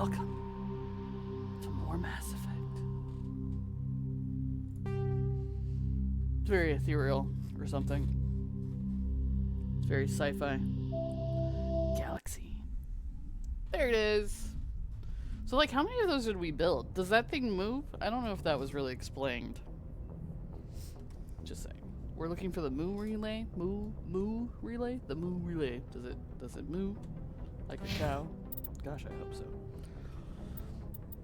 Welcome to more Mass Effect. It's very ethereal or something. It's very sci-fi. Galaxy. There it is. So, like, how many of those did we build? Does that thing move? I don't know if that was really explained. Just saying. We're looking for the moo relay. Moo relay? The moo relay. Does it moo? Like a cow? Gosh, I hope so.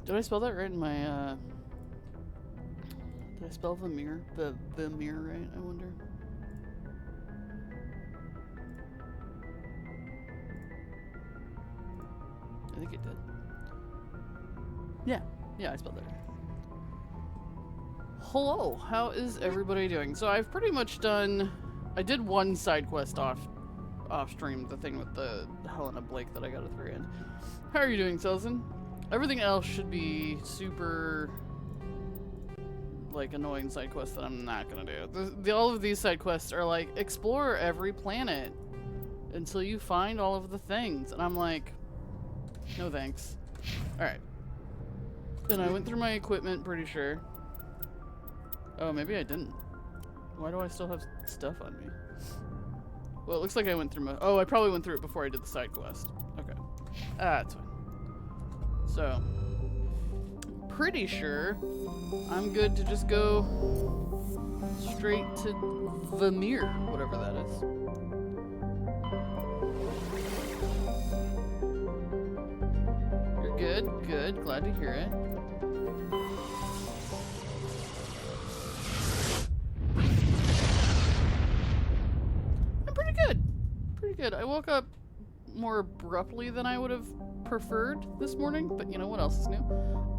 Did I spell that right in my, Did I spell Virmire? Virmire right, I wonder? I think it did. Yeah, I spelled it right. Hello, how is everybody doing? So I've pretty much done... I did one side quest off stream, the thing with the Helena Blake that I got at the very end. How are you doing, Selzen? Everything else should be super... like, annoying side quests that I'm not gonna do. All of these side quests are like, explore every planet until you find all of the things. And I'm like, no thanks. Alright. And I went through my equipment, pretty sure. Oh, maybe I didn't. Why do I still have stuff on me? Well, it looks like I went through my... Oh, I probably went through it before I did the side quest. Okay. That's fine. So, pretty sure I'm good to just go straight to Virmire, whatever that is. You're good, good. Glad to hear it. I'm pretty good. Pretty good. I woke up more abruptly than I would have preferred this morning, but you know what else is new?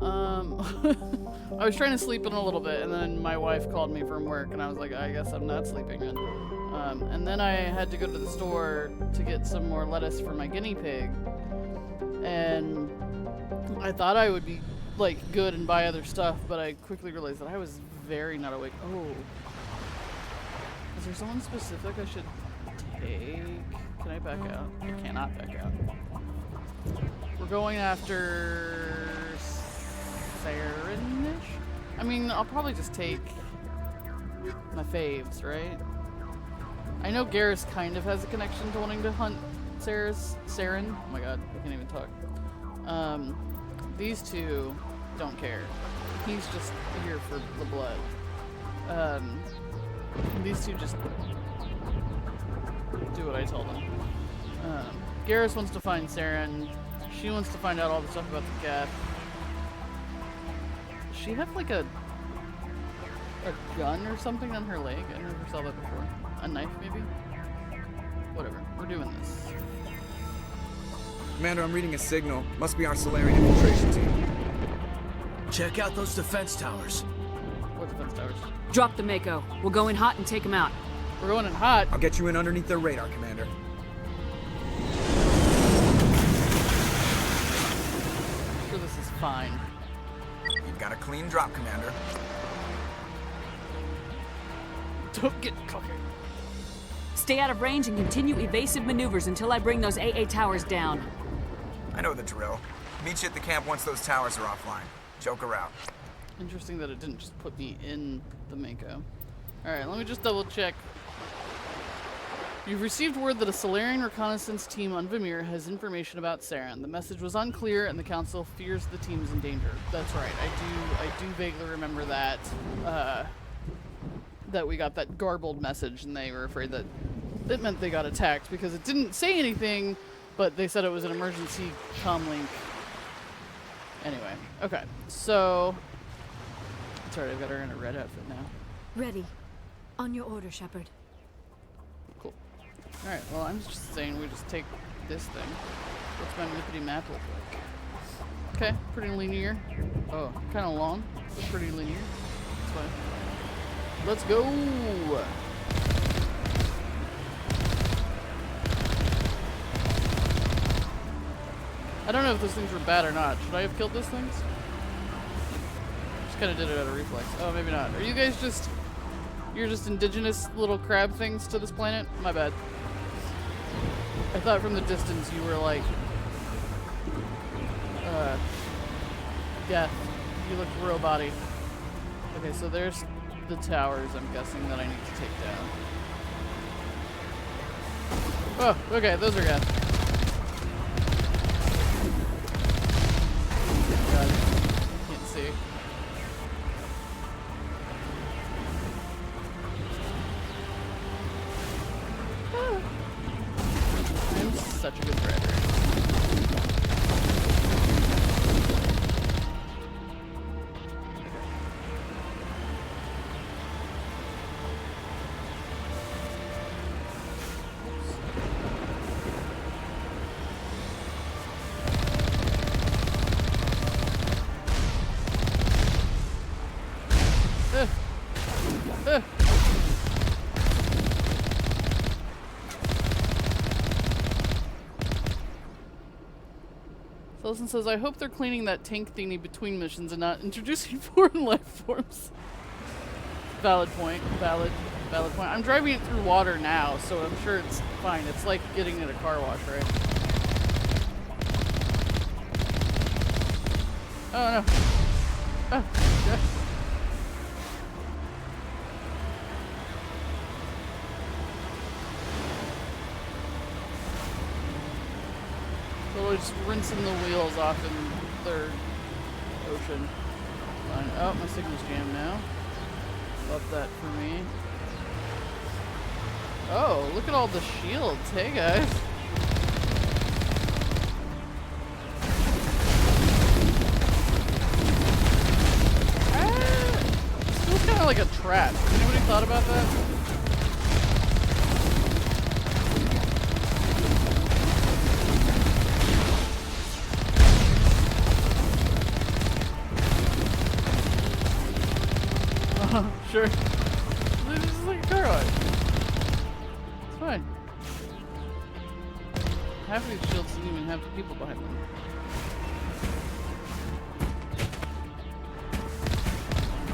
I was trying to sleep in a little bit, and then my wife called me from work, and I was like, I guess I'm not sleeping in. And then I had to go to the store to get some more lettuce for my guinea pig, and I thought I would be like good and buy other stuff, but I quickly realized that I was very not awake. Oh, is there someone specific I should take? Can I back out? I cannot back out. We're going after Saren-ish? I mean, I'll probably just take my faves, right? I know Garrus kind of has a connection to wanting to hunt Saren. Oh my god, I can't even talk. These two don't care. He's just here for the blood. These two just do what I tell them. Garrus wants to find Saren. She wants to find out all the stuff about the cat. Does she have like a gun or something on her leg? I never saw that before. A knife, maybe? Whatever. We're doing this. Commander, I'm reading a signal. Must be our Salarian infiltration team. Check out those defense towers. What defense towers? Drop the Mako. We'll go in hot and take them out. We're going in hot. I'll get you in underneath their radar, Commander. I'm sure this is fine. You've got a clean drop, Commander. Don't get cocky. Stay out of range and continue evasive maneuvers until I bring those AA towers down. I know the drill. Meet you at the camp once those towers are offline. Joker out. Interesting that it didn't just put me in the Mako. Alright, let me just double check. You've received word that a Salarian reconnaissance team on Virmire has information about Saren. The message was unclear and the council fears the team is in danger. That's right, I do vaguely remember that, that we got that garbled message and they were afraid that it meant they got attacked because it didn't say anything, but they said it was an emergency comm link. Anyway, okay, so... It's alright, I've got her in a red outfit now. Ready. On your order, Shepard. Cool. Alright, well, I'm just saying we just take this thing. What's my lippity map look like? Okay, pretty linear. Oh, kind of long, but pretty linear. That's fine. Let's go! I don't know if those things were bad or not. Should I have killed those things? Just kind of did it out of reflex. Oh, maybe not. Are you guys just... You're just indigenous little crab things to this planet? My bad. I thought from the distance you were like... Geth, you look real body. Okay, so there's the towers, I'm guessing, that I need to take down. Oh, okay, those are Geth. God, can't see. I'm such a good driver. Wilson says, I hope they're cleaning that tank thingy between missions and not introducing foreign life forms. Valid point. Valid point. I'm driving it through water now, so I'm sure it's fine. It's like getting it at a car wash, right? Oh no. Oh, yeah. Totally just rinsing the wheels off in their ocean. Fine. Oh, my signal's jammed now. Love that for me. Oh, look at all the shields. Hey, guys. This feels kind of like a trap. Anybody thought about that? Sure. This is like a car wash. It's fine. Half of these shields didn't even have people behind them.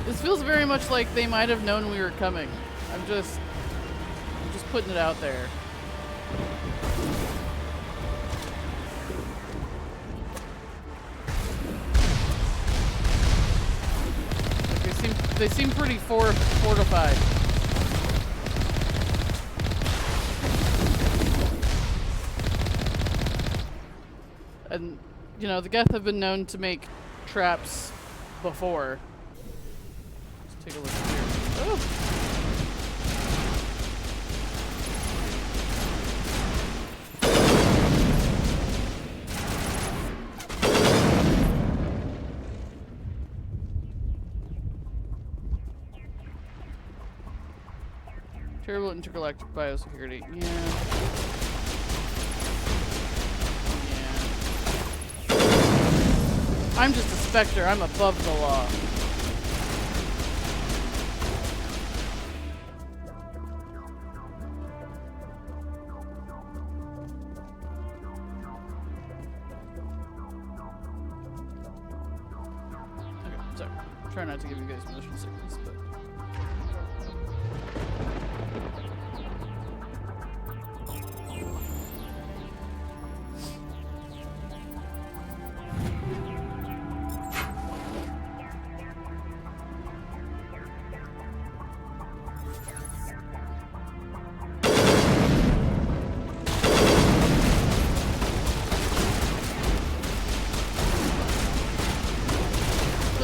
This feels very much like they might have known we were coming. I'm just putting it out there. They seem pretty fortified. And, you know, the Geth have been known to make traps before. Let's take a look here. Oh! Terrible intergalactic biosecurity. Yeah. I'm just a specter. I'm above the law. Okay, sorry. Try not to give you guys motion sickness, but.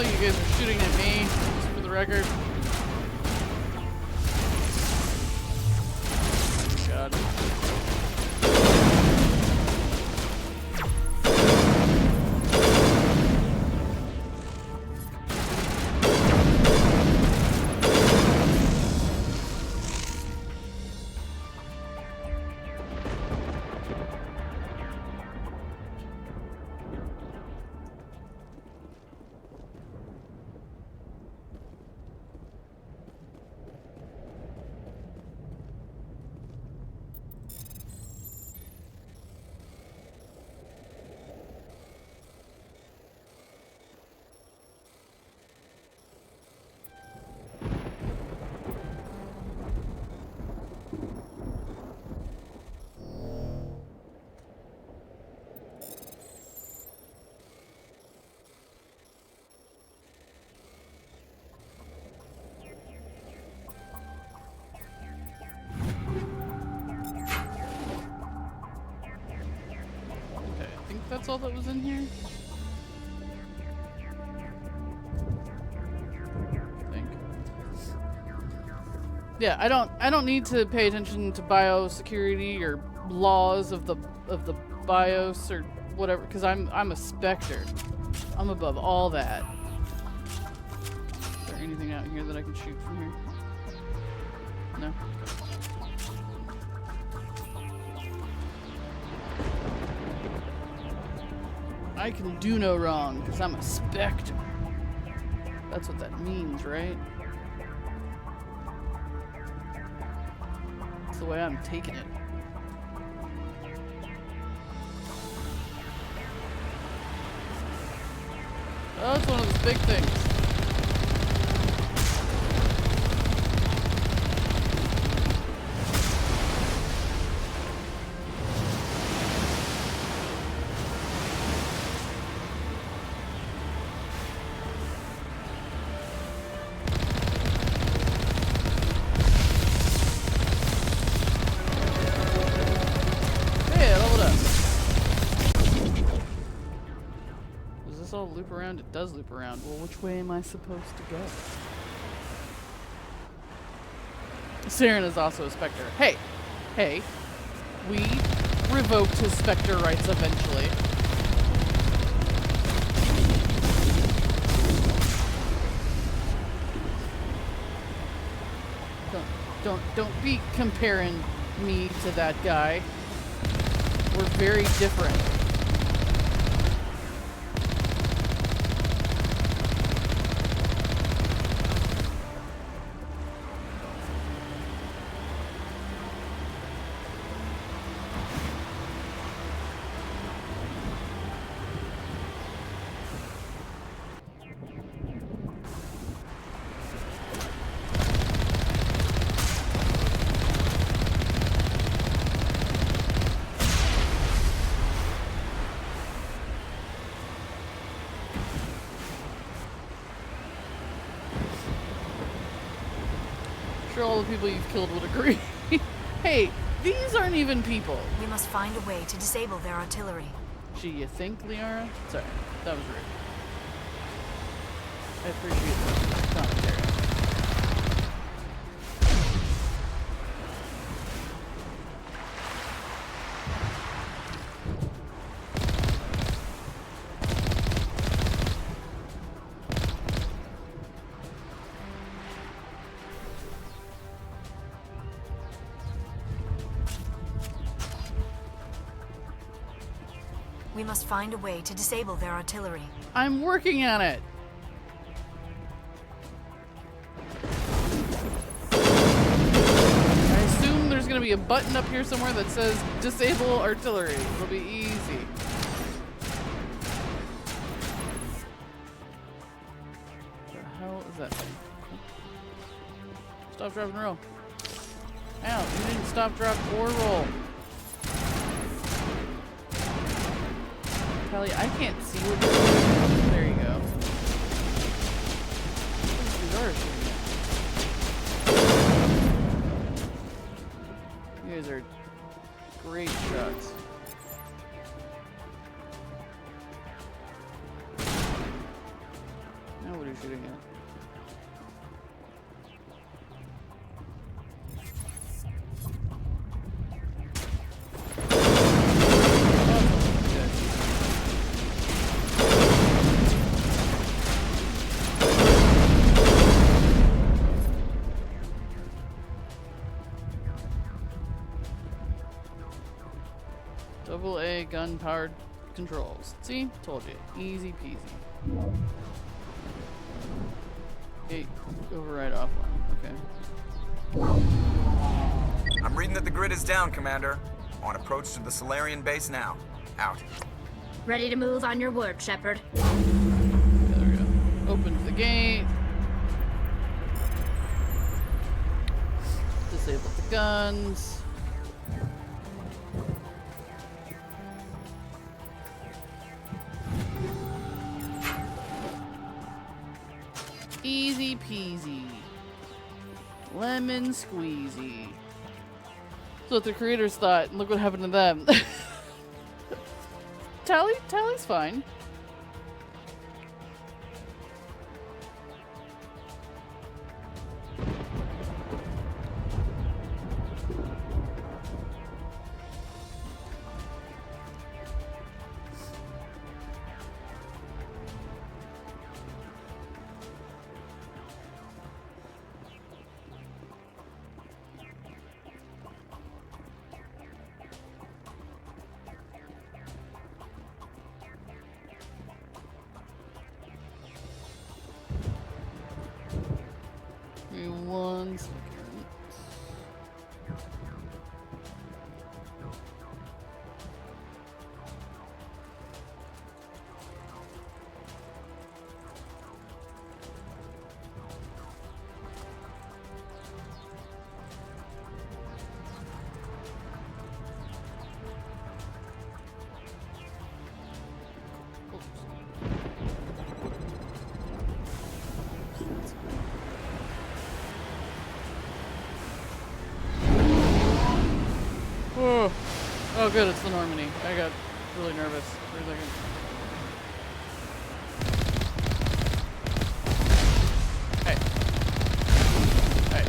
You guys are shooting at me, just for the record. God. think that's all that was in here. Yeah, I don't need to pay attention to biosecurity or laws of the BIOS or whatever, because I'm a Spectre. I'm above all that. Is there anything out here that I can shoot from here? No. I can do no wrong because I'm a Spectre. That's what that means, right? That's the way I'm taking it. Oh, it's one of those big things. Loop around? It does loop around. Well, which way am I supposed to go? Saren is also a Spectre. Hey! Hey! We revoked his Spectre rights eventually. Don't be comparing me to that guy. We're very different. All the people you've killed would agree. Hey, these aren't even people. We must find a way to disable their artillery. Gee, you think, Liara? Sorry, that was rude. I appreciate the commentary. We must find a way to disable their artillery. I'm working on it. I assume there's going to be a button up here somewhere that says disable artillery. It'll be easy. What the hell is that thing? Stop, drop, and roll. Ow, you didn't stop, drop, or roll. Kelly, I can't see what you're doing. There you go. You guys are great shots. Now what are you shooting at? AA gun-powered controls. See? Told you. Easy peasy. Okay, override offline. Okay. I'm reading that the grid is down, Commander. On approach to the Salarian base now. Out. Ready to move on your word, Shepard. There we go. Opens the gate. Disable the guns. Easy peasy. Lemon squeezy. So what the creators thought, and look what happened to them. Tally's fine. Give me 1 second. Oh good, it's the Normandy. I got really nervous for a second. Hey. Hey.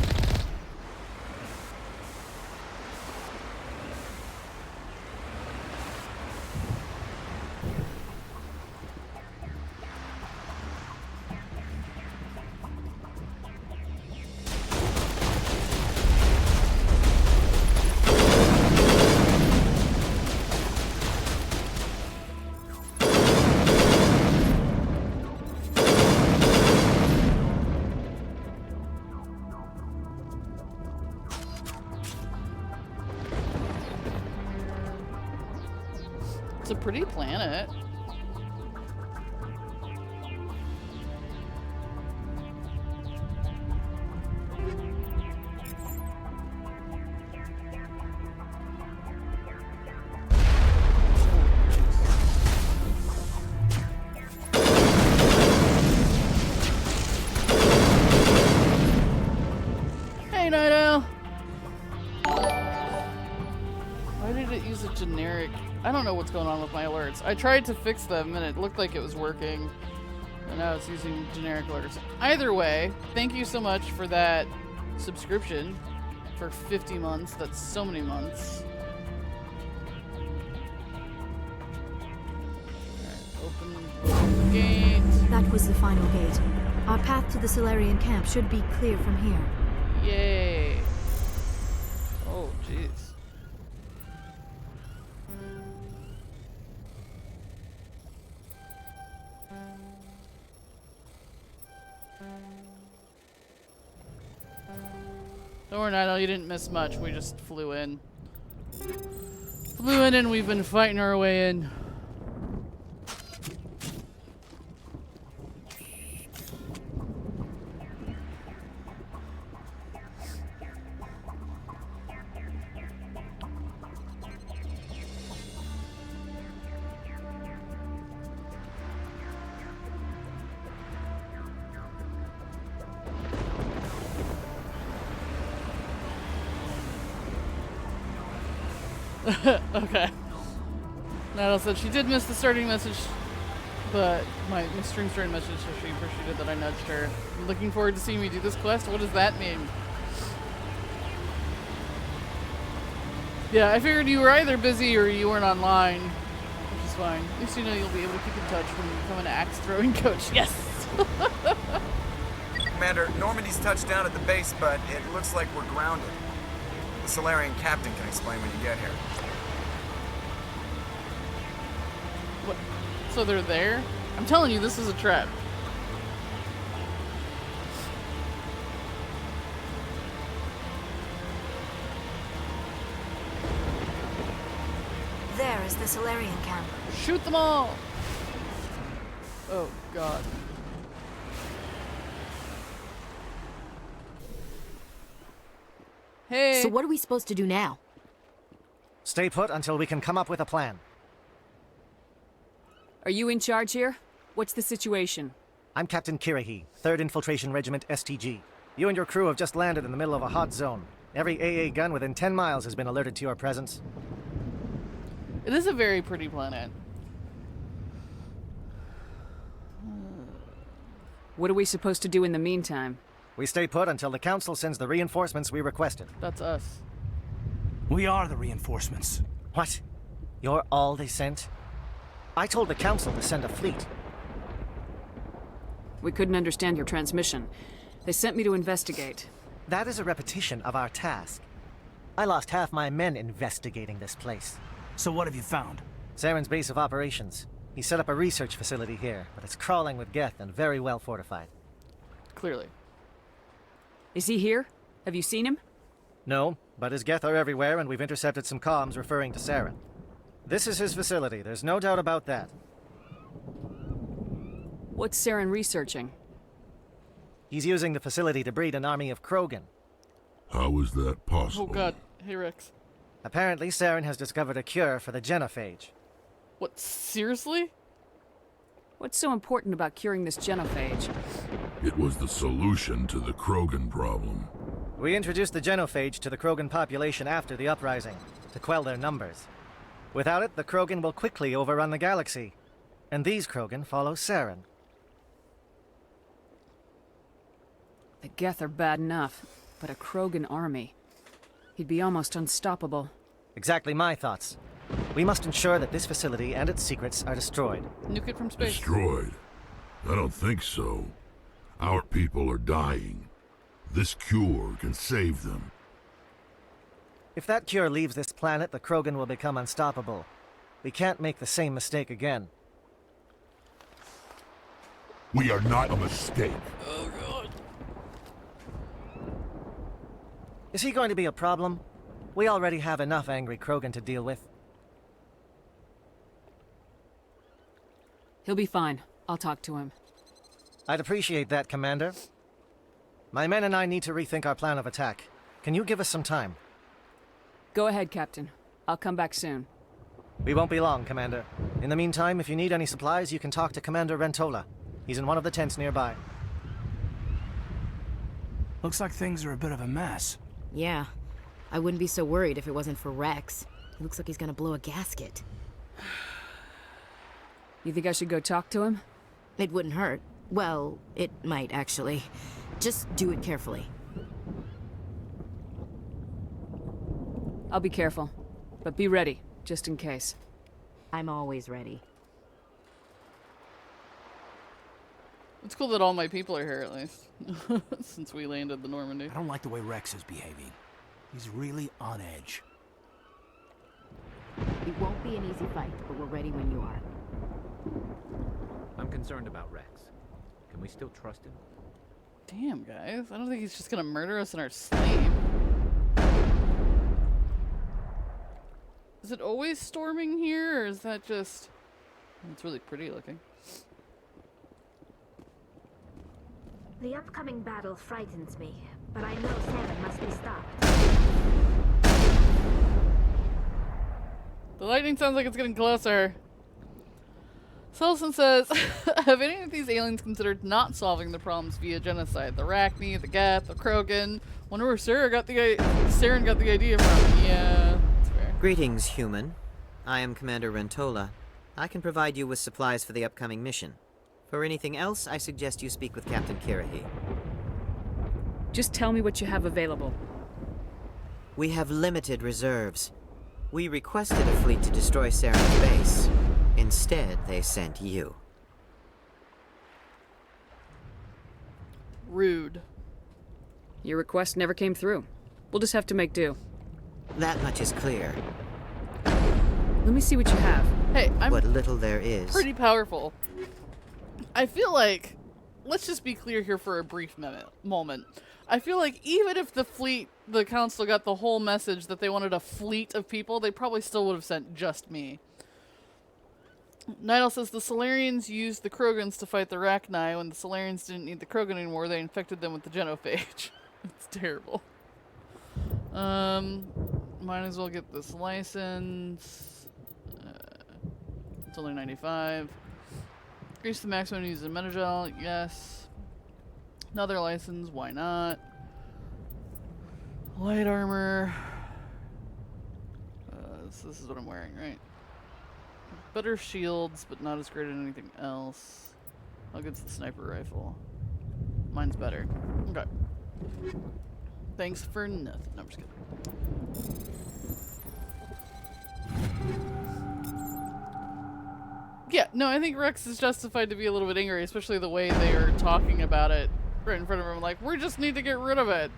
It's a pretty planet. Hey, Night Owl. Why did it use a generic? I don't know what's going on with my alerts. I tried to fix them and it looked like it was working. And now it's using generic alerts. Either way, thank you so much for that subscription for 50 months. That's so many months. Alright, open the gate. That was the final gate. Our path to the Salarian Camp should be clear from here. Yay. Oh, jeez. Don't worry, Nino, you didn't miss much. We just flew in. Flew in and we've been fighting our way in. Okay. Nadal said she did miss the starting message, but my stream starting message, so she appreciated that I nudged her. Looking forward to seeing me do this quest? What does that mean? Yeah, I figured you were either busy or you weren't online, which is fine. At least you know you'll be able to keep in touch when you become an axe throwing coach. Yes! Commander, Normandy's touched down at the base, but it looks like we're grounded. The Salarian captain can explain when you get here. What? So they're there? I'm telling you, this is a trap. There is the Salarian Camp. Shoot them all! Oh, God. Hey! So what are we supposed to do now? Stay put until we can come up with a plan. Are you in charge here? What's the situation? I'm Captain Kirahi, 3rd Infiltration Regiment STG. You and your crew have just landed in the middle of a hot zone. Every AA gun within 10 miles has been alerted to your presence. It is a very pretty planet. What are we supposed to do in the meantime? We stay put until the Council sends the reinforcements we requested. That's us. We are the reinforcements. What? You're all they sent? I told the Council to send a fleet. We couldn't understand your transmission. They sent me to investigate. That is a repetition of our task. I lost half my men investigating this place. So what have you found? Saren's base of operations. He set up a research facility here, but it's crawling with Geth and very well fortified. Clearly. Is he here? Have you seen him? No, but his Geth are everywhere, and we've intercepted some comms referring to Saren. This is his facility, there's no doubt about that. What's Saren researching? He's using the facility to breed an army of Krogan. How is that possible? Oh god. Hey Rex. Apparently, Saren has discovered a cure for the genophage. What, seriously? What's so important about curing this genophage? It was the solution to the Krogan problem. We introduced the genophage to the Krogan population after the uprising, to quell their numbers. Without it, the Krogan will quickly overrun the galaxy. And these Krogan follow Saren. The Geth are bad enough, but a Krogan army. He'd be almost unstoppable. Exactly my thoughts. We must ensure that this facility and its secrets are destroyed. Nuke it from space. Destroyed? I don't think so. Our people are dying. This cure can save them. If that cure leaves this planet, the Krogan will become unstoppable. We can't make the same mistake again. We are not a mistake. Oh god. Is he going to be a problem? We already have enough angry Krogan to deal with. He'll be fine. I'll talk to him. I'd appreciate that, Commander. My men and I need to rethink our plan of attack. Can you give us some time? Go ahead, Captain. I'll come back soon. We won't be long, Commander. In the meantime, if you need any supplies, you can talk to Commander Rentola. He's in one of the tents nearby. Looks like things are a bit of a mess. Yeah. I wouldn't be so worried if it wasn't for Rex. He looks like he's gonna blow a gasket. You think I should go talk to him? It wouldn't hurt. Well, it might, actually. Just do it carefully. I'll be careful. But be ready, just in case. I'm always ready. It's cool that all my people are here, at least. Since we landed the Normandy. I don't like the way Rex is behaving. He's really on edge. It won't be an easy fight, but we're ready when you are. I'm concerned about Rex. Can we still trust him? Damn, guys. I don't think he's just gonna murder us in our sleep. Is it always storming here, or is that just... It's really pretty looking. The upcoming battle frightens me, but I know Saren must be stopped. The lightning sounds like it's getting closer. Selson says, have any of these aliens considered not solving the problems via genocide? The Arachne, the Geth, the Krogan? Wonder where Saren got the idea from. Yeah, that's fair. Greetings, human. I am Commander Rentola. I can provide you with supplies for the upcoming mission. For anything else, I suggest you speak with Captain Kirahi. Just tell me what you have available. We have limited reserves. We requested a fleet to destroy Saren's base. Instead, they sent you. Rude. Your request never came through. We'll just have to make do. That much is clear. Let me see what you have. Hey, I'm what little there is. pretty powerful. I feel like, let's just be clear here for a brief moment. I feel like even if the council got the whole message that they wanted a fleet of people, they probably still would have sent just me. Nidal says the Salarians used the Krogans to fight the Arachni. When the Salarians didn't need the Krogan anymore, they infected them with the genophage. It's terrible. Might as well get this license. It's only 95. Increase the maximum use of Metagel, yes. Another license, why not? Light armor. This is what I'm wearing, right? Better shields, but not as great at anything else. How good's the sniper rifle? Mine's better. Okay. Thanks for nothing. No, I'm just kidding. Yeah, no, I think Rex is justified to be a little bit angry, especially the way they are talking about it right in front of him. Like, we just need to get rid of it.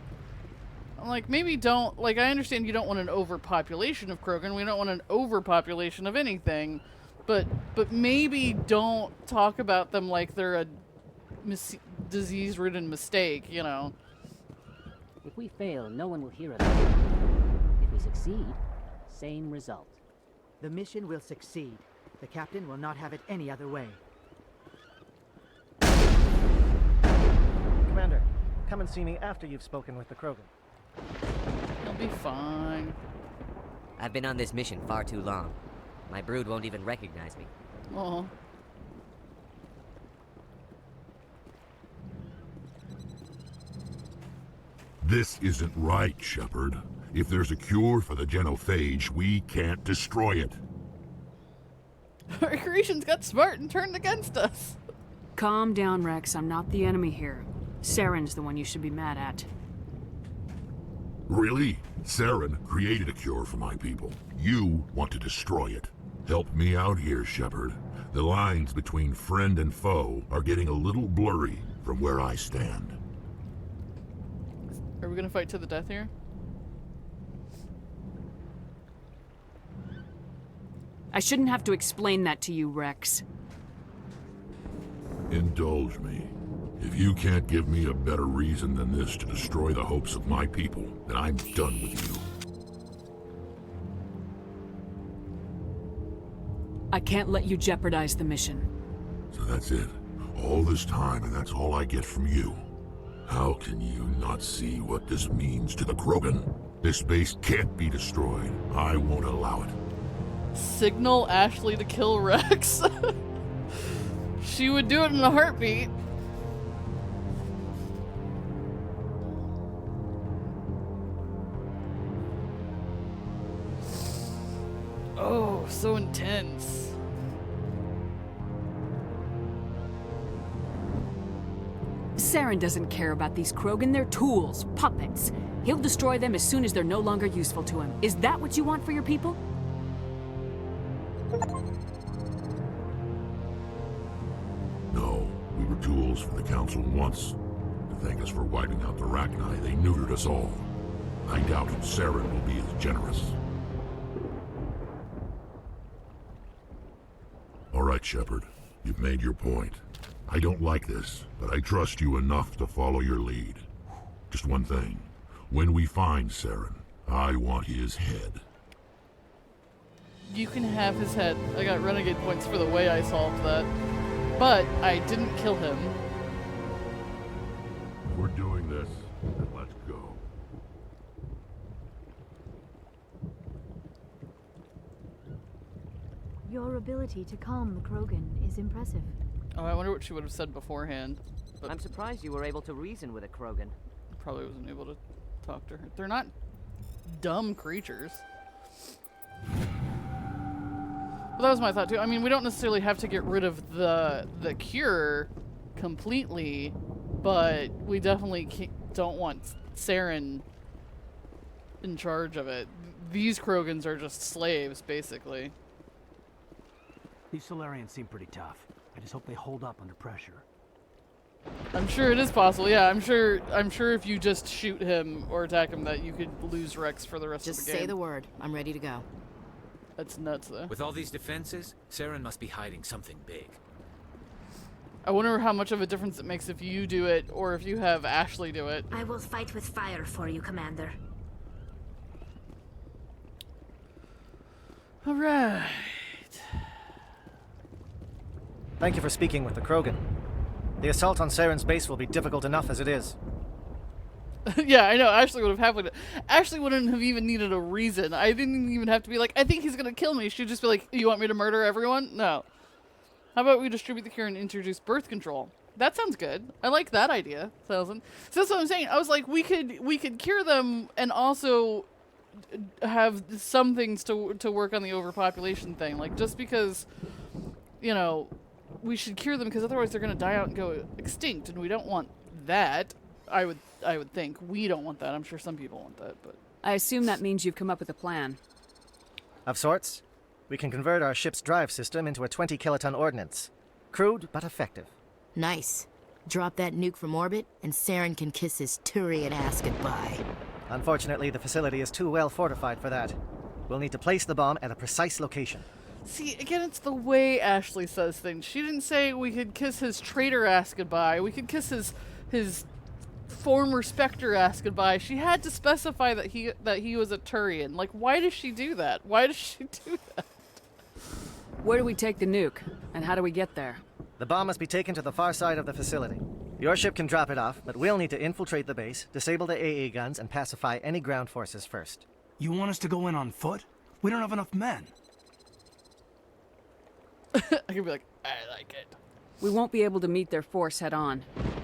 I'm like, maybe don't, like, I understand you don't want an overpopulation of Krogan. We don't want an overpopulation of anything. But maybe don't talk about them like they're a disease-ridden mistake, you know. If we fail, no one will hear of it. If we succeed, same result. The mission will succeed. The captain will not have it any other way. Commander, come and see me after you've spoken with the Krogan. He'll be fine. I've been on this mission far too long. My brood won't even recognize me. Oh. This isn't right, Shepard. If there's a cure for the genophage, we can't destroy it. Our creations got smart and turned against us. Calm down, Rex. I'm not the enemy here. Saren's the one you should be mad at. Really? Saren created a cure for my people. You want to destroy it. Help me out here, Shepard. The lines between friend and foe are getting a little blurry from where I stand. Are we gonna fight to the death here? I shouldn't have to explain that to you, Rex. Indulge me. If you can't give me a better reason than this to destroy the hopes of my people, then I'm done with you. I can't let you jeopardize the mission. So that's it. All this time, and that's all I get from you. How can you not see what this means to the Krogan? This base can't be destroyed. I won't allow it. Signal Ashley to kill Rex. She would do it in a heartbeat. Oh, so intense. Saren doesn't care about these Krogan. They're tools, puppets. He'll destroy them as soon as they're no longer useful to him. Is that what you want for your people? No, we were tools for the Council once. To thank us for wiping out the Rachni, they neutered us all. I doubt Saren will be as generous. All right, Shepard. You've made your point. I don't like this, but I trust you enough to follow your lead. Just one thing. When we find Saren, I want his head. You can have his head. I got renegade points for the way I solved that. But I didn't kill him. If we're doing this, then let's go. Your ability to calm the Krogan is impressive. Oh, I wonder what she would have said beforehand. But I'm surprised you were able to reason with a Krogan. probably wasn't able to talk to her. They're not dumb creatures. Well, that was my thought too. I mean, we don't necessarily have to get rid of the cure completely, but we definitely don't want Saren in charge of it. These Krogans are just slaves, basically. These Salarians seem pretty tough. I just hope they hold up under pressure. I'm sure it is possible. Yeah, I'm sure if you just shoot him or attack him that you could lose Rex for the rest of the game. Just say the word. I'm ready to go. That's nuts, though. With all these defenses, Saren must be hiding something big. I wonder how much of a difference it makes if you do it or if you have Ashley do it. I will fight with fire for you, Commander. All right. Thank you for speaking with the Krogan. The assault on Saren's base will be difficult enough as it is. Yeah, I know. Ashley would have happened. Ashley wouldn't have even needed a reason. I didn't even have to be like, I think he's gonna kill me. She'd just be like, you want me to murder everyone? No. How about we distribute the cure and introduce birth control? That sounds good. I like that idea, Thousand. So that's what I'm saying. I was like, we could cure them and also have some things to work on the overpopulation thing. Like, just because, you know, we should cure them because otherwise they're going to die out and go extinct, and we don't want that. I would think. We don't want that. I'm sure some people want that, but... I assume that means you've come up with a plan. Of sorts. We can convert our ship's drive system into a 20-kiloton ordnance. Crude, but effective. Nice. Drop that nuke from orbit, and Saren can kiss his Turian ass goodbye. Unfortunately, the facility is too well fortified for that. We'll need to place the bomb at a precise location. See, again, it's the way Ashley says things. She didn't say we could kiss his traitor ass goodbye. We could kiss his former Spectre ass goodbye. She had to specify that he was a Turian. Like, why does she do that? Why does she do that? Where do we take the nuke? And how do we get there? The bomb must be taken to the far side of the facility. Your ship can drop it off, but we'll need to infiltrate the base, disable the AA guns, and pacify any ground forces first. You want us to go in on foot? We don't have enough men. I could be like, I like it. We won't be able to meet their force head on.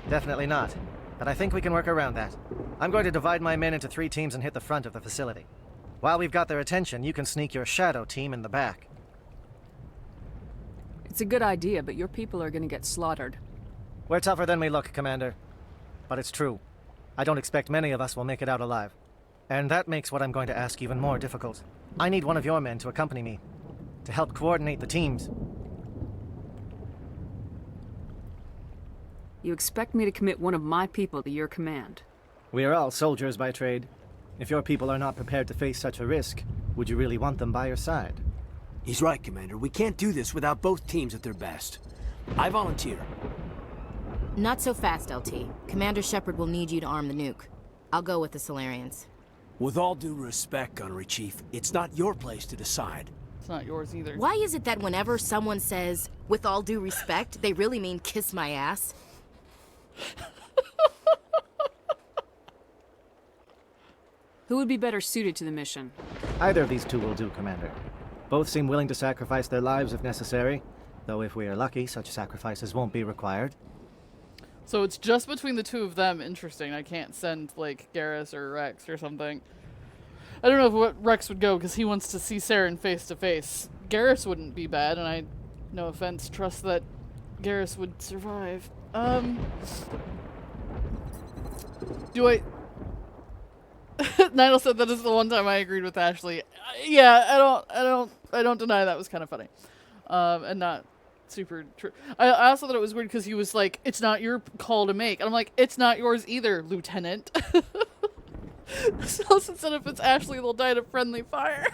Definitely not. But I think we can work around that. I'm going to divide my men into 3 teams and hit the front of the facility. While we've got their attention, you can sneak your shadow team in the back. It's a good idea, but your people are going to get slaughtered. We're tougher than we look, Commander. But it's true. I don't expect many of us will make it out alive. And that makes what I'm going to ask even more difficult. I need one of your men to accompany me, to help coordinate the teams. You expect me to commit one of my people to your command? We are all soldiers by trade. If your people are not prepared to face such a risk, would you really want them by your side? He's right, Commander. We can't do this without both teams at their best. I volunteer. Not so fast, LT. Commander Shepard will need you to arm the nuke. I'll go with the Salarians. With all due respect, Gunnery Chief, it's not your place to decide. It's not yours either. Why is it that whenever someone says, with all due respect, they really mean kiss my ass? Who would be better suited to the mission? Either of these 2 will do, Commander. Both seem willing to sacrifice their lives if necessary, though if we are lucky, such sacrifices won't be required. So it's just between the 2 of them. Interesting. I can't send, like, Garrus or Rex or something. I don't know if what Rex would go, because he wants to see Saren face to face. Garrus wouldn't be bad, and I, no offense, trust that Garrus would survive. Do I... Nidal said that is the one time I agreed with Ashley. Yeah, I don't deny that was kind of funny. And not super true. I also thought it was weird because he was like, it's not your call to make. And I'm like, it's not yours either, Lieutenant. So instead if it's Ashley, they'll die to friendly fire.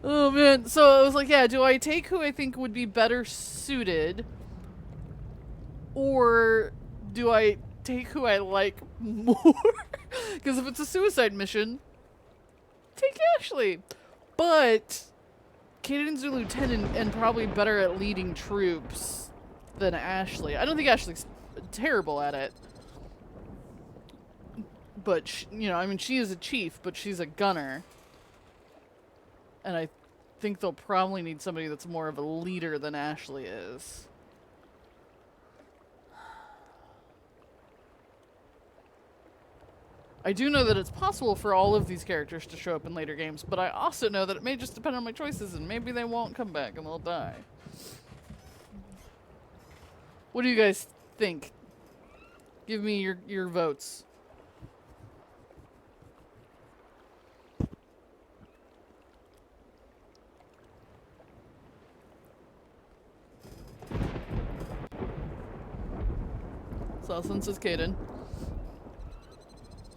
Oh man. So I was like, yeah, do I take who I think would be better suited? Or do I take who I like more? Because if it's a suicide mission, take Ashley. But Caden's a lieutenant and probably better at leading troops than Ashley. I don't think Ashley's terrible at it. But, I mean, she is a chief, but she's a gunner. And I think they'll probably need somebody that's more of a leader than Ashley is. I do know that it's possible for all of these characters to show up in later games, but I also know that it may just depend on my choices, and maybe they won't come back and they'll die. What do you guys think? Give me your votes. Selson says Caden.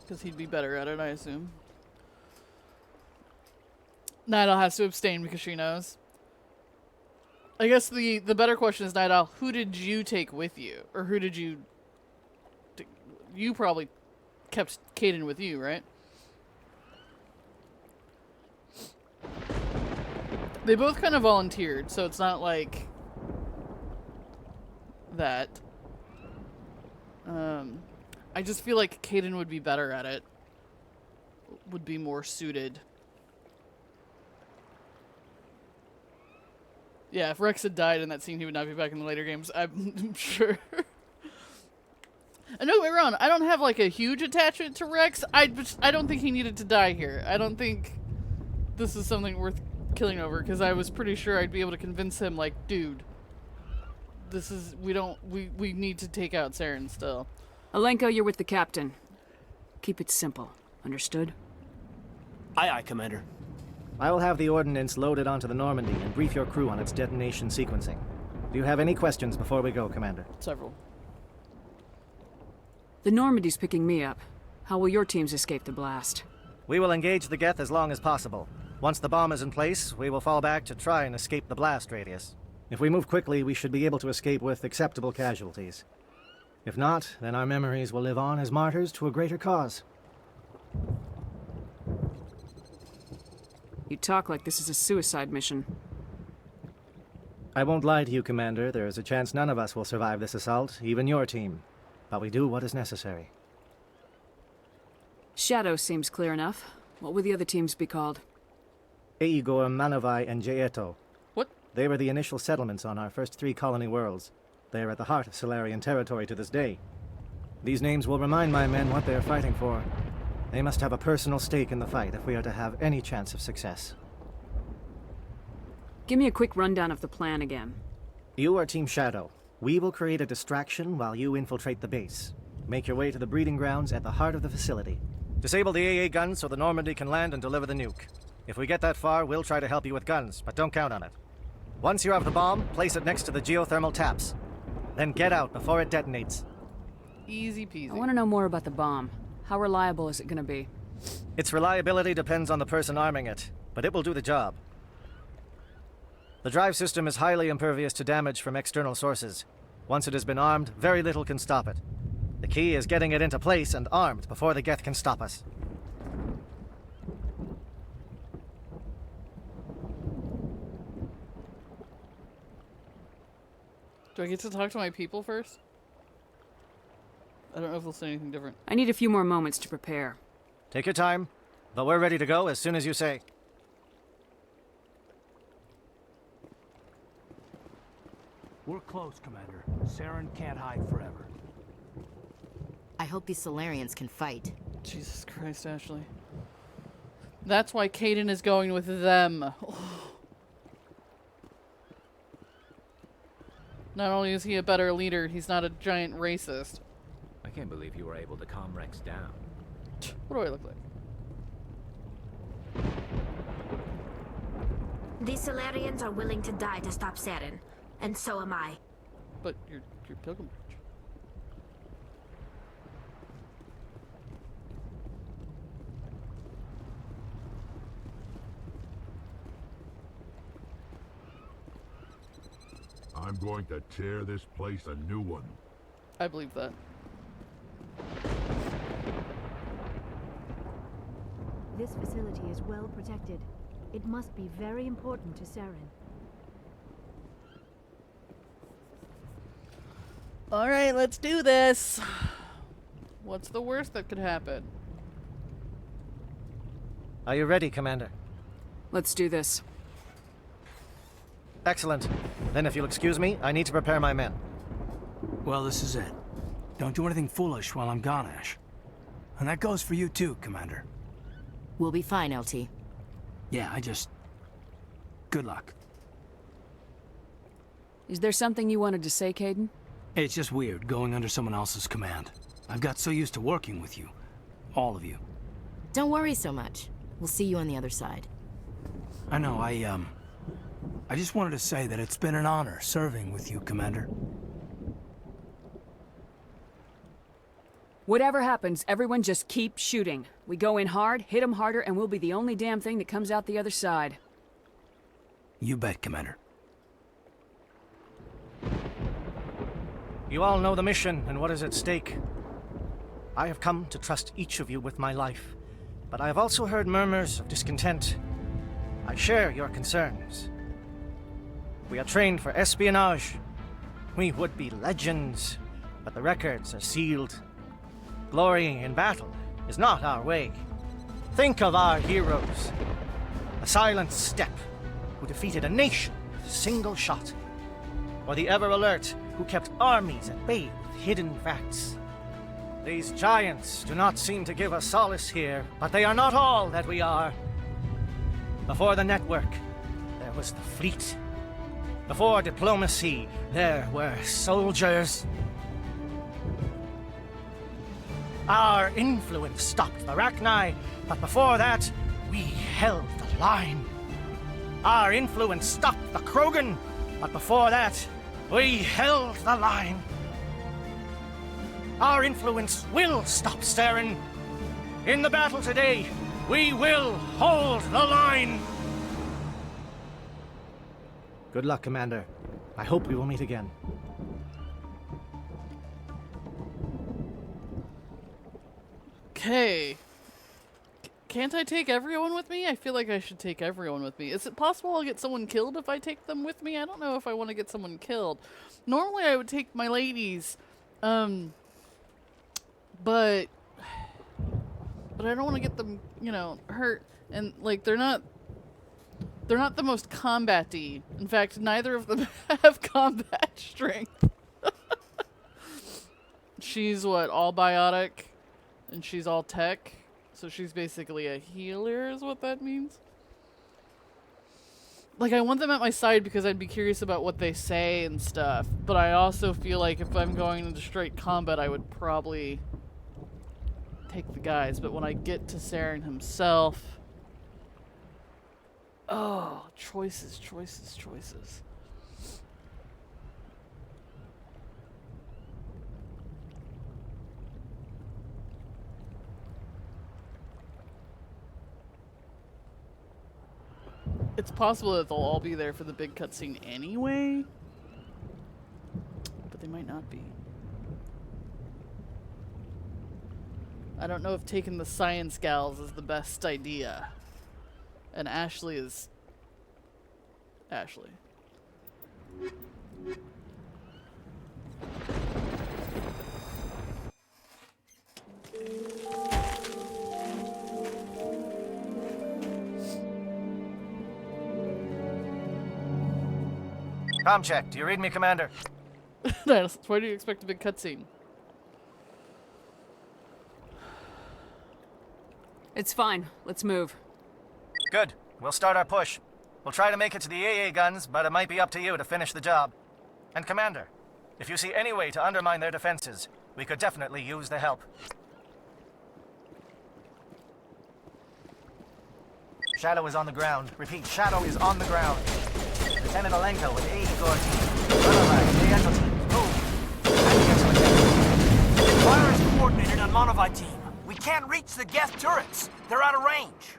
Because he'd be better at it, I assume. Nidal has to abstain because she knows. I guess the better question is, Nidal, who did you take with you? Or who did you... You probably kept Caden with you, right? They both kind of volunteered, so it's not like... that. I just feel like Caden would be better at it. Would be more suited. Yeah, if Rex had died in that scene, he would not be back in the later games. I'm sure. And don't get me wrong, I don't have like a huge attachment to Rex. I don't think he needed to die here. I don't think this is something worth killing over, because I was pretty sure I'd be able to convince him, like, dude, we need to take out Saren still. Alenko, you're with the captain. Keep it simple. Understood? Aye, aye, Commander. I will have the ordnance loaded onto the Normandy and brief your crew on its detonation sequencing. Do you have any questions before we go, Commander? Several. The Normandy's picking me up. How will your teams escape the blast? We will engage the Geth as long as possible. Once the bomb is in place, we will fall back to try and escape the blast radius. If we move quickly, we should be able to escape with acceptable casualties. If not, then our memories will live on as martyrs to a greater cause. You talk like this is a suicide mission. I won't lie to you, Commander. There is a chance none of us will survive this assault, even your team. But we do what is necessary. Shadow seems clear enough. What would the other teams be called? Eigor, Manavai, and Jaeto. What? They were the initial settlements on our first 3 colony worlds. They are at the heart of Salarian territory to this day. These names will remind my men what they are fighting for. They must have a personal stake in the fight if we are to have any chance of success. Give me a quick rundown of the plan again. You are Team Shadow. We will create a distraction while you infiltrate the base. Make your way to the breeding grounds at the heart of the facility. Disable the AA guns so the Normandy can land and deliver the nuke. If we get that far, we'll try to help you with guns, but don't count on it. Once you have the bomb, place it next to the geothermal taps. Then get out before it detonates. Easy peasy. I want to know more about the bomb. How reliable is it going to be? Its reliability depends on the person arming it, but it will do the job. The drive system is highly impervious to damage from external sources. Once it has been armed, very little can stop it. The key is getting it into place and armed before the Geth can stop us. Do I get to talk to my people first? I don't know if they'll say anything different. I need a few more moments to prepare. Take your time, but we're ready to go as soon as you say. We're close, Commander. Saren can't hide forever. I hope these Salarians can fight. Jesus Christ, Ashley. That's why Caden is going with them. Not only is he a better leader, he's not a giant racist. I can't believe you were able to calm Rex down. What do I look like? These Salarians are willing to die to stop Saren, and so am I. But your pilgrimage. I'm going to tear this place a new one. I believe that. This facility is well protected. It must be very important to Saren. Alright, let's do this. What's the worst that could happen? Are you ready, Commander? Let's do this. Excellent. Then if you'll excuse me, I need to prepare my men. Well, this is it. Don't do anything foolish while I'm gone, Ash. And that goes for you too, Commander. We'll be fine, LT. Yeah, good luck. Is there something you wanted to say, Caden? It's just weird going under someone else's command. I've got so used to working with you. All of you. Don't worry so much. We'll see you on the other side. I know, I just wanted to say that it's been an honor serving with you, Commander. Whatever happens, everyone just keep shooting. We go in hard, hit them harder, and we'll be the only damn thing that comes out the other side. You bet, Commander. You all know the mission and what is at stake. I have come to trust each of you with my life, but I have also heard murmurs of discontent. I share your concerns. We are trained for espionage. We would be legends, but the records are sealed. Glorying in battle is not our way. Think of our heroes. A silent step who defeated a nation with a single shot. Or the ever-alert who kept armies at bay with hidden facts. These giants do not seem to give us solace here, but they are not all that we are. Before the network, there was the fleet. Before diplomacy, there were soldiers. Our influence stopped the Rachni, but before that, we held the line. Our influence stopped the Krogan, but before that, we held the line. Our influence will stop Saren. In the battle today, we will hold the line. Good luck, Commander. I hope we will meet again. Okay. Can't I take everyone with me? I feel like I should take everyone with me. Is it possible I'll get someone killed if I take them with me? I don't know if I want to get someone killed. Normally I would take my ladies. But I don't want to get them, you know, hurt. And, like, they're not the most combat-y. In fact, neither of them have combat strength. She's, what, all biotic? And she's all tech? So she's basically a healer, is what that means? Like, I want them at my side because I'd be curious about what they say and stuff. But I also feel like if I'm going into straight combat, I would probably take the guys. But when I get to Saren himself... Oh, choices. It's possible that they'll all be there for the big cutscene anyway, but they might not be. I don't know if taking the science gals is the best idea. And Ashley is... Ashley. Comm check. Do you read me, Commander? Nice. Why do you expect a big cutscene? It's fine. Let's move. Good. We'll start our push. We'll try to make it to the AA guns, but it might be up to you to finish the job. And Commander, if you see any way to undermine their defenses, we could definitely use the help. Shadow is on the ground. Repeat, Shadow is on the ground. Lieutenant Alenko with AE Corps team. Monovite, the Echo teams, move. I can get some attention. Fire is coordinated on Monovite team. We can't reach the Geth turrets. They're out of range.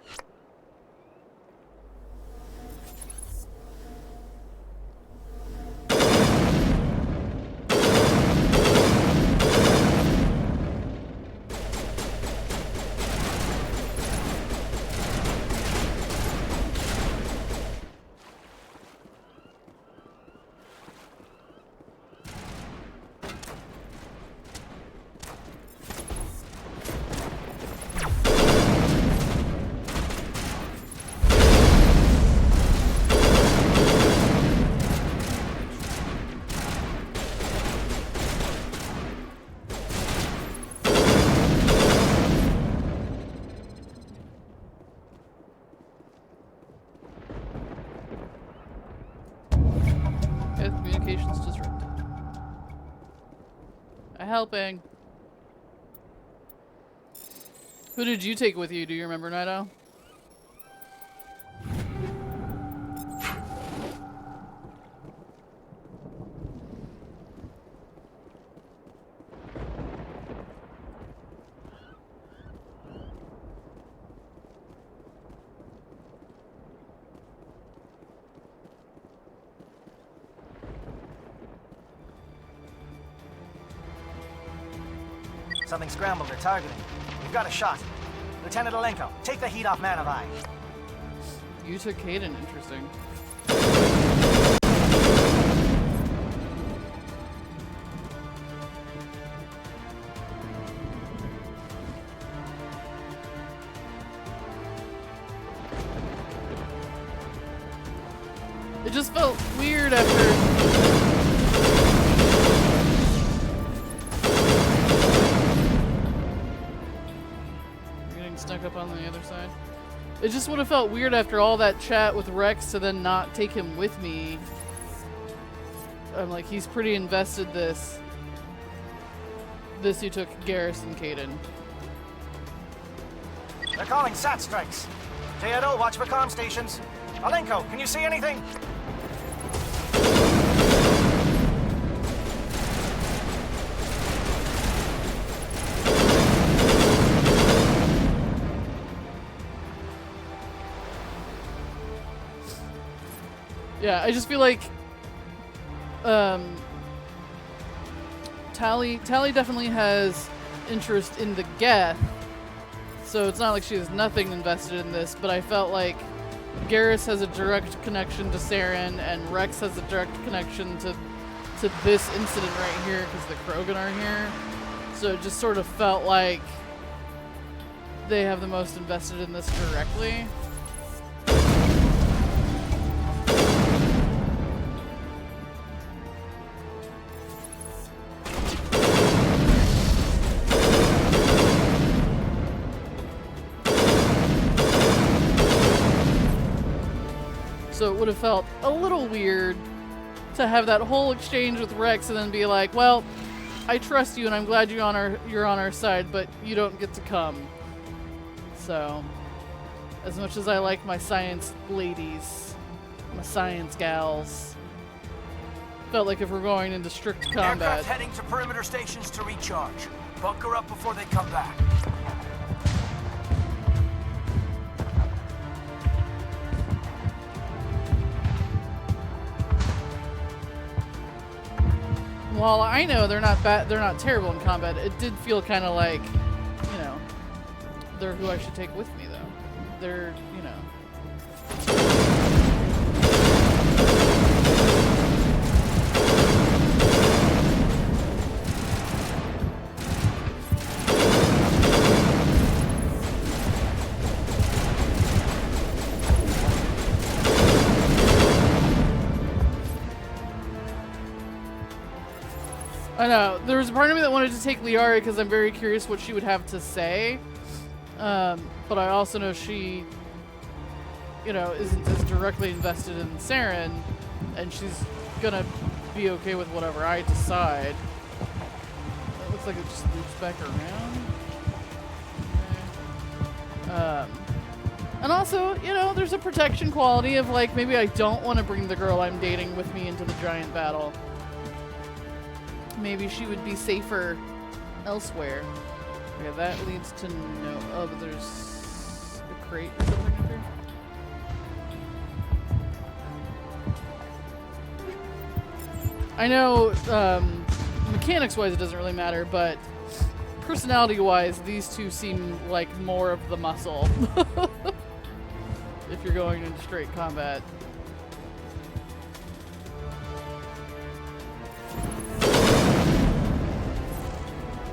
Communications disrupted. Helping. Who did you take with you? Do you remember, Night Owl? Something scrambled or targeting. We've got a shot. Lieutenant Alenko, take the heat off Manavai. You took Caden, interesting. It just felt weird after... Snuck up on the other side. It just would have felt weird after all that chat with Rex to then not take him with me. I'm like, he's pretty invested this you took Garrus and Caden. They're calling SAT strikes. JNO, watch for comm stations. Alenko, can you see anything? Yeah, I just feel like Tali definitely has interest in the Geth, so it's not like she has nothing invested in this, but I felt like Garrus has a direct connection to Saren, and Rex has a direct connection to this incident right here, because the Krogan are here. So it just sort of felt like they have the most invested in this directly. So it would have felt a little weird to have that whole exchange with Rex and then be like, well, I trust you and I'm glad you're on our side, but you don't get to come. So, as much as I like my science ladies, my science gals, felt like if we're going into strict combat... Aircraft heading to perimeter stations to recharge. Bunker up before they come back. While I know they're not bad, they're not terrible in combat, it did feel kind of like, you know, they're who I should take with me, though. They're, you know. I know. There was a part of me that wanted to take Liara because I'm very curious what she would have to say. But I also know she, you know, isn't as directly invested in Saren, and she's gonna be okay with whatever I decide. It looks like it just loops back around. Okay. And also, you know, there's a protection quality of like, maybe I don't want to bring the girl I'm dating with me into the giant battle. Maybe she would be safer elsewhere. Okay, that leads to no. Oh, but there's a crate or something up here. I know mechanics-wise it doesn't really matter, but personality-wise, these two seem like more of the muscle. If you're going into straight combat.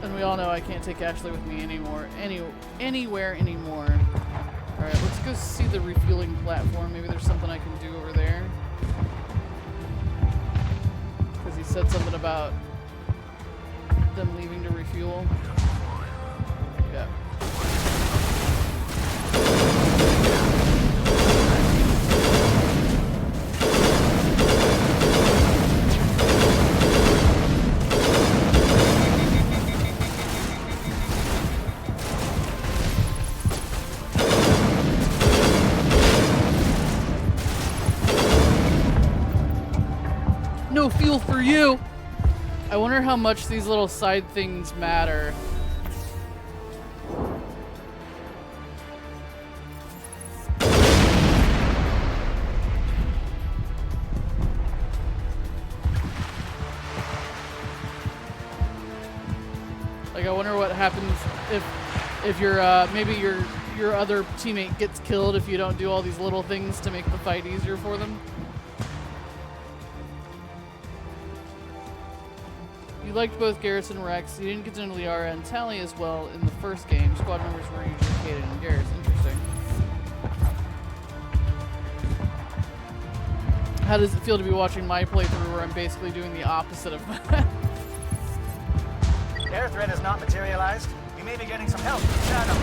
And we all know I can't take Ashley with me anymore, anywhere anymore. Alright, let's go see the refueling platform. Maybe there's something I can do over there. Because he said something about them leaving to refuel. Yeah. No fuel for you! I wonder how much these little side things matter. Like, I wonder what happens if your maybe your other teammate gets killed if you don't do all these little things to make the fight easier for them. You liked both Garrus and Rex. You didn't get to know Liara and Tali as well in the first game. Squad members were usually Caden and Garrus. Interesting. How does it feel to be watching my playthrough where I'm basically doing the opposite of that? Air threat has not materialized. You may be getting some help from Shadow.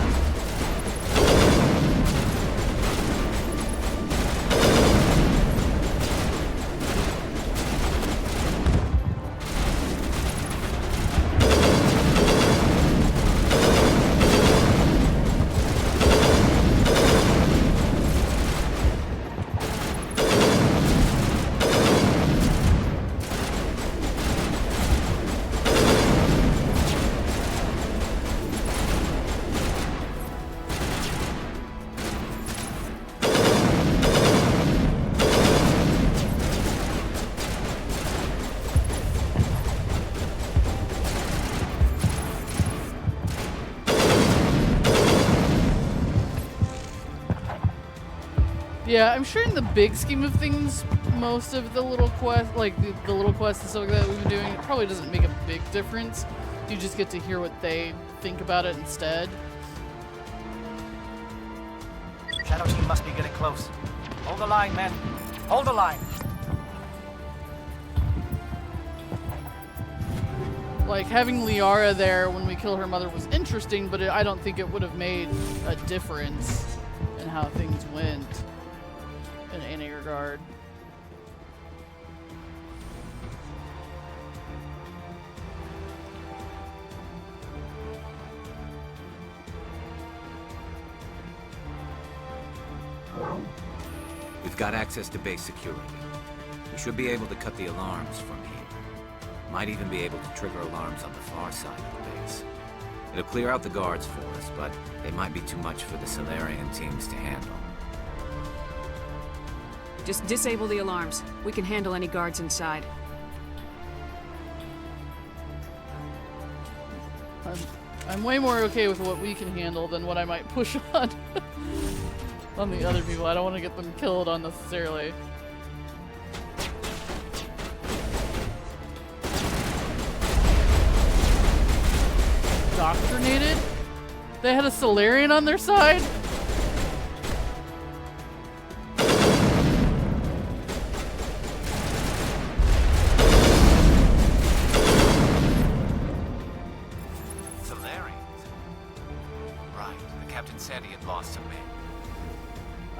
Yeah, I'm sure in the big scheme of things, most of the little quest, like the little quests and stuff like that we've been doing, it probably doesn't make a big difference. You just get to hear what they think about it instead. Shadow team must be getting close. Hold the line, men. Hold the line. Like, having Liara there when we kill her mother was interesting, but I don't think it would have made a difference in how things went in any regard. We've got access to base security. We should be able to cut the alarms from here. Might even be able to trigger alarms on the far side of the base. It'll clear out the guards for us, but they might be too much for the Salarian teams to handle. Just disable the alarms. We can handle any guards inside. I'm way more okay with what we can handle than what I might push on on the other people. I don't want to get them killed unnecessarily. Indoctrinated? They had a Salarian on their side?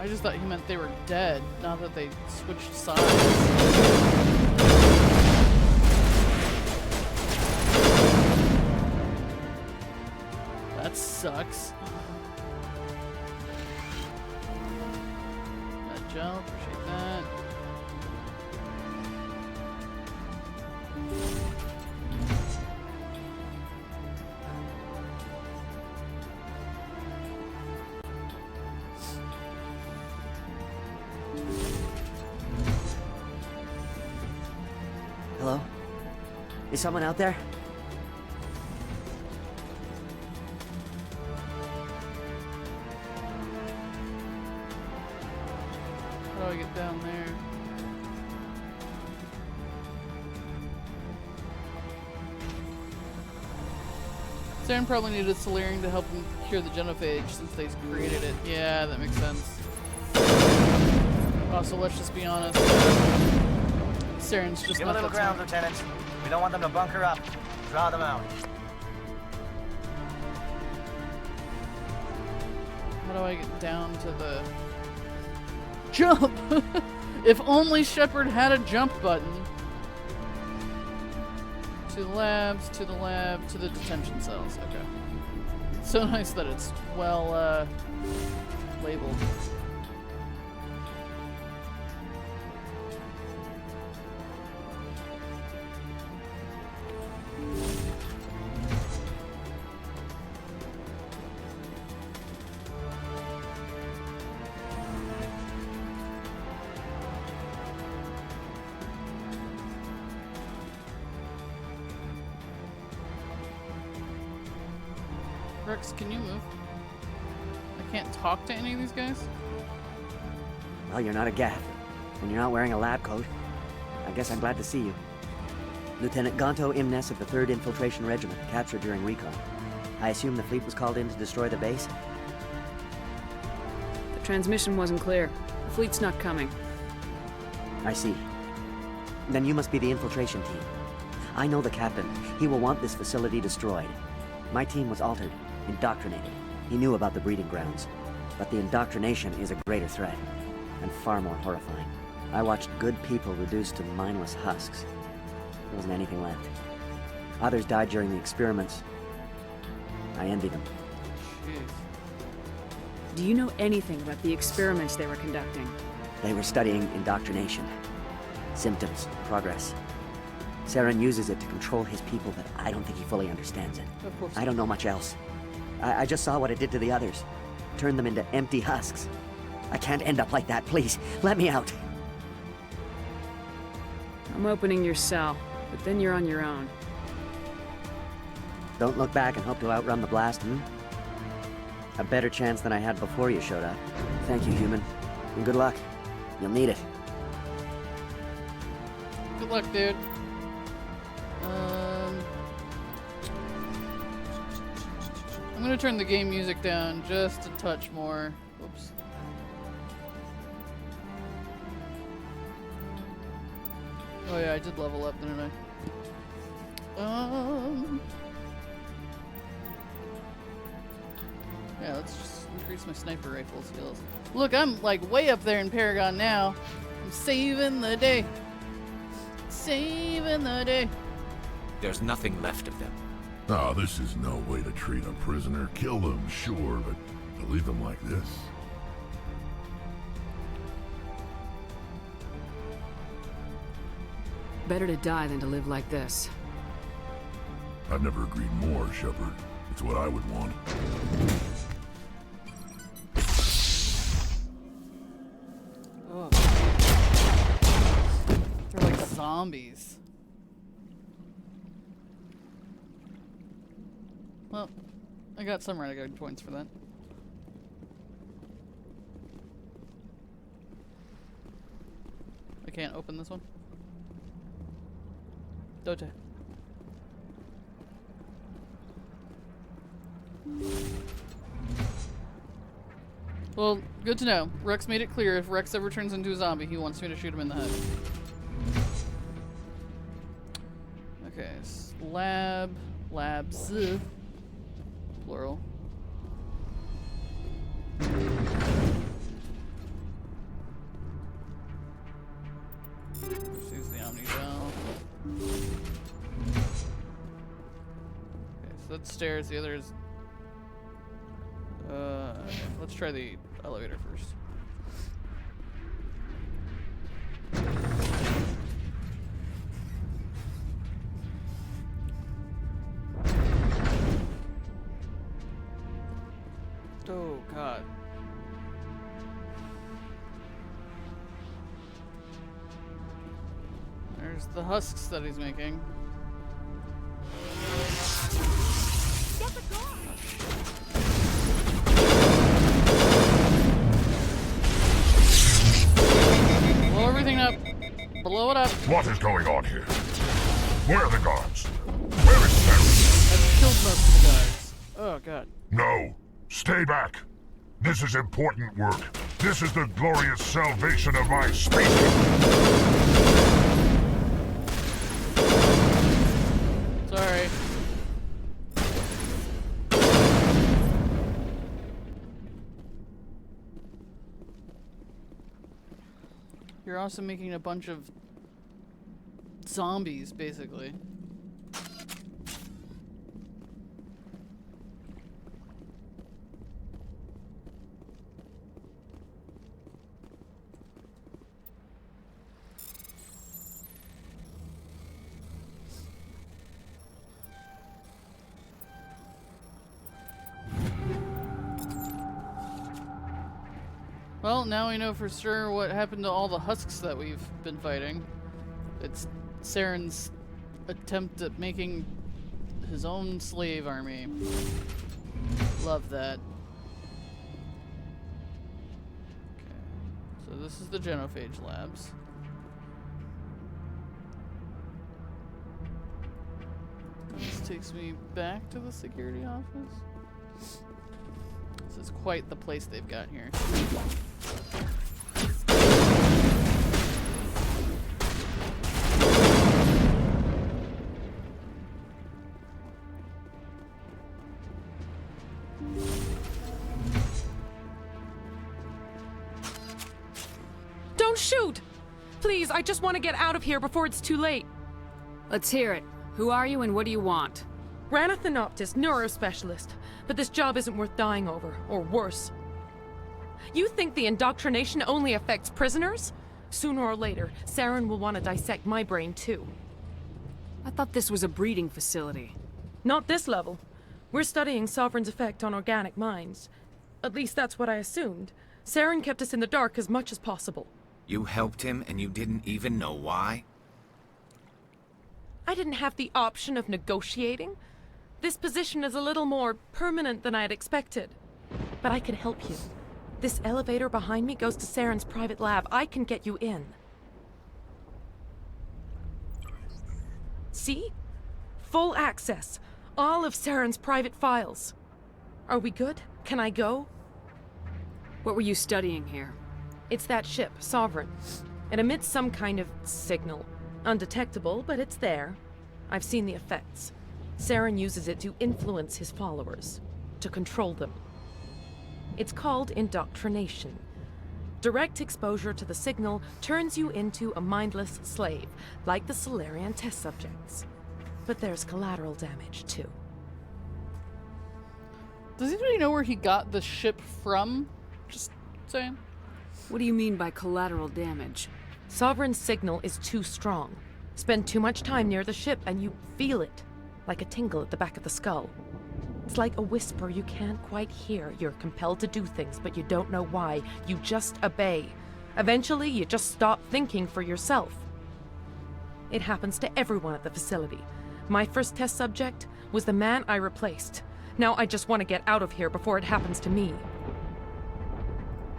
I just thought he meant they were dead, not that they switched sides. That sucks. That gel, appreciate that. Hello? Is someone out there? How do I get down there? Saren probably needed Salarian to help him cure the genophage since they created it. Yeah, that makes sense. Also, let's just be honest. Saren's just Give not a little that ground, smart. Lieutenant. We don't want them to bunker up. Draw them out. How do I get down to the jump? If only Shepard had a jump button. To the labs, to the lab, to the detention cells. Okay. So nice that it's well labeled. Rex, can you move? I can't talk to any of these guys? Well, you're not a Gaff, and you're not wearing a lab coat. I guess I'm glad to see you. Lieutenant Gonto Imnes of the 3rd Infiltration Regiment, captured during recon. I assume the fleet was called in to destroy the base? The transmission wasn't clear. The fleet's not coming. I see. Then you must be the infiltration team. I know the captain. He will want this facility destroyed. My team was altered, indoctrinated. He knew about the breeding grounds. But the indoctrination is a greater threat, and far more horrifying. I watched good people reduced to mindless husks. There wasn't anything left. Others died during the experiments. I envy them. Do you know anything about the experiments they were conducting? They were studying indoctrination. Symptoms, progress. Saren uses it to control his people, but I don't think he fully understands it. Of course. I don't know much else. I just saw what it did to the others. Turned them into empty husks. I can't end up like that, please. Let me out. I'm opening your cell, but then you're on your own. Don't look back and hope to outrun the blast, A better chance than I had before you showed up. Thank you, human. And good luck. You'll need it. Good luck, dude. I'm gonna turn the game music down just a touch more. Whoops. Oh yeah, I did level up, didn't I? Yeah, let's just increase my sniper rifle skills. Look, I'm like way up there in Paragon now. I'm saving the day. Saving the day. There's nothing left of them. Oh, this is no way to treat a prisoner. Kill them, sure, but to leave them like this? Better to die than to live like this. I've never agreed more, Shepard. It's what I would want. Oh. They're like zombies. Well, I got some renegade points for that. I can't open this one. Dote. Well, good to know. Rex made it clear if Rex ever turns into a zombie, he wants me to shoot him in the head. Okay, labs, plural. Let's use the Omni Bell. Okay, so that's stairs, the other is... let's try the elevator first. Oh, God. There's the husks that he's making. Blow everything up. Blow it up. What is going on here? Where are the guards? Where is Sarah? I've killed most of the guards. Oh, God. No. Stay back. This is important work. This is the glorious salvation of my species. Sorry. You're also making a bunch of zombies, basically. Well, now we know for sure what happened to all the husks that we've been fighting. It's Saren's attempt at making his own slave army. Love that. Okay, so this is the genophage labs. This takes me back to the security office. This is quite the place they've got here. Don't shoot! Please, I just want to get out of here before it's too late. Let's hear it. Who are you and what do you want? Ranathanoptis, neurospecialist. But this job isn't worth dying over, or worse. You think the indoctrination only affects prisoners? Sooner or later, Saren will want to dissect my brain too. I thought this was a breeding facility. Not this level. We're studying Sovereign's effect on organic minds. At least that's what I assumed. Saren kept us in the dark as much as possible. You helped him and you didn't even know why? I didn't have the option of negotiating. This position is a little more permanent than I had expected. But I can help you. This elevator behind me goes to Saren's private lab. I can get you in. See? Full access. All of Saren's private files. Are we good? Can I go? What were you studying here? It's that ship, Sovereign. It emits some kind of signal. Undetectable, but it's there. I've seen the effects. Saren uses it to influence his followers, to control them. It's called indoctrination. Direct exposure to the signal turns you into a mindless slave, like the Salarian test subjects. But there's collateral damage, too. Does anybody know where he got the ship from? Just saying. What do you mean by collateral damage? Sovereign's signal is too strong. Spend too much time near the ship and you feel it, like a tingle at the back of the skull. It's like a whisper you can't quite hear. You're compelled to do things, but you don't know why. You just obey. Eventually, you just stop thinking for yourself. It happens to everyone at the facility. My first test subject was the man I replaced. Now I just want to get out of here before it happens to me.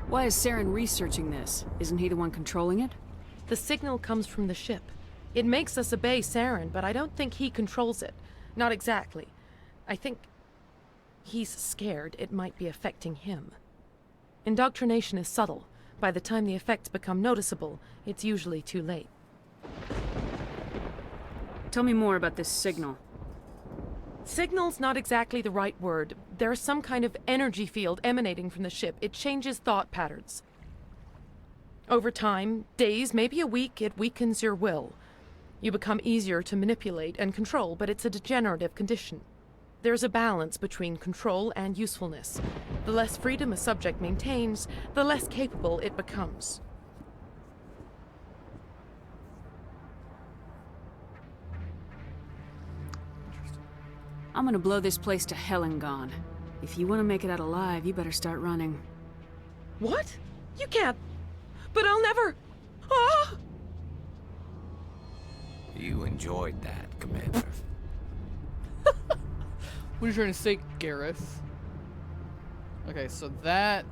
Why is Saren researching this? Isn't he the one controlling it? The signal comes from the ship. It makes us obey Saren, but I don't think he controls it. Not exactly. I think he's scared it might be affecting him. Indoctrination is subtle. By the time the effects become noticeable, it's usually too late. Tell me more about this signal. Signal's not exactly the right word. There's some kind of energy field emanating from the ship. It changes thought patterns. Over time, days, maybe a week, it weakens your will. You become easier to manipulate and control, but it's a degenerative condition. There's a balance between control and usefulness. The less freedom a subject maintains, the less capable it becomes. I'm gonna blow this place to hell and gone. If you want to make it out alive, you better start running. What? You can't. But I'll never. Ah! You enjoyed that, Commander. What are you trying to say, Gareth? Okay, so that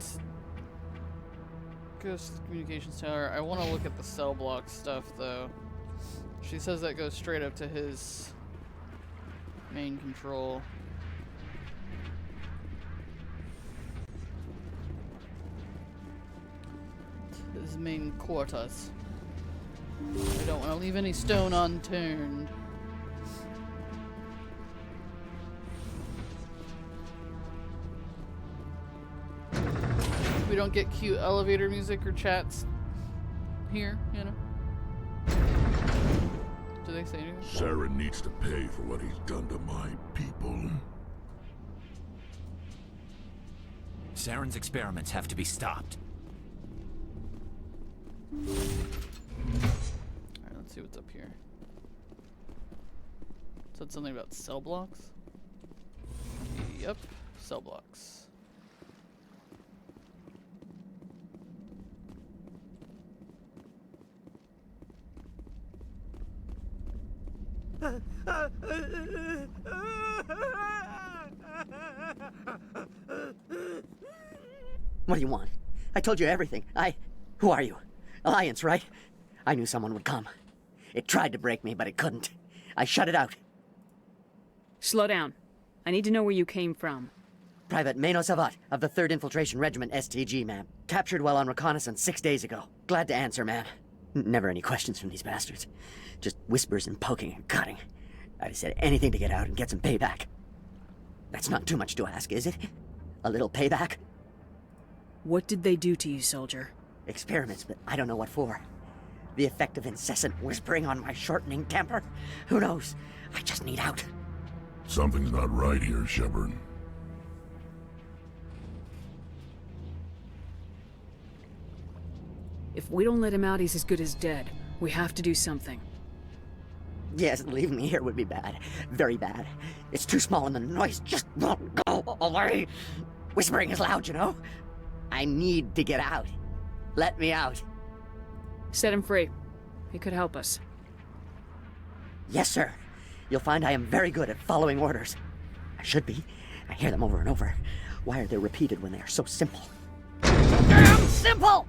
goes to the communications tower. I want to look at the cell block stuff, though. She says that goes straight up to his main control. His main quarters. I don't want to leave any stone unturned. We don't get cute elevator music or chats here, you know? Do they say anything? Saren needs to pay for what he's done to my people. Saren's experiments have to be stopped. Alright, let's see what's up here. Said something about cell blocks? Yep, cell blocks. What do you want? I told you everything. Who are you? Alliance, right? I knew someone would come. It tried to break me, but it couldn't. I shut it out. Slow down. I need to know where you came from. Private Mano Savat of the 3rd Infiltration Regiment STG, ma'am. Captured while on reconnaissance 6 days ago. Glad to answer, ma'am. Never any questions from these bastards. Just whispers and poking and cutting. I'd have said anything to get out and get some payback. That's not too much to ask, is it? A little payback? What did they do to you, soldier? Experiments, but I don't know what for. The effect of incessant whispering on my shortening temper? Who knows? I just need out. Something's not right here, Shepard. If we don't let him out, he's as good as dead. We have to do something. Yes, leaving me here would be bad. Very bad. It's too small and the noise just won't go away. Whispering is loud, you know? I need to get out. Let me out. Set him free. He could help us. Yes, sir. You'll find I am very good at following orders. I should be. I hear them over and over. Why are they repeated when they are so simple? Damn simple!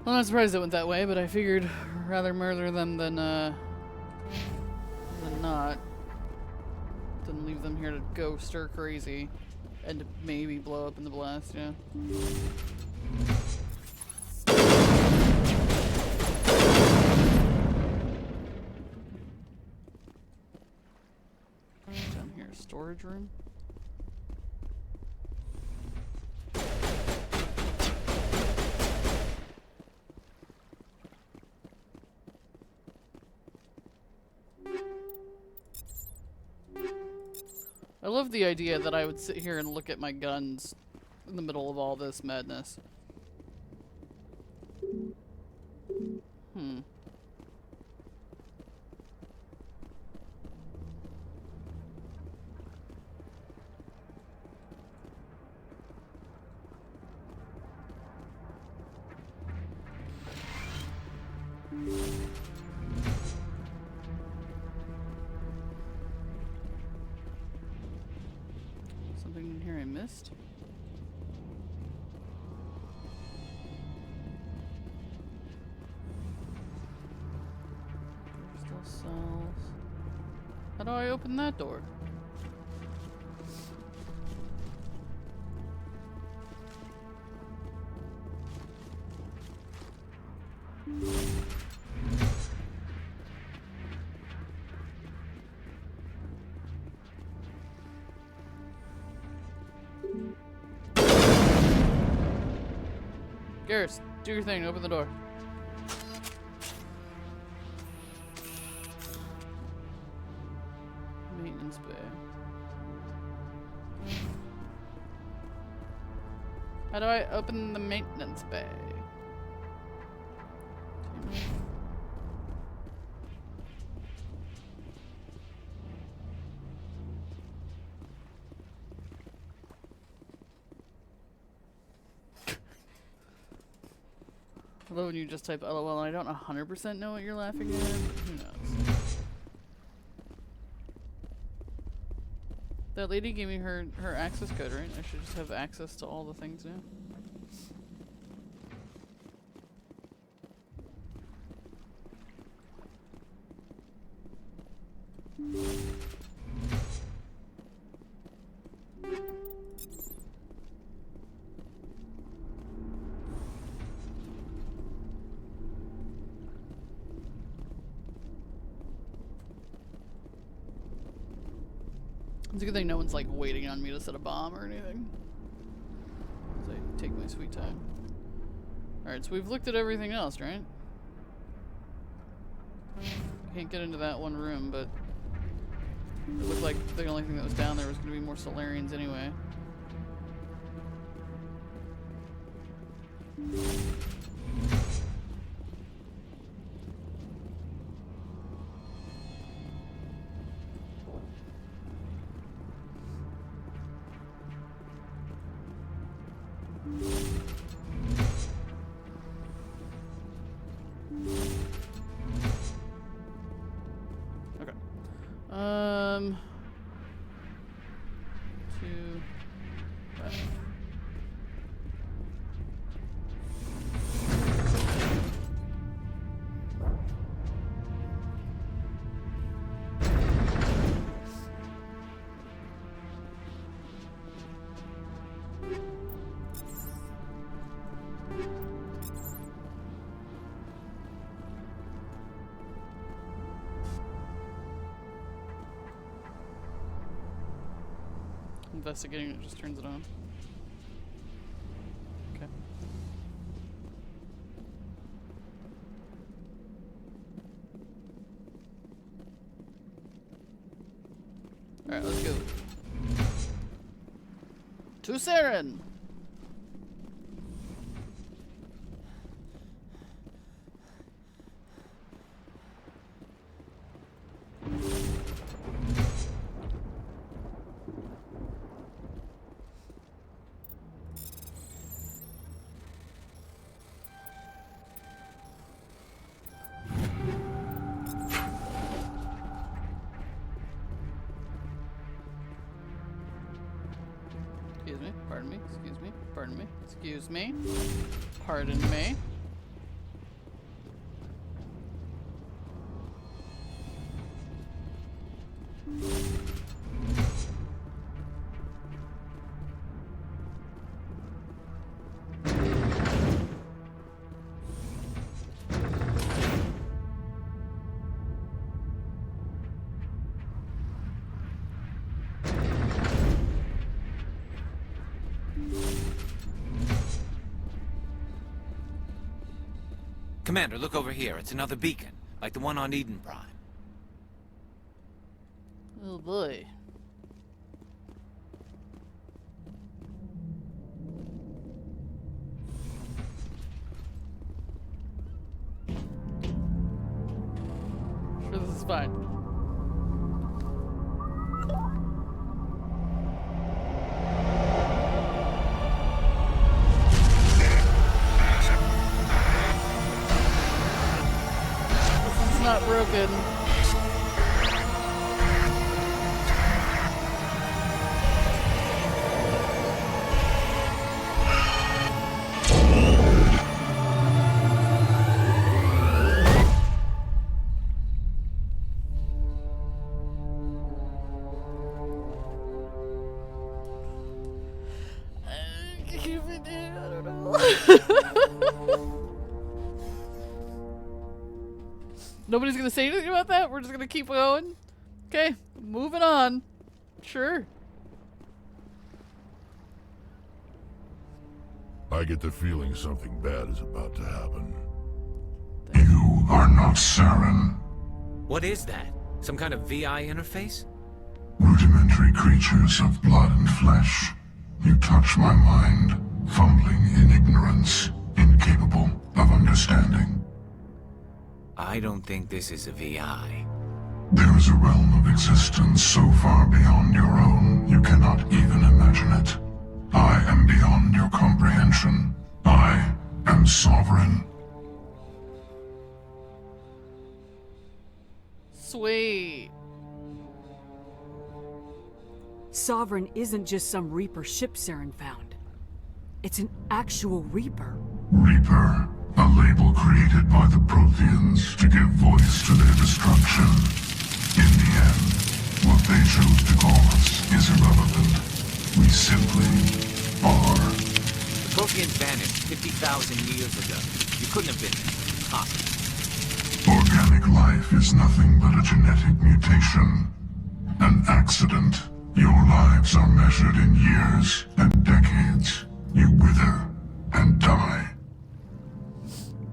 I'm not surprised it went that way, but I figured rather murder them than not. Than leave them here to go stir crazy and to maybe blow up in the blast, yeah. Down here, storage room. I love the idea that I would sit here and look at my guns in the middle of all this madness. Something in here I missed? Crystal cells. How do I open that door? Garrus, do your thing, open the door. Maintenance bay. How do I open the maintenance bay? I love when you just type LOL and I don't 100% know what you're laughing at, but who knows. That lady gave me her access code, right? I should just have access to all the things now. It's a good thing no one's like waiting on me to set a bomb or anything. As I take my sweet time. Alright, so we've looked at everything else, right? Can't get into that one room, but it looked like the only thing that was down there was going to be more Salarians anyway. Investigating, it just turns it on. Okay. Alright, let's go. To Saren! Pardon me. Excuse me. Pardon me. Excuse me. Pardon me. Commander, look over here. It's another beacon, like the one on Eden Prime. Oh boy. Sure, this is fine. This is not broken. Nobody's gonna say anything about that? We're just gonna keep going? Okay, moving on. Sure. I get the feeling something bad is about to happen. You are not Saren. What is that? Some kind of VI interface? Rudimentary creatures of blood and flesh. You touch my mind, fumbling in ignorance, incapable of understanding. I don't think this is a VI. There is a realm of existence so far beyond your own, you cannot even imagine it. I am beyond your comprehension. I am sovereign. Sweet. Sovereign isn't just some Reaper ship Saren found. It's an actual Reaper. Reaper, a label created by the Protheans to give voice to their destruction. In the end, what they chose to call us is irrelevant. We simply are. The Protheans vanished 50,000 years ago. You couldn't have been there. Possible. Organic life is nothing but a genetic mutation. An accident. Your lives are measured in years and decades. You wither and die.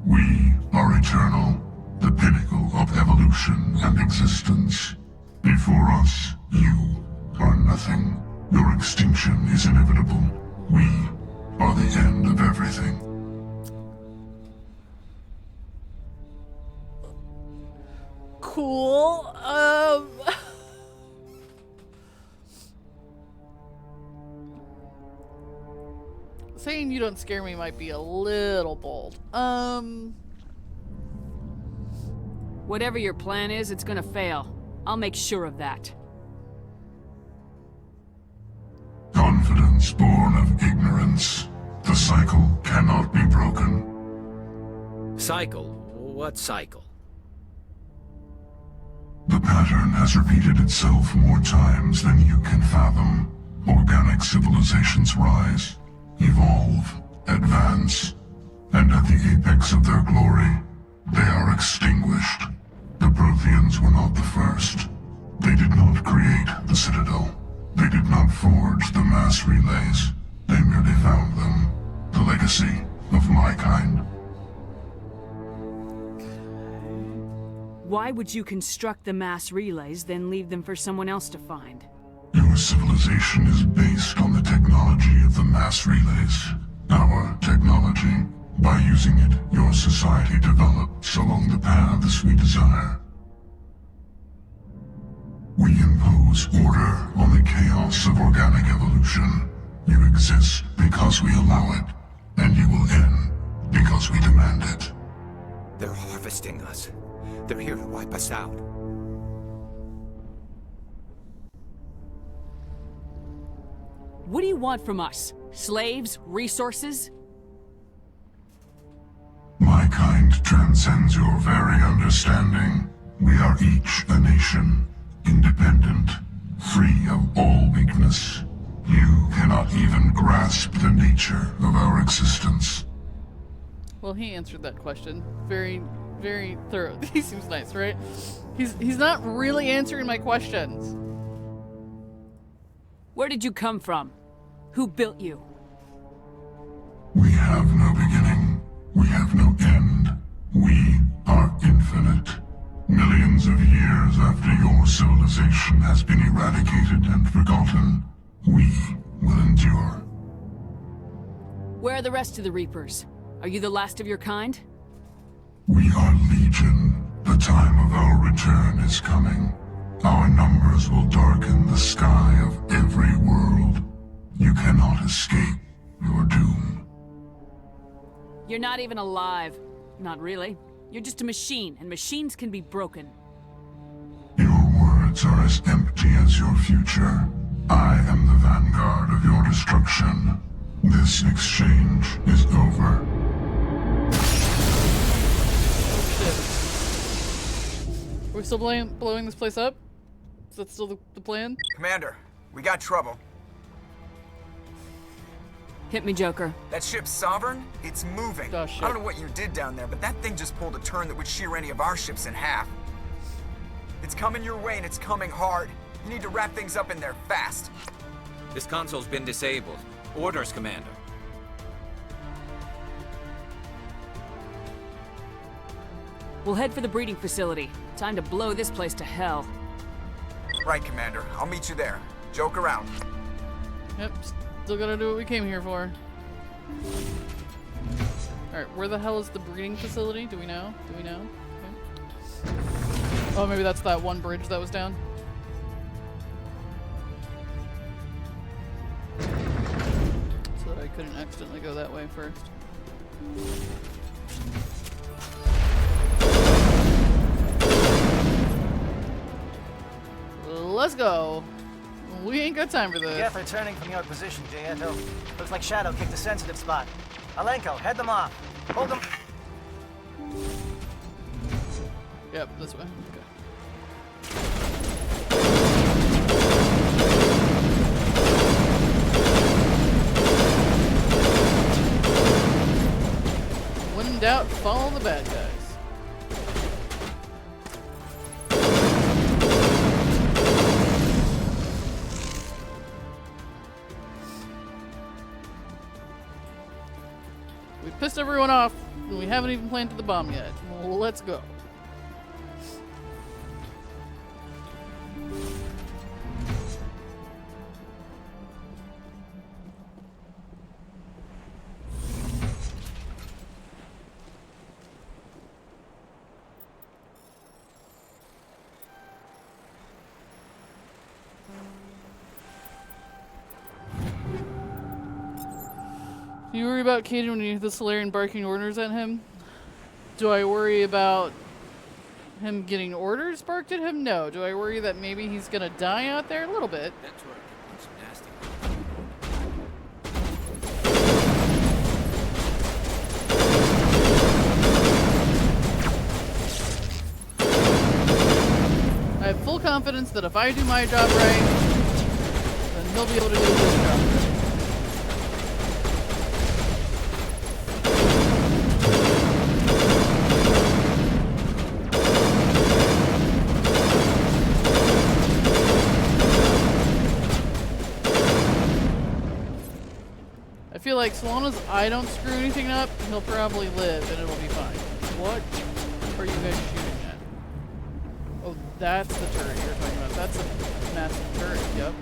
We are eternal, the pinnacle of evolution and existence. Before us, you are nothing. Your extinction is inevitable. We are the end of everything. Cool. Saying you don't scare me might be a little bold. Whatever your plan is, it's gonna fail. I'll make sure of that. Confidence born of ignorance. The cycle cannot be broken. Cycle? What cycle? The pattern has repeated itself more times than you can fathom. Organic civilizations rise, evolve, advance, and at the apex of their glory, they are extinguished. The Protheans were not the first. They did not create the Citadel. They did not forge the mass relays. They merely found them. The legacy of my kind. Why would you construct the mass relays, then leave them for someone else to find? Your civilization is based on the technology of the mass relays. Our technology. By using it, your society develops along the paths we desire. We impose order on the chaos of organic evolution. You exist because we allow it, and you will end because we demand it. They're harvesting us. They're here to wipe us out. What do you want from us? Slaves? Resources? My kind transcends your very understanding. We are each a nation, independent, free of all weakness. You cannot even grasp the nature of our existence. Well, he answered that question very, very thorough. He seems nice, right? He's not really answering my questions. Where did you come from? Who built you? We have no beginning. We have no end. We are infinite. Millions of years after your civilization has been eradicated and forgotten, we will endure. Where are the rest of the Reapers? Are you the last of your kind? We are legion. The time of our return is coming. Our numbers will darken the sky of every world. You cannot escape your doom. You're not even alive. Not really. You're just a machine, and machines can be broken. Your words are as empty as your future. I am the vanguard of your destruction. This exchange is over. Are we still blowing this place up? Is that still the plan? Commander, we got trouble. Hit me, Joker. That ship's Sovereign? It's moving. Oh, shit. I don't know what you did down there, but that thing just pulled a turn that would shear any of our ships in half. It's coming your way, and it's coming hard. You need to wrap things up in there fast. This console's been disabled. Orders, Commander. We'll head for the breeding facility. Time to blow this place to hell. Right, Commander. I'll meet you there. Joke around. Yep, still gotta do what we came here for. Alright, where the hell is the breeding facility? Do we know? Do we know? Okay. Oh, maybe that's that one bridge that was down. So that I couldn't accidentally go that way first. Let's go. We ain't got time for this. Get returning from your position, J.N.O. Looks like Shadow kicked a sensitive spot. Alenko, head them off. Hold them. Yep, this way. Okay. When in doubt, follow the bad guys. We pissed everyone off, and we haven't even planted the bomb yet. Let's go. Do you worry about Caden when you hear the Salarian barking orders at him? Do I worry about him getting orders barked at him? No. Do I worry that maybe he's gonna die out there? A little bit. That's right. It's nasty. I have full confidence that if I do my job right, then he'll be able to do his job right. I feel like so long as I don't screw anything up, he'll probably live and it'll be fine. What are you guys shooting at? Oh, that's the turret you're talking about. That's a massive turret, yep.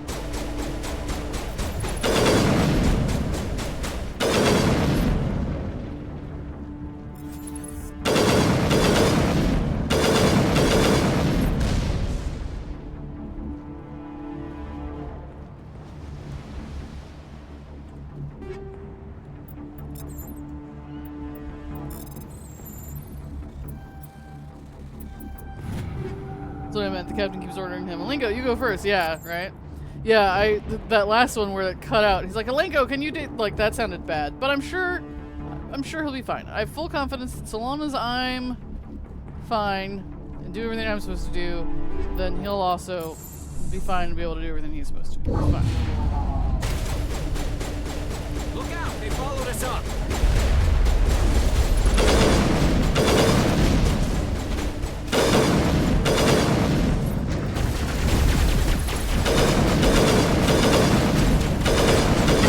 That's what I meant. The captain keeps ordering him. Lingo, you go first. Yeah, right? Yeah, that last one where it cut out. He's like, Alenko, can you do like that sounded bad, but I'm sure he'll be fine. I have full confidence that so long as I'm fine and do everything I'm supposed to do, then he'll also be fine and be able to do everything he's supposed to. It's fine. Look out! They followed us up!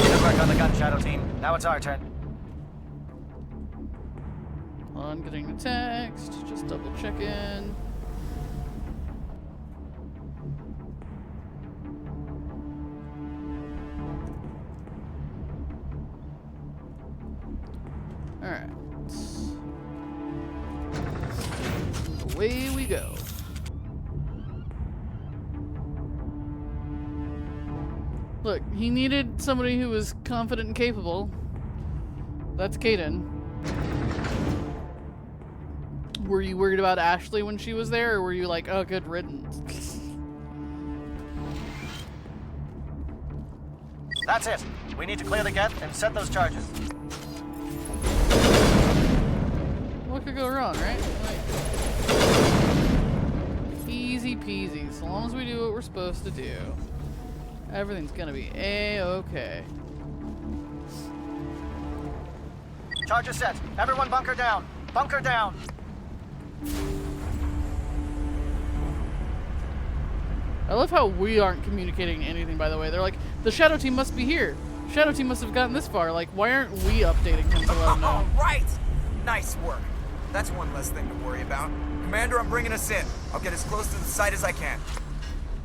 Good work on the gun, Shadow Team. Now it's our turn. On getting the text, just double check in. Alright. Away we go. Look, he needed somebody who was confident and capable. That's Kaden. Were you worried about Ashley when she was there, or were you like, oh, good riddance? That's it. We need to clear the gate and set those charges. What could go wrong, right? Like, easy peasy. So long as we do what we're supposed to do, everything's gonna be A-okay. Charges set. Everyone bunker down. Bunker down. I love how we aren't communicating anything, by the way. They're like, the Shadow Team must be here. Shadow Team must have gotten this far. Like, why aren't we updating him to let him know? All right. Nice work. That's one less thing to worry about. Commander, I'm bringing us in. I'll get as close to the site as I can.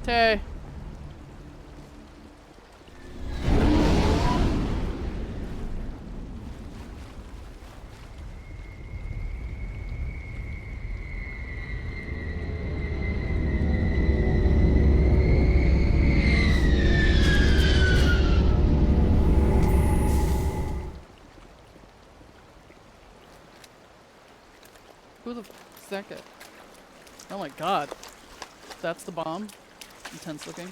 Tay. Who the f is that guy? Oh my god. That's the bomb. Intense looking.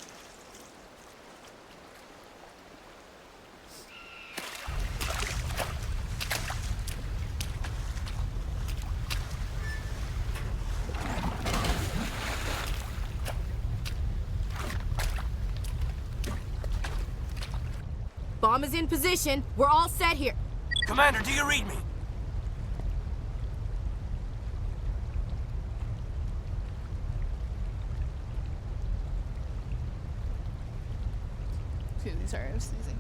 Bomb is in position. We're all set here. Commander, do you read me? Excuse me, sorry, I was sneezing.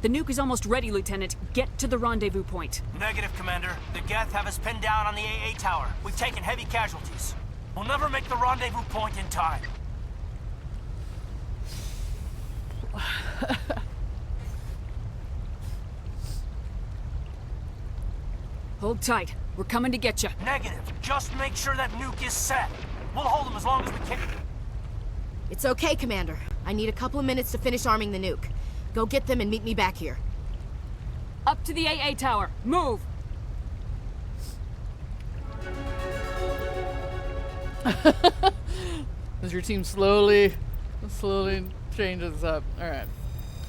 The nuke is almost ready, Lieutenant. Get to the rendezvous point. Negative, Commander. The Geth have us pinned down on the AA tower. We've taken heavy casualties. We'll never make the rendezvous point in time. Hold tight. We're coming to get you. Negative. Just make sure that nuke is set. We'll hold them as long as we can. It's okay, Commander. I need a couple of minutes to finish arming the nuke. Go get them and meet me back here. Up to the AA tower. Move! As your team slowly changes up. Alright.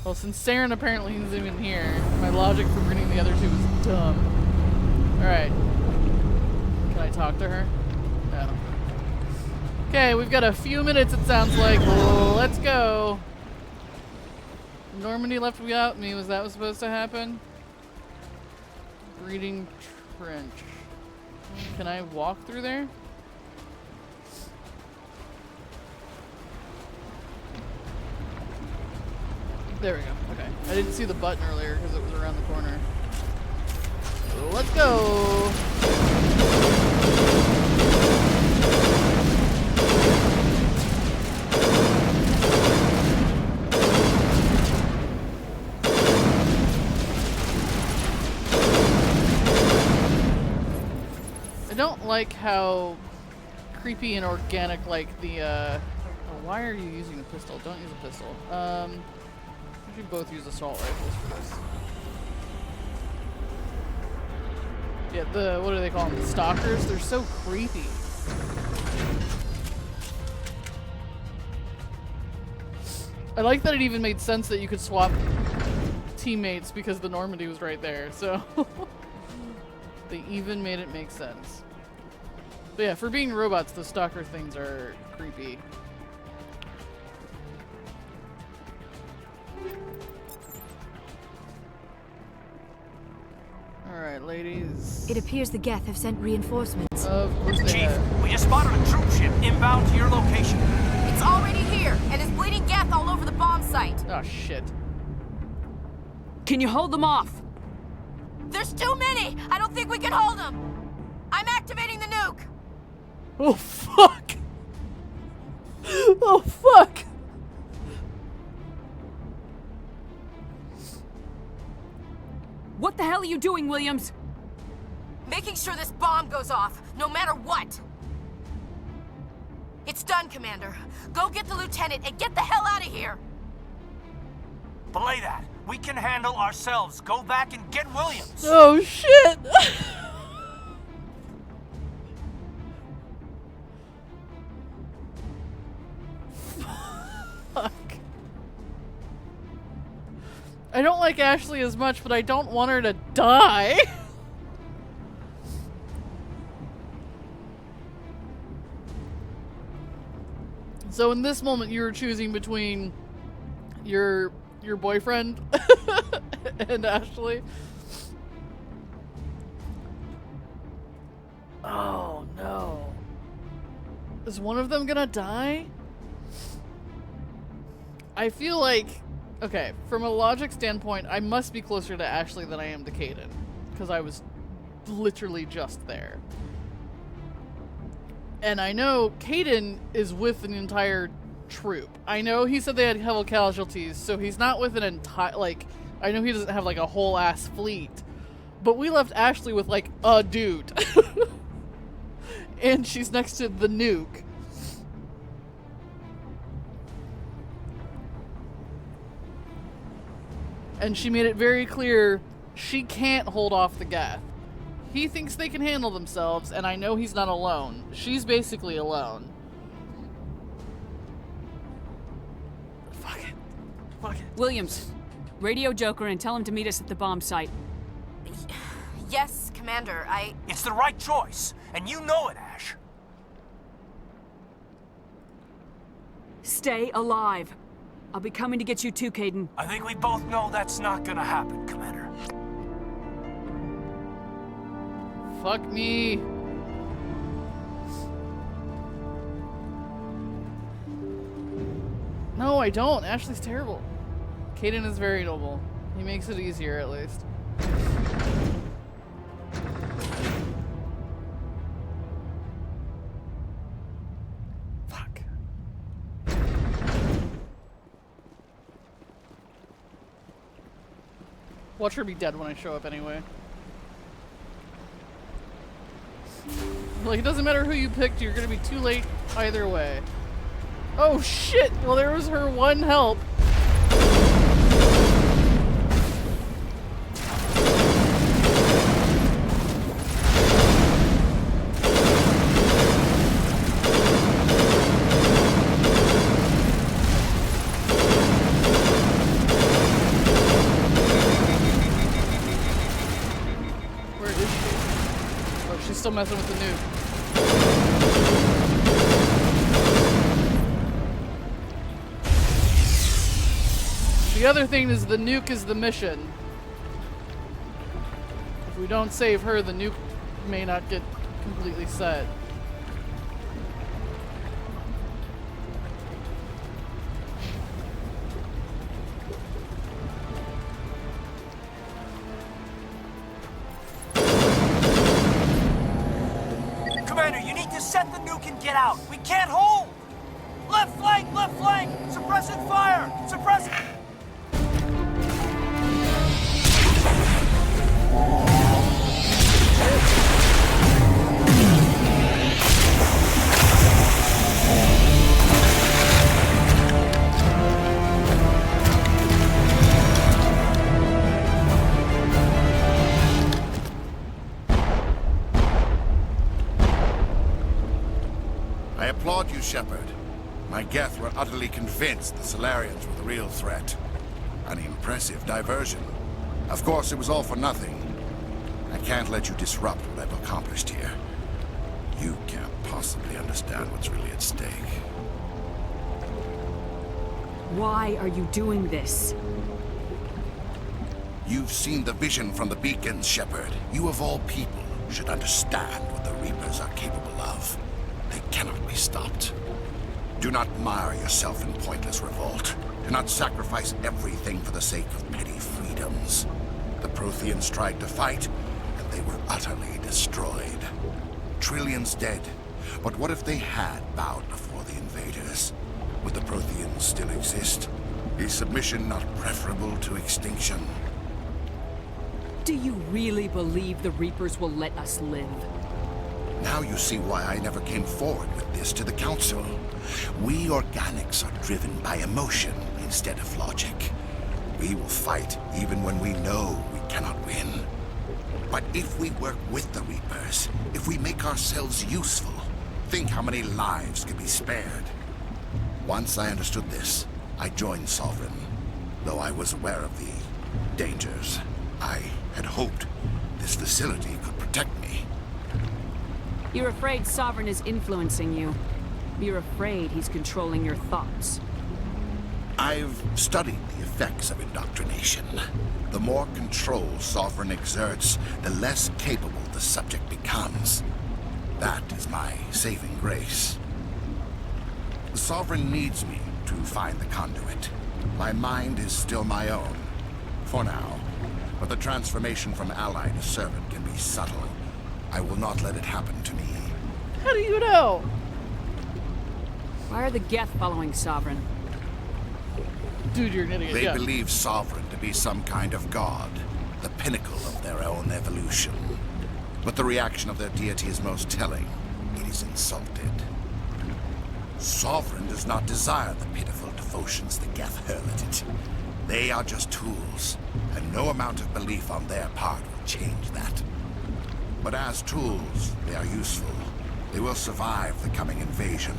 Well, since Saren apparently isn't even here, my logic for bringing the other two is dumb. Alright. Can I talk to her? No. Okay, we've got a few minutes, it sounds like. Let's go. Normandy left without me. Was that what was supposed to happen? Breeding trench. Can I walk through there? There we go. Okay. I didn't see the button earlier because it was around the corner. Let's go. I don't like how creepy and organic, like the, oh, why are you using a pistol? Don't use a pistol. We should both use assault rifles for this. Yeah, what do they call them? The stalkers? They're so creepy. I like that it even made sense that you could swap teammates because the Normandy was right there, so they even made it make sense. But yeah, for being robots, the stalker things are creepy. Alright, ladies. It appears the Geth have sent reinforcements. Of course they Chief, have. we just spotted a troop ship inbound to your location. It's already here, and is bleeding Geth all over the bomb site. Oh, shit. Can you hold them off? There's too many! I don't think we can hold them! I'm activating the nuke! Oh, fuck! Oh, fuck! What the hell are you doing, Williams? Making sure this bomb goes off, no matter what! It's done, Commander. Go get the lieutenant and get the hell out of here! Belay that. We can handle ourselves. Go back and get Williams. Oh, shit! Fuck. I don't like Ashley as much, but I don't want her to die. So in this moment, you were choosing between your boyfriend and Ashley. Oh no. Is one of them gonna die? I feel like, okay, from a logic standpoint, I must be closer to Ashley than I am to Kaden, because I was literally just there. And I know Kaden is with an entire troop. I know he said they had heavy casualties, so he's not with an entire, like, I know he doesn't have like a whole ass fleet, but we left Ashley with like a dude. And she's next to the nuke. And she made it very clear she can't hold off the Geth. He thinks they can handle themselves, and I know he's not alone. She's basically alone. Fuck it. Fuck it. Williams, radio Joker and tell him to meet us at the bomb site. Yes, Commander, It's the right choice, and you know it, Ash. Stay alive. I'll be coming to get you too, Kaden. I think we both know that's not gonna happen, Commander. Fuck me. No, I don't. Ashley's terrible. Kaden is very noble. He makes it easier, at least. Fuck. Watch her be dead when I show up anyway. Like, it doesn't matter who you picked, you're gonna be too late either way. Oh shit! Well, there was her one help. Where is she? Oh, she's still messing with the nuke. The other thing is the nuke is the mission. If we don't save her, the nuke may not get completely set. Commander, you need to set the nuke and get out. We can't hold. Left flank, suppressing fire, suppressing. I applaud you, Shepard. My Geth were utterly convinced the Salarians were the real threat. An impressive diversion. Of course, it was all for nothing. I can't let you disrupt what I've accomplished here. You can't possibly understand what's really at stake. Why are you doing this? You've seen the vision from the beacons, Shepard. You of all people should understand what the Reapers are capable of. They cannot be stopped. Do not mire yourself in pointless revolt. Do not sacrifice everything for the sake of petty freedoms. The Protheans tried to fight, and they were utterly destroyed. Trillions dead. But what if they had bowed before the invaders? Would the Protheans still exist? Is submission not preferable to extinction? Do you really believe the Reapers will let us live? Now you see why I never came forward with this to the Council. We organics are driven by emotion instead of logic. We will fight even when we know we cannot win. But if we work with the Reapers, if we make ourselves useful, think how many lives could be spared. Once I understood this, I joined Sovereign. Though I was aware of the dangers, I had hoped this facility could protect me. You're afraid Sovereign is influencing you. You're afraid he's controlling your thoughts. I've studied the effects of indoctrination. The more control Sovereign exerts, the less capable the subject becomes. That is my saving grace. The Sovereign needs me to find the conduit. My mind is still my own, for now. But the transformation from ally to servant can be subtle. I will not let it happen to me. How do you know? Why are the Geth following Sovereign? Dude, you're gonna get They believe Sovereign to be some kind of god, the pinnacle of their own evolution. But the reaction of their deity is most telling. It is insulted. Sovereign does not desire the pitiful devotions the Geth hurl at it. They are just tools, and no amount of belief on their part will change that. But as tools, they are useful. They will survive the coming invasion.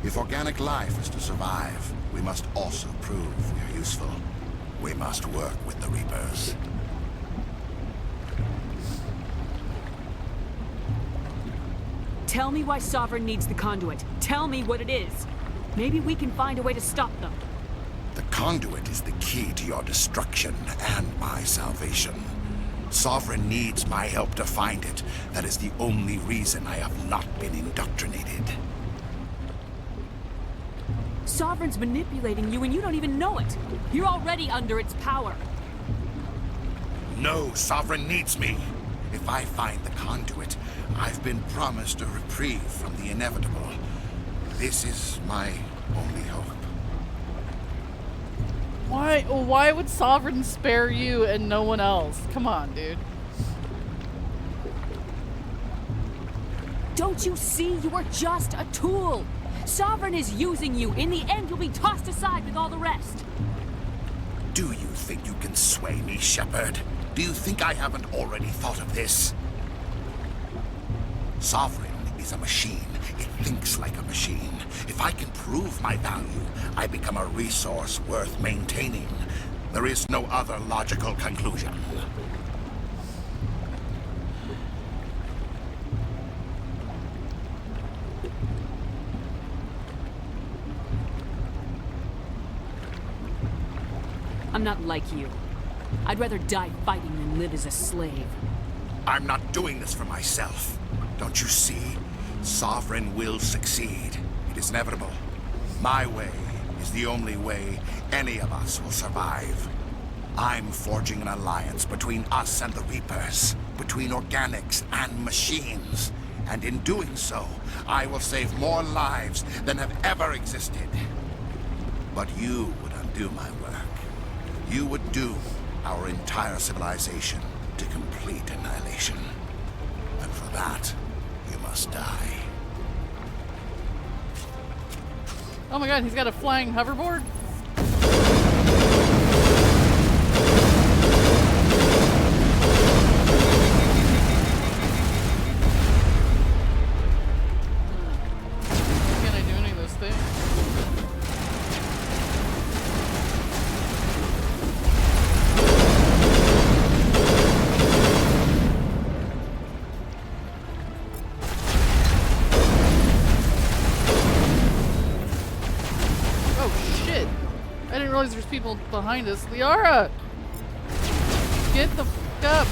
If organic life is to survive, we must also prove we are useful. We must work with the Reapers. Tell me why Sovereign needs the conduit. Tell me what it is. Maybe we can find a way to stop them. The conduit is the key to your destruction and my salvation. Sovereign needs my help to find it. That is the only reason I have not been indoctrinated. Sovereign's manipulating you and you don't even know it. You're already under its power. No, Sovereign needs me. If I find the conduit, I've been promised a reprieve from the inevitable. This is my only hope. Why would Sovereign spare you and no one else? Come on, dude. Don't you see? You are just a tool. Sovereign is using you. In the end, you'll be tossed aside with all the rest. Do you think you can sway me, Shepard? Do you think I haven't already thought of this? Sovereign is a machine. It thinks like a machine. If I can prove my value, I become a resource worth maintaining. There is no other logical conclusion. I'm not like you. I'd rather die fighting than live as a slave. I'm not doing this for myself. Don't you see? Sovereign will succeed. It is inevitable. My way is the only way any of us will survive. I'm forging an alliance between us and the Reapers, between organics and machines. And in doing so, I will save more lives than have ever existed. But you would undo my work. You would doom our entire civilization to complete annihilation. And for that, you must die. Oh my god, he's got a flying hoverboard? Can I do any of those things? didn't realize there's people behind us. Liara! Get the f up!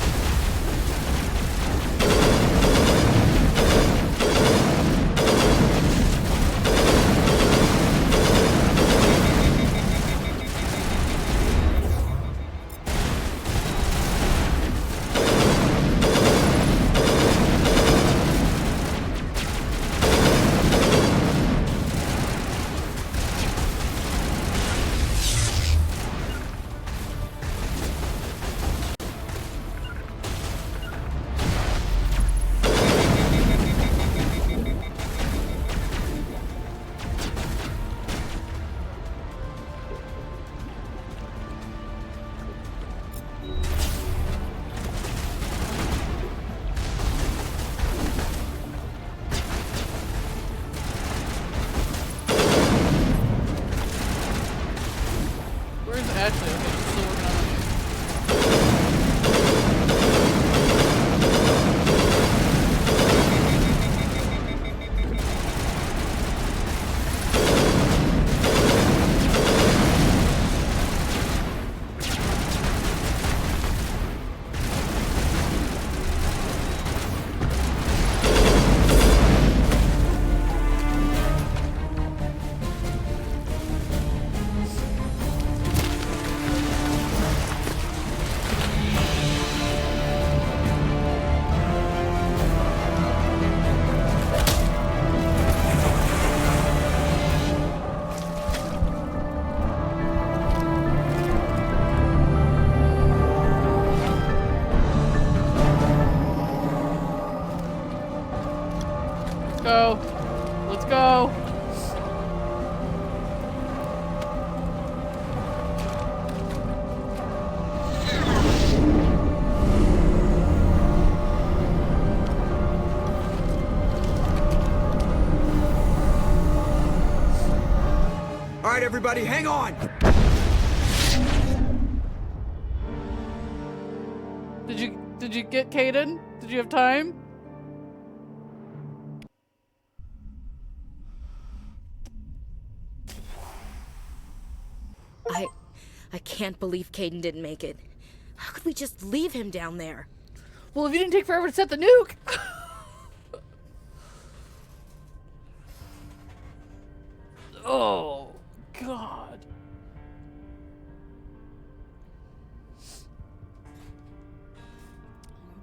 Let's go. All right, everybody, hang on. Did you get Caden? Did you have time? I can't believe Caden didn't make it. How could we just leave him down there? Well, if you didn't take forever to set the nuke. Oh, God.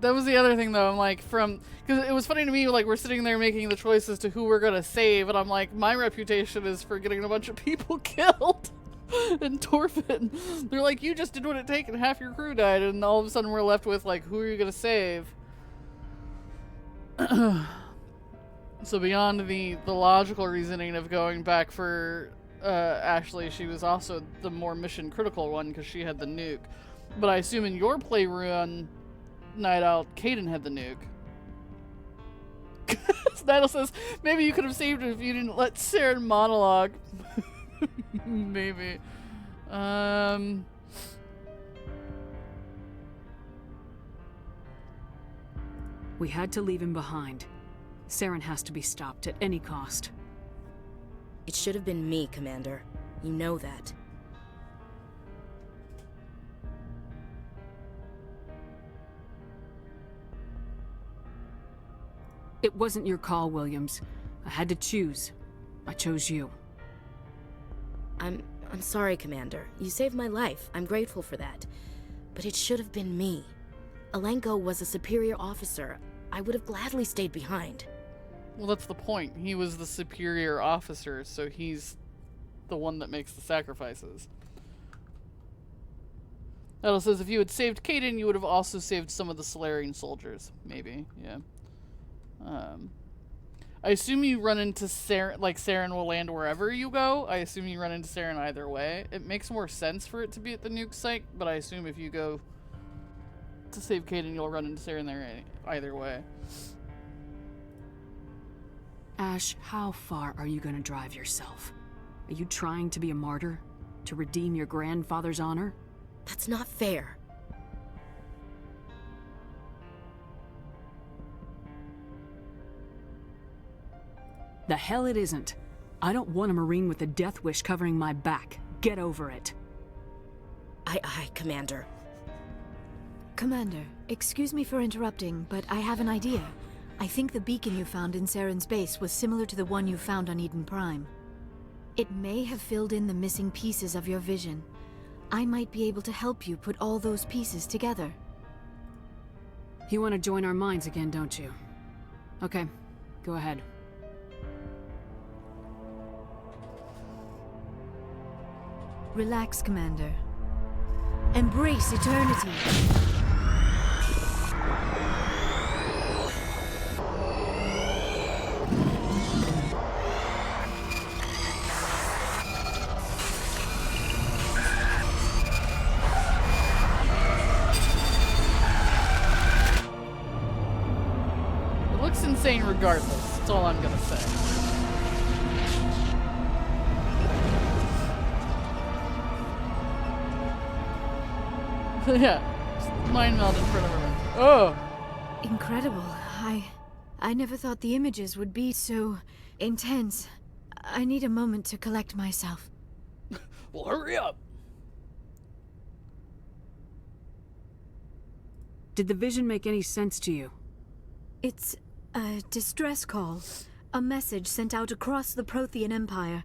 That was the other thing, though. I'm like, because it was funny to me, like, we're sitting there making the choices to who we're gonna save, and I'm like, my reputation is for getting a bunch of people killed. And Torfin, they're like, you just did what it takes and half your crew died, and all of a sudden we're left with, like, who are you gonna save? So beyond the logical reasoning of going back for Ashley, she was also the more mission critical one because she had the nuke. But I assume in your play run, Night Owl, Caden had the nuke. Snidel says, maybe you could have saved it if you didn't let Saren monologue. Maybe. We had to leave him behind. Saren has to be stopped at any cost. It should have been me, Commander. You know that. It wasn't your call, Williams. I had to choose. I chose you. I'm sorry, Commander. You saved my life. I'm grateful for that. But it should have been me. Alenko was a superior officer. I would have gladly stayed behind. Well, that's the point. He was the superior officer, so he's the one that makes the sacrifices. That says if you had saved Caden, you would have also saved some of the Salarian soldiers. Maybe, yeah. I assume you run into Saren, like Saren will land wherever you go. I assume you run into Saren either way. It makes more sense for it to be at the nuke site, but I assume if you go to save Caden, you'll run into Saren there either way. Ash, how far are you gonna drive yourself? Are you trying to be a martyr? To redeem your grandfather's honor? That's not fair. The hell it isn't. I don't want a Marine with a death wish covering my back. Get over it. Aye, Commander. Commander, excuse me for interrupting, but I have an idea. I think the beacon you found in Saren's base was similar to the one you found on Eden Prime. It may have filled in the missing pieces of your vision. I might be able to help you put all those pieces together. You want to join our minds again, don't you? Okay, go ahead. Relax, Commander. Embrace eternity. It looks insane regardless. That's all I'm gonna say. Yeah, just mind meld in front of her. Oh! Incredible. I never thought the images would be so intense. I need a moment to collect myself. Well, hurry up! Did the vision make any sense to you? It's a distress call. A message sent out across the Prothean Empire.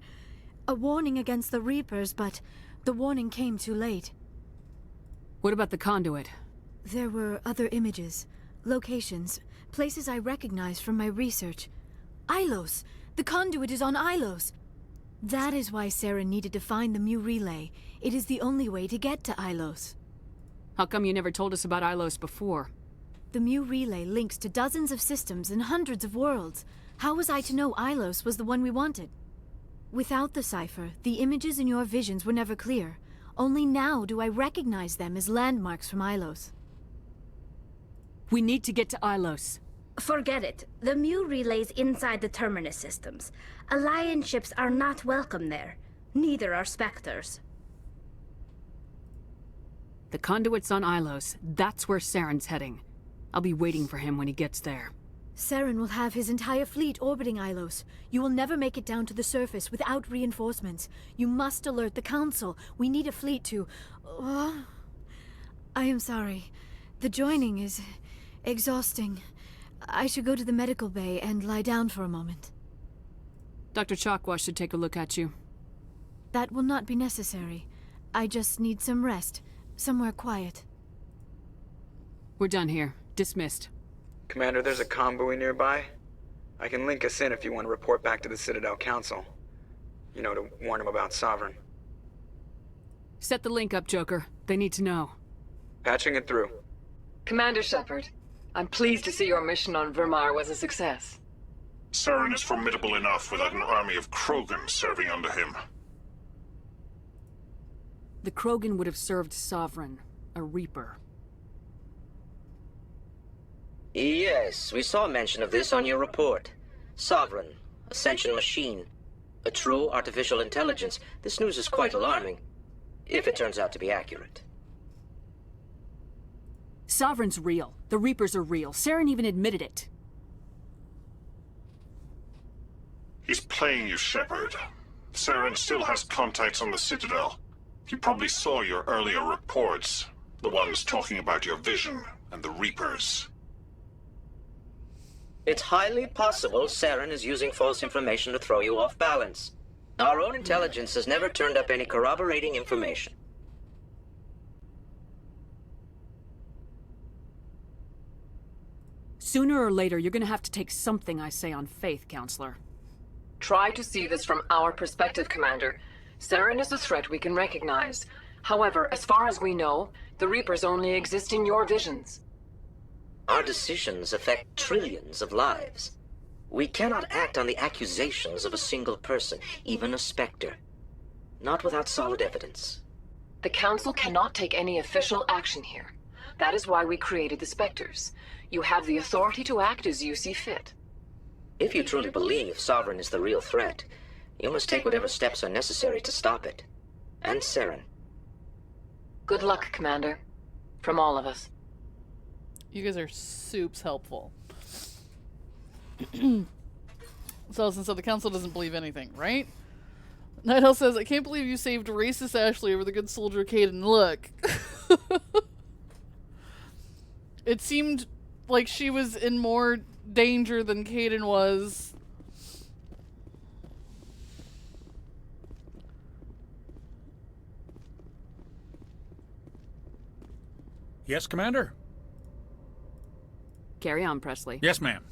A warning against the Reapers, but the warning came too late. What about the conduit? There were other images, locations, places I recognized from my research. Ilos! The conduit is on Ilos! That is why Saren needed to find the Mu relay. It is the only way to get to Ilos. How come you never told us about Ilos before? The Mu relay links to dozens of systems and hundreds of worlds. How was I to know Ilos was the one we wanted? Without the cipher, the images in your visions were never clear. Only now do I recognize them as landmarks from Ilos. We need to get to Ilos. Forget it. The Mu relay's inside the Terminus systems. Alliance ships are not welcome there. Neither are Spectres. The conduit's on Ilos. That's where Saren's heading. I'll be waiting for him when he gets there. Saren will have his entire fleet orbiting Ilos. You will never make it down to the surface without reinforcements. You must alert the Council. We need a fleet to... I am sorry. The joining is exhausting. I should go to the medical bay and lie down for a moment. Dr. Chakwa should take a look at you. That will not be necessary. I just need some rest. Somewhere quiet. We're done here. Dismissed. Commander, there's a convoy nearby. I can link us in if you want to report back to the Citadel Council. You know, to warn them about Sovereign. Set the link up, Joker. They need to know. Patching it through. Commander Shepard, I'm pleased to see your mission on Virmire was a success. Saren is formidable enough without an army of Krogan serving under him. The Krogan would have served Sovereign, a Reaper. Yes, we saw mention of this on your report. Sovereign, Ascension machine, a true artificial intelligence. This news is quite alarming, if it turns out to be accurate. Sovereign's real. The Reapers are real. Saren even admitted it. He's playing you, Shepard. Saren still has contacts on the Citadel. He probably saw your earlier reports. The ones talking about your vision and the Reapers. It's highly possible Saren is using false information to throw you off balance. Our own intelligence has never turned up any corroborating information. Sooner or later, you're gonna have to take something I say on faith, Counselor. Try to see this from our perspective, Commander. Saren is a threat we can recognize. However, as far as we know, the Reapers only exist in your visions. Our decisions affect trillions of lives. We cannot act on the accusations of a single person, even a Spectre. Not without solid evidence. The Council cannot take any official action here. That is why we created the Spectres. You have the authority to act as you see fit. If you truly believe Sovereign is the real threat, you must take whatever steps are necessary to stop it. And Saren. Good luck, Commander. From all of us. You guys are soups helpful. So the council doesn't believe anything, right? Night Owl says, I can't believe you saved racist Ashley over the good soldier Caden. Look. It seemed like she was in more danger than Caden was. Yes, Commander? Carry on, Presley. Yes, ma'am.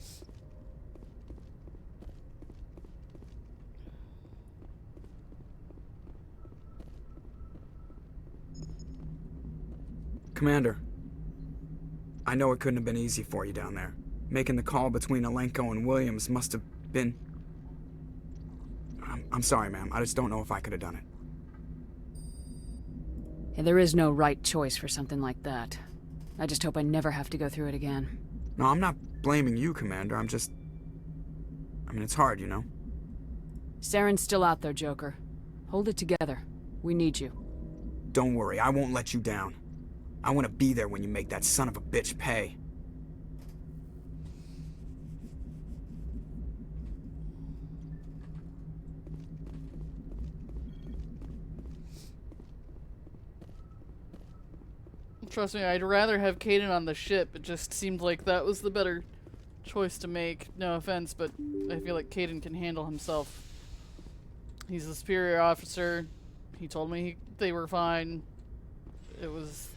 Commander, I know it couldn't have been easy for you down there. Making the call between Alenko and Williams must have been... I'm sorry, ma'am. I just don't know if I could have done it. Yeah, there is no right choice for something like that. I just hope I never have to go through it again. No, I'm not blaming you, Commander. I'm just... I mean, it's hard, you know? Saren's still out there, Joker. Hold it together. We need you. Don't worry, I won't let you down. I want to be there when you make that son of a bitch pay. Trust me, I'd rather have Caden on the ship. It just seemed like that was the better choice to make. No offense, but I feel like Caden can handle himself. He's a superior officer. He told me they were fine. It was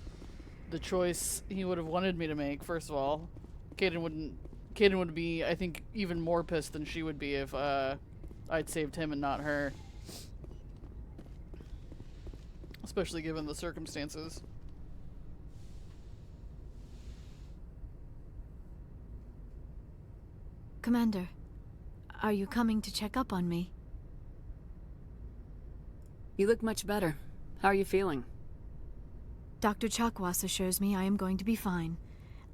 the choice he would have wanted me to make, first of all. Caden would be, I think, even more pissed than she would be if I'd saved him and not her. Especially given the circumstances. Commander, are you coming to check up on me? You look much better. How are you feeling? Dr. Chakwas assures me I am going to be fine.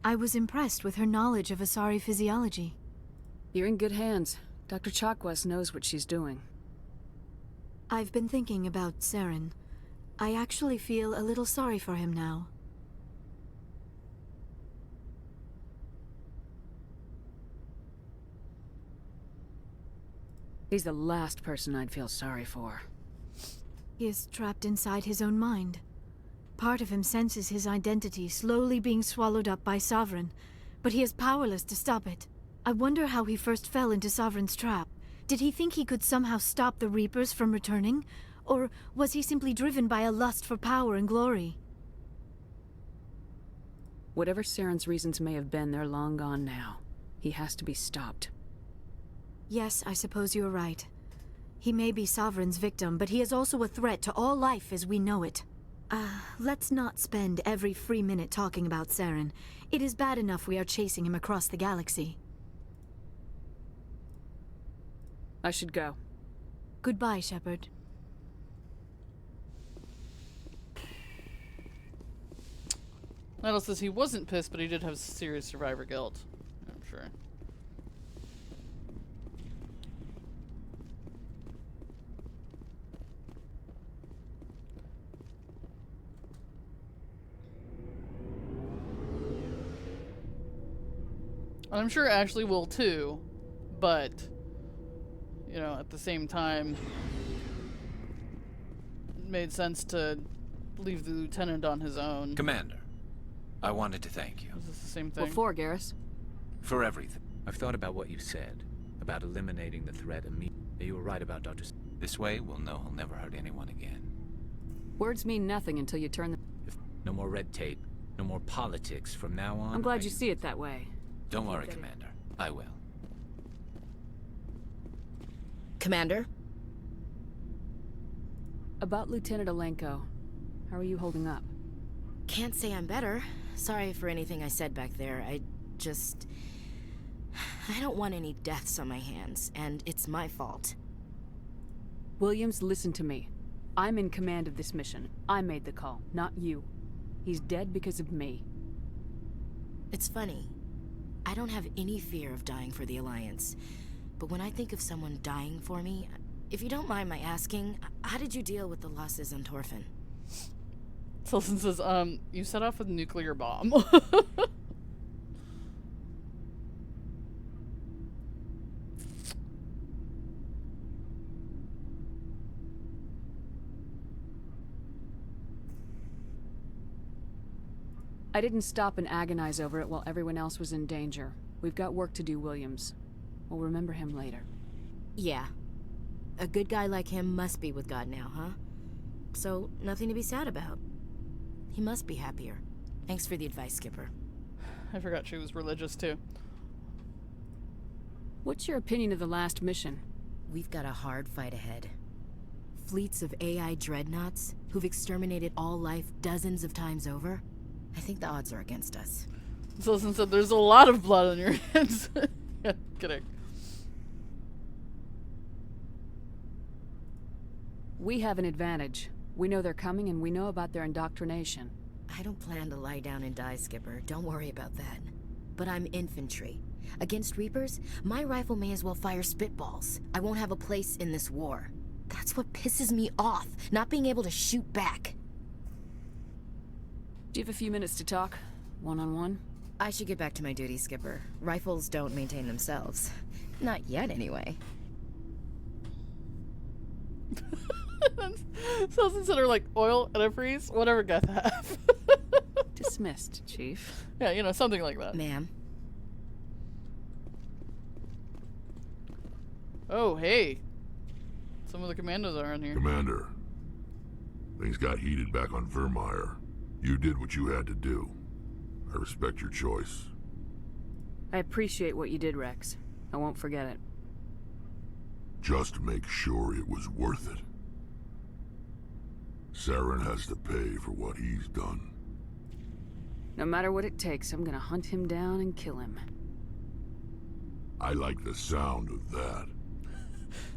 I was impressed with her knowledge of Asari physiology. You're in good hands. Dr. Chakwas knows what she's doing. I've been thinking about Saren. I actually feel a little sorry for him now. He's the last person I'd feel sorry for. He is trapped inside his own mind. Part of him senses his identity slowly being swallowed up by Sovereign, but he is powerless to stop it. I wonder how he first fell into Sovereign's trap. Did he think he could somehow stop the Reapers from returning? Or was he simply driven by a lust for power and glory? Whatever Saren's reasons may have been, they're long gone now. He has to be stopped. Yes, I suppose you're right. He may be Sovereign's victim, but he is also a threat to all life as we know it. Let's not spend every free minute talking about Saren. It is bad enough we are chasing him across the galaxy. I should go. Goodbye, Shepard. Nettle says he wasn't pissed, but he did have serious survivor guilt. I'm sure. I'm sure Ashley will too, but, you know, at the same time, it made sense to leave the lieutenant on his own. Commander, I wanted to thank you. Is this the same thing? What for, Garrus? For everything. I've thought about what you said, about eliminating the threat immediately. You were right about Dr. This way, we'll know he'll never hurt anyone again. Words mean nothing until you turn them. No more red tape, no more politics from now on. I'm glad you see it that way. Don't worry, Commander. I will. Commander? About Lieutenant Alenko. How are you holding up? Can't say I'm better. Sorry for anything I said back there. I don't want any deaths on my hands, and it's my fault. Williams, listen to me. I'm in command of this mission. I made the call, not you. He's dead because of me. It's funny. I don't have any fear of dying for the Alliance. But when I think of someone dying for me, if you don't mind my asking, how did you deal with the losses on Torfin? Tilson says, you set off a nuclear bomb. I didn't stop and agonize over it while everyone else was in danger. We've got work to do, Williams. We'll remember him later. Yeah. A good guy like him must be with God now, huh? So, nothing to be sad about. He must be happier. Thanks for the advice, Skipper. I forgot she was religious, too. What's your opinion of the last mission? We've got a hard fight ahead. Fleets of AI dreadnoughts who've exterminated all life dozens of times over. I think the odds are against us. Sullivan said there's a lot of blood on your hands. Yeah, kidding. We have an advantage. We know they're coming and we know about their indoctrination. I don't plan to lie down and die, Skipper. Don't worry about that. But I'm infantry. Against Reapers, my rifle may as well fire spitballs. I won't have a place in this war. That's what pisses me off, not being able to shoot back. Do you have a few minutes to talk? One-on-one? I should get back to my duty, Skipper. Rifles don't maintain themselves. Not yet, anyway. Sullivan said her like oil antifreeze, whatever Geth have. Dismissed, Chief. Yeah, you know, something like that. Ma'am. Oh, hey. Some of the commandos are in here. Commander, things got heated back on Virmire. You did what you had to do. I respect your choice. I appreciate what you did, Rex. I won't forget it. Just make sure it was worth it. Saren has to pay for what he's done. No matter what it takes, I'm gonna hunt him down and kill him. I like the sound of that.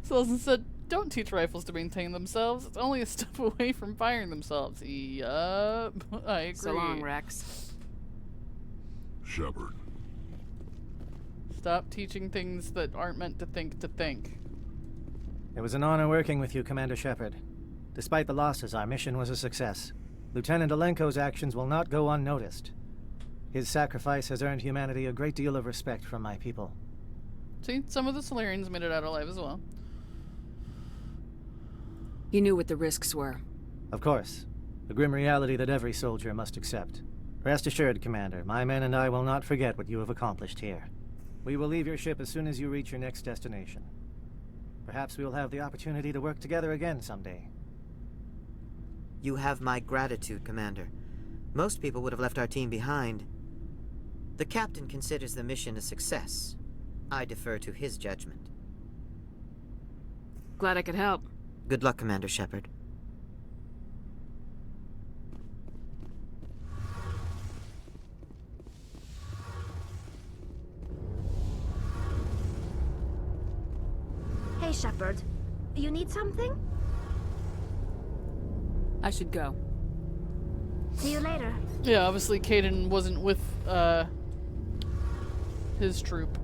Sullivan said, don't teach rifles to maintain themselves. It's only a step away from firing themselves. Yup. I agree. So long, Rex. Shepard. Stop teaching things that aren't meant to think to think. It was an honor working with you, Commander Shepard. Despite the losses, our mission was a success. Lieutenant Alenko's actions will not go unnoticed. His sacrifice has earned humanity a great deal of respect from my people. See, some of the Salarians made it out alive as well. You knew what the risks were. Of course. The grim reality that every soldier must accept. Rest assured, Commander, my men and I will not forget what you have accomplished here. We will leave your ship as soon as you reach your next destination. Perhaps we will have the opportunity to work together again someday. You have my gratitude, Commander. Most people would have left our team behind. The captain considers the mission a success. I defer to his judgment. Glad I could help. Good luck, Commander Shepard. Hey, Shepard. You need something? I should go. See you later. Yeah, obviously Caden wasn't with, his troop.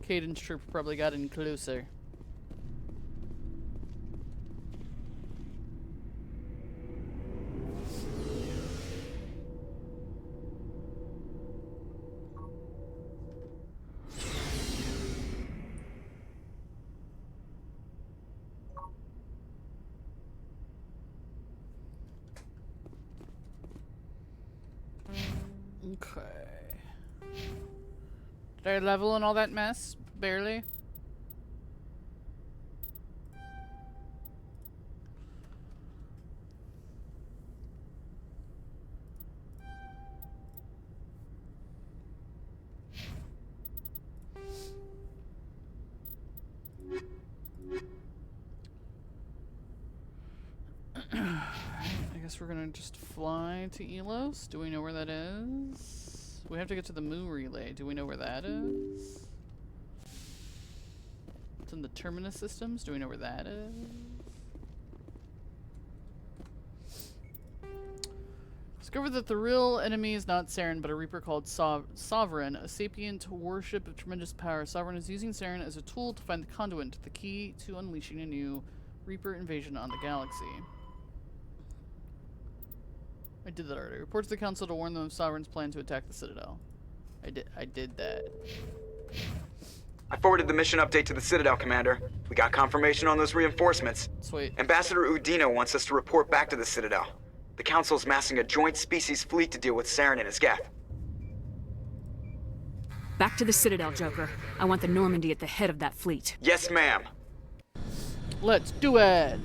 Caden's troop probably got in closer. Okay. Third level and all that mess? Barely. I guess we're gonna just fly to Elos. Do we know where that is? We have to get to the Moo Relay. Do we know where that is? It's in the Terminus systems. Do we know where that is? Discover that the real enemy is not Saren, but a Reaper called Sovereign, a sapient warship of tremendous power. Sovereign is using Saren as a tool to find the conduit, the key to unleashing a new Reaper invasion on the galaxy. I did that already. Report to the Council to warn them of Sovereign's plan to attack the Citadel. I did that. I forwarded the mission update to the Citadel, Commander. We got confirmation on those reinforcements. Sweet. Ambassador Udina wants us to report back to the Citadel. The Council's massing a joint species fleet to deal with Saren and his geth. Back to the Citadel, Joker. I want the Normandy at the head of that fleet. Yes, ma'am. Let's do it!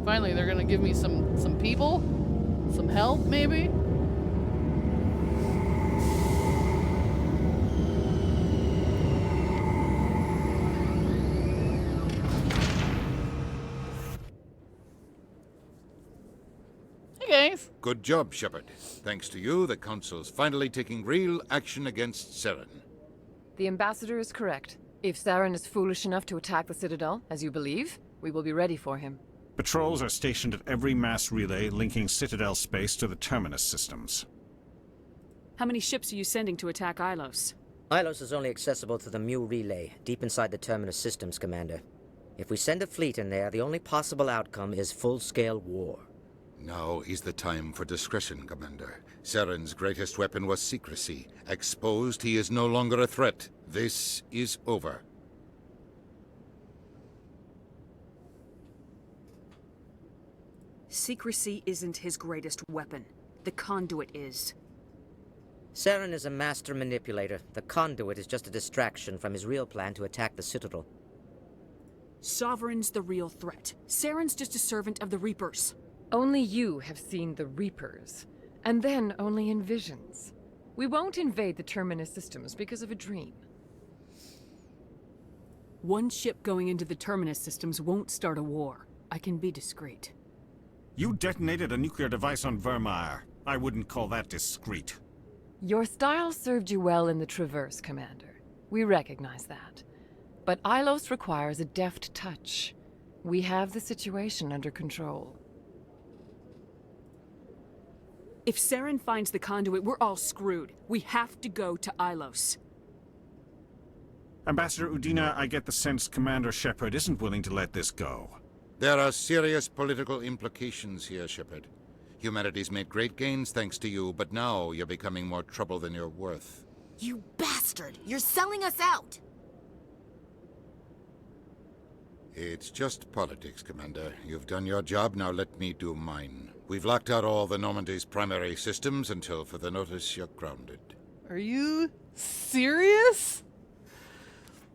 Finally, they're gonna give me some people? Some help, maybe? Hey guys! Good job, Shepard. Thanks to you, the Council's finally taking real action against Saren. The Ambassador is correct. If Saren is foolish enough to attack the Citadel, as you believe, we will be ready for him. Patrols are stationed at every mass relay linking Citadel space to the Terminus systems. How many ships are you sending to attack Ilos? Ilos is only accessible to the Mu relay, deep inside the Terminus systems, Commander. If we send a fleet in there, the only possible outcome is full-scale war. Now is the time for discretion, Commander. Saren's greatest weapon was secrecy. Exposed, he is no longer a threat. This is over. Secrecy isn't his greatest weapon. The conduit is. Saren is a master manipulator. The conduit is just a distraction from his real plan to attack the Citadel. Sovereign's the real threat. Saren's just a servant of the Reapers. Only you have seen the Reapers, and then only in visions. We won't invade the Terminus systems because of a dream. One ship going into the Terminus systems won't start a war. I can be discreet. You detonated a nuclear device on Virmire. I wouldn't call that discreet. Your style served you well in the Traverse, Commander. We recognize that. But Ilos requires a deft touch. We have the situation under control. If Saren finds the conduit, we're all screwed. We have to go to Ilos. Ambassador Udina, I get the sense Commander Shepard isn't willing to let this go. There are serious political implications here, Shepard. Humanity's made great gains thanks to you, but now you're becoming more trouble than you're worth. You bastard! You're selling us out! It's just politics, Commander. You've done your job, now let me do mine. We've locked out all the Normandy's primary systems until further notice you're grounded. Are you serious?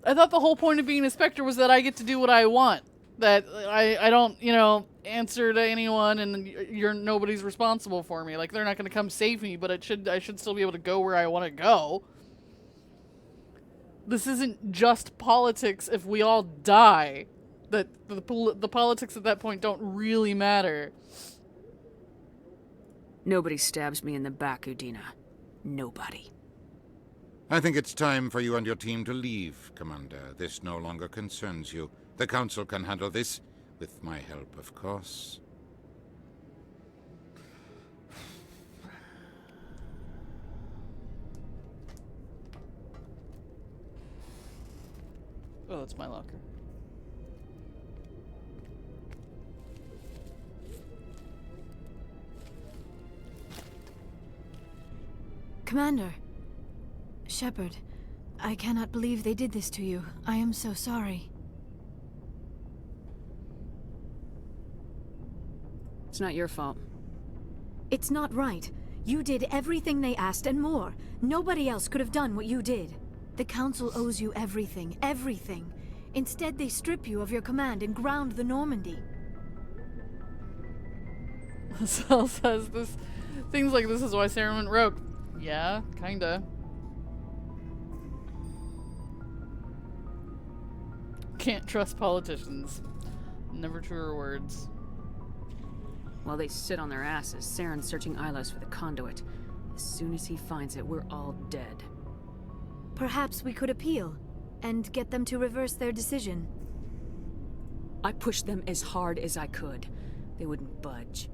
I thought the whole point of being a Spectre was that I get to do what I want. That I don't, you know, answer to anyone and nobody's responsible for me. Like, they're not going to come save me, but I should still be able to go where I want to go. This isn't just politics if we all die. That the politics at that point don't really matter. Nobody stabs me in the back, Udina. Nobody. I think it's time for you and your team to leave, Commander. This no longer concerns you. The Council can handle this, with my help, of course. Oh, that's my locker. Commander. Shepard, I cannot believe they did this to you. I am so sorry. It's not your fault. It's not right. You did everything they asked and more. Nobody else could have done what you did. The Council owes you everything, everything. Instead, they strip you of your command and ground the Normandy. Sal says this. Things like this is why Saren went rogue. Yeah, kinda. Can't trust politicians. Never truer words. While they sit on their asses, Saren's searching Ilos for the conduit. As soon as he finds it, we're all dead. Perhaps we could appeal, and get them to reverse their decision. I pushed them as hard as I could. They wouldn't budge.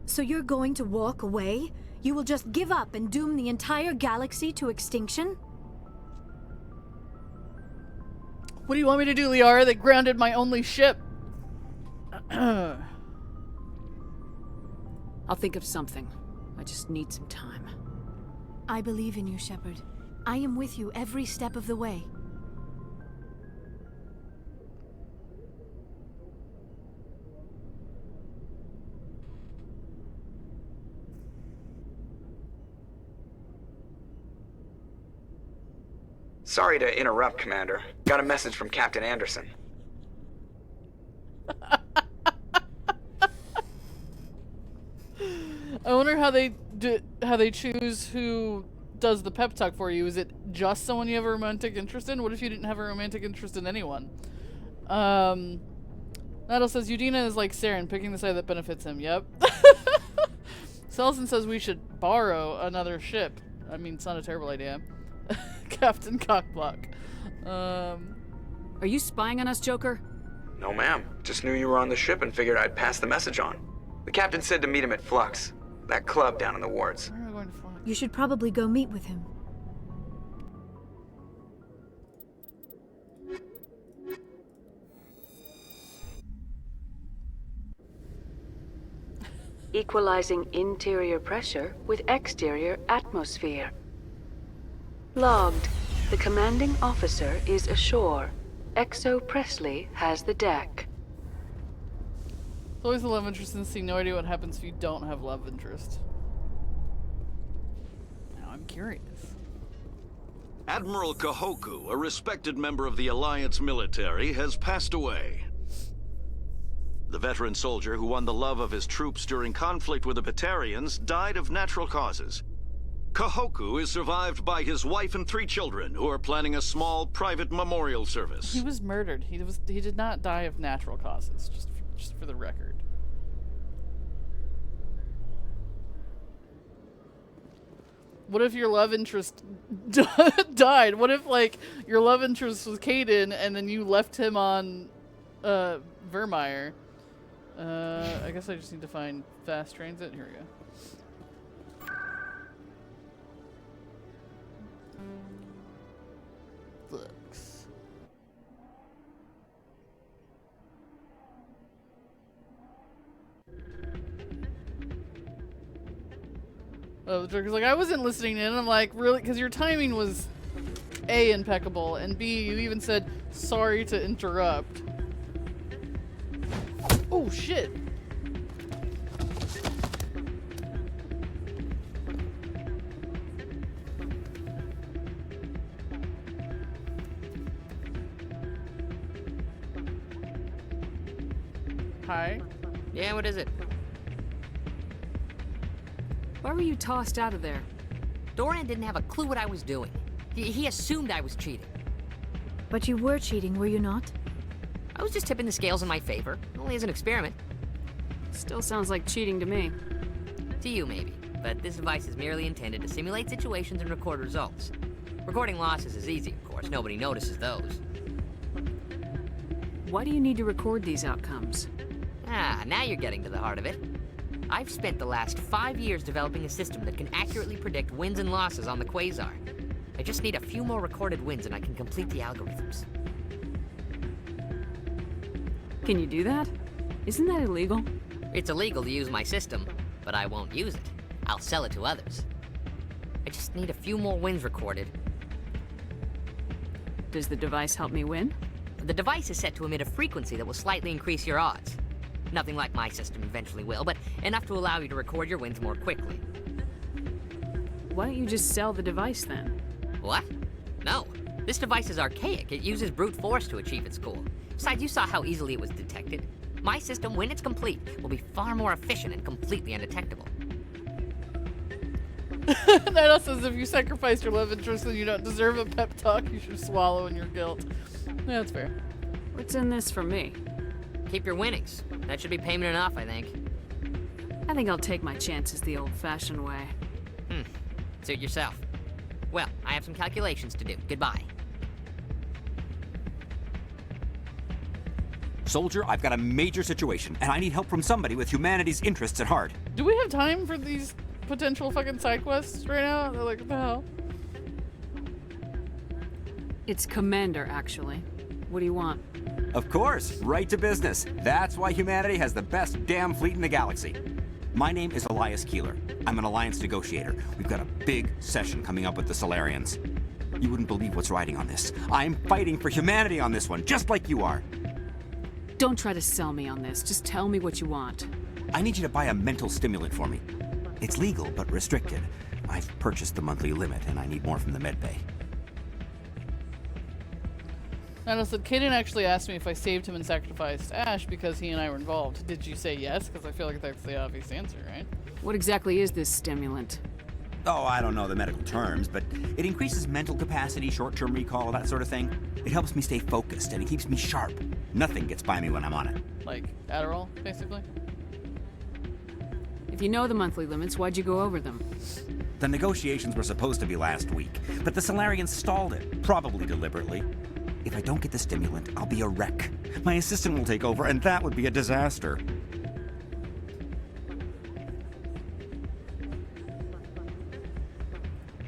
So you're going to walk away? You will just give up and doom the entire galaxy to extinction? What do you want me to do, Liara? They grounded my only ship. I'll think of something. I just need some time. I believe in you, Shepard. I am with you every step of the way. Sorry to interrupt, Commander. Got a message from Captain Anderson. I wonder how they choose who does the pep talk for you. Is it just someone you have a romantic interest in? What if you didn't have a romantic interest in anyone? Naddle says Udina is like Saren, picking the side that benefits him. Yep. Selson says we should borrow another ship. I mean, it's not a terrible idea. Captain Cockblock. Are you spying on us, Joker? No, ma'am. Just knew you were on the ship and figured I'd pass the message on. The captain said to meet him at Flux, that club down in the wards. Where am I going to Flux? You should probably go meet with him. Equalizing interior pressure with exterior atmosphere. Logged. The commanding officer is ashore. Exo Presley has the deck. It's always a love interest and see no idea what happens if you don't have love interest. Now I'm curious. Admiral Kahoku, a respected member of the Alliance military, has passed away. The veteran soldier who won the love of his troops during conflict with the Batarians died of natural causes. Kahoku is survived by his wife and 3 children, who are planning a small private memorial service. He was murdered. He did not die of natural causes, just for the record. What if your love interest died? What if, like, your love interest was Caden and then you left him on Virmire? I guess I just need to find fast transit. Here we go. Flux. Oh, the Joker's like, I wasn't listening in. I'm like, really? Because your timing was A, impeccable, and B, you even said, sorry to interrupt. Oh, shit. Hi. Yeah, what is it? Why were you tossed out of there? Doran didn't have a clue what I was doing. He assumed I was cheating. But you were cheating, were you not? I was just tipping the scales in my favor, only as an experiment. Still sounds like cheating to me. To you, maybe. But this device is merely intended to simulate situations and record results. Recording losses is easy, of course. Nobody notices those. Why do you need to record these outcomes? Ah, now you're getting to the heart of it. I've spent the last 5 years developing a system that can accurately predict wins and losses on the Quasar. I just need a few more recorded wins and I can complete the algorithms. Can you do that? Isn't that illegal? It's illegal to use my system, but I won't use it. I'll sell it to others. I just need a few more wins recorded. Does the device help me win? The device is set to emit a frequency that will slightly increase your odds. Nothing like my system eventually will, but enough to allow you to record your wins more quickly. Why don't you just sell the device then? What? No. This device is archaic. It uses brute force to achieve its goal. Besides, you saw how easily it was detected. My system, when it's complete, will be far more efficient and completely undetectable. That says if you sacrificed your love interest and you don't deserve a pep talk, you should swallow in your guilt. Yeah, that's fair. What's in this for me? Keep your winnings. That should be payment enough, I think. I think I'll take my chances the old-fashioned way. Suit yourself. Well, I have some calculations to do. Goodbye. Soldier, I've got a major situation, and I need help from somebody with humanity's interests at heart. Do we have time for these potential fucking side quests right now? They're like, what the hell? It's Commander, actually. What do you want? Of course, right to business. That's why humanity has the best damn fleet in the galaxy. My name is Elias Keeler. I'm an Alliance negotiator. We've got a big session coming up with the Salarians. You wouldn't believe what's riding on this. I'm fighting for humanity on this one, just like you are. Don't try to sell me on this. Just tell me what you want. I need you to buy a mental stimulant for me. It's legal, but restricted. I've purchased the monthly limit, and I need more from the medbay. And I said, Kaden actually asked me if I saved him and sacrificed Ash because he and I were involved. Did you say yes? Because I feel like that's the obvious answer, right? What exactly is this stimulant? Oh, I don't know the medical terms, but it increases mental capacity, short-term recall, that sort of thing. It helps me stay focused, and it keeps me sharp. Nothing gets by me when I'm on it. Like Adderall, basically? If you know the monthly limits, why'd you go over them? The negotiations were supposed to be last week, but the Salarians stalled it, probably deliberately. If I don't get the stimulant, I'll be a wreck. My assistant will take over, and that would be a disaster.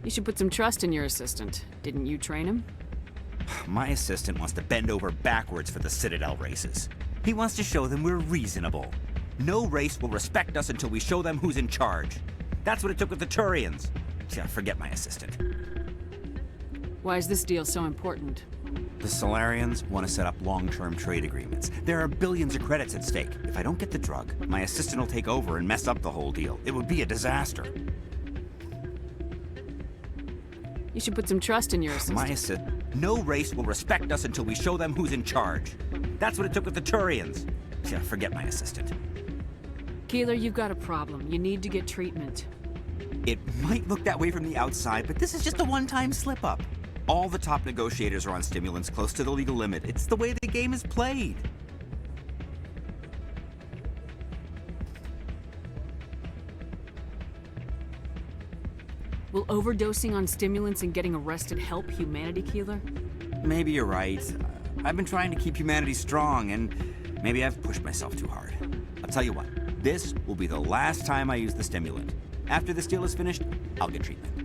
You should put some trust in your assistant. Didn't you train him? My assistant wants to bend over backwards for the Citadel races. He wants to show them we're reasonable. No race will respect us until we show them who's in charge. That's what it took with the Turians. Yeah, forget my assistant. Why is this deal so important? The Salarians want to set up long-term trade agreements. There are billions of credits at stake. If I don't get the drug, my assistant will take over and mess up the whole deal. It would be a disaster. You should put some trust in your assistant. No race will respect us until we show them who's in charge. That's what it took with the Turians. Yeah, forget my assistant. Keeler, you've got a problem. You need to get treatment. It might look that way from the outside, but this is just a one-time slip-up. All the top negotiators are on stimulants close to the legal limit. It's the way the game is played. Will overdosing on stimulants and getting arrested help humanity, Keeler? Maybe you're right. I've been trying to keep humanity strong, and maybe I've pushed myself too hard. I'll tell you what, this will be the last time I use the stimulant. After this deal is finished, I'll get treatment.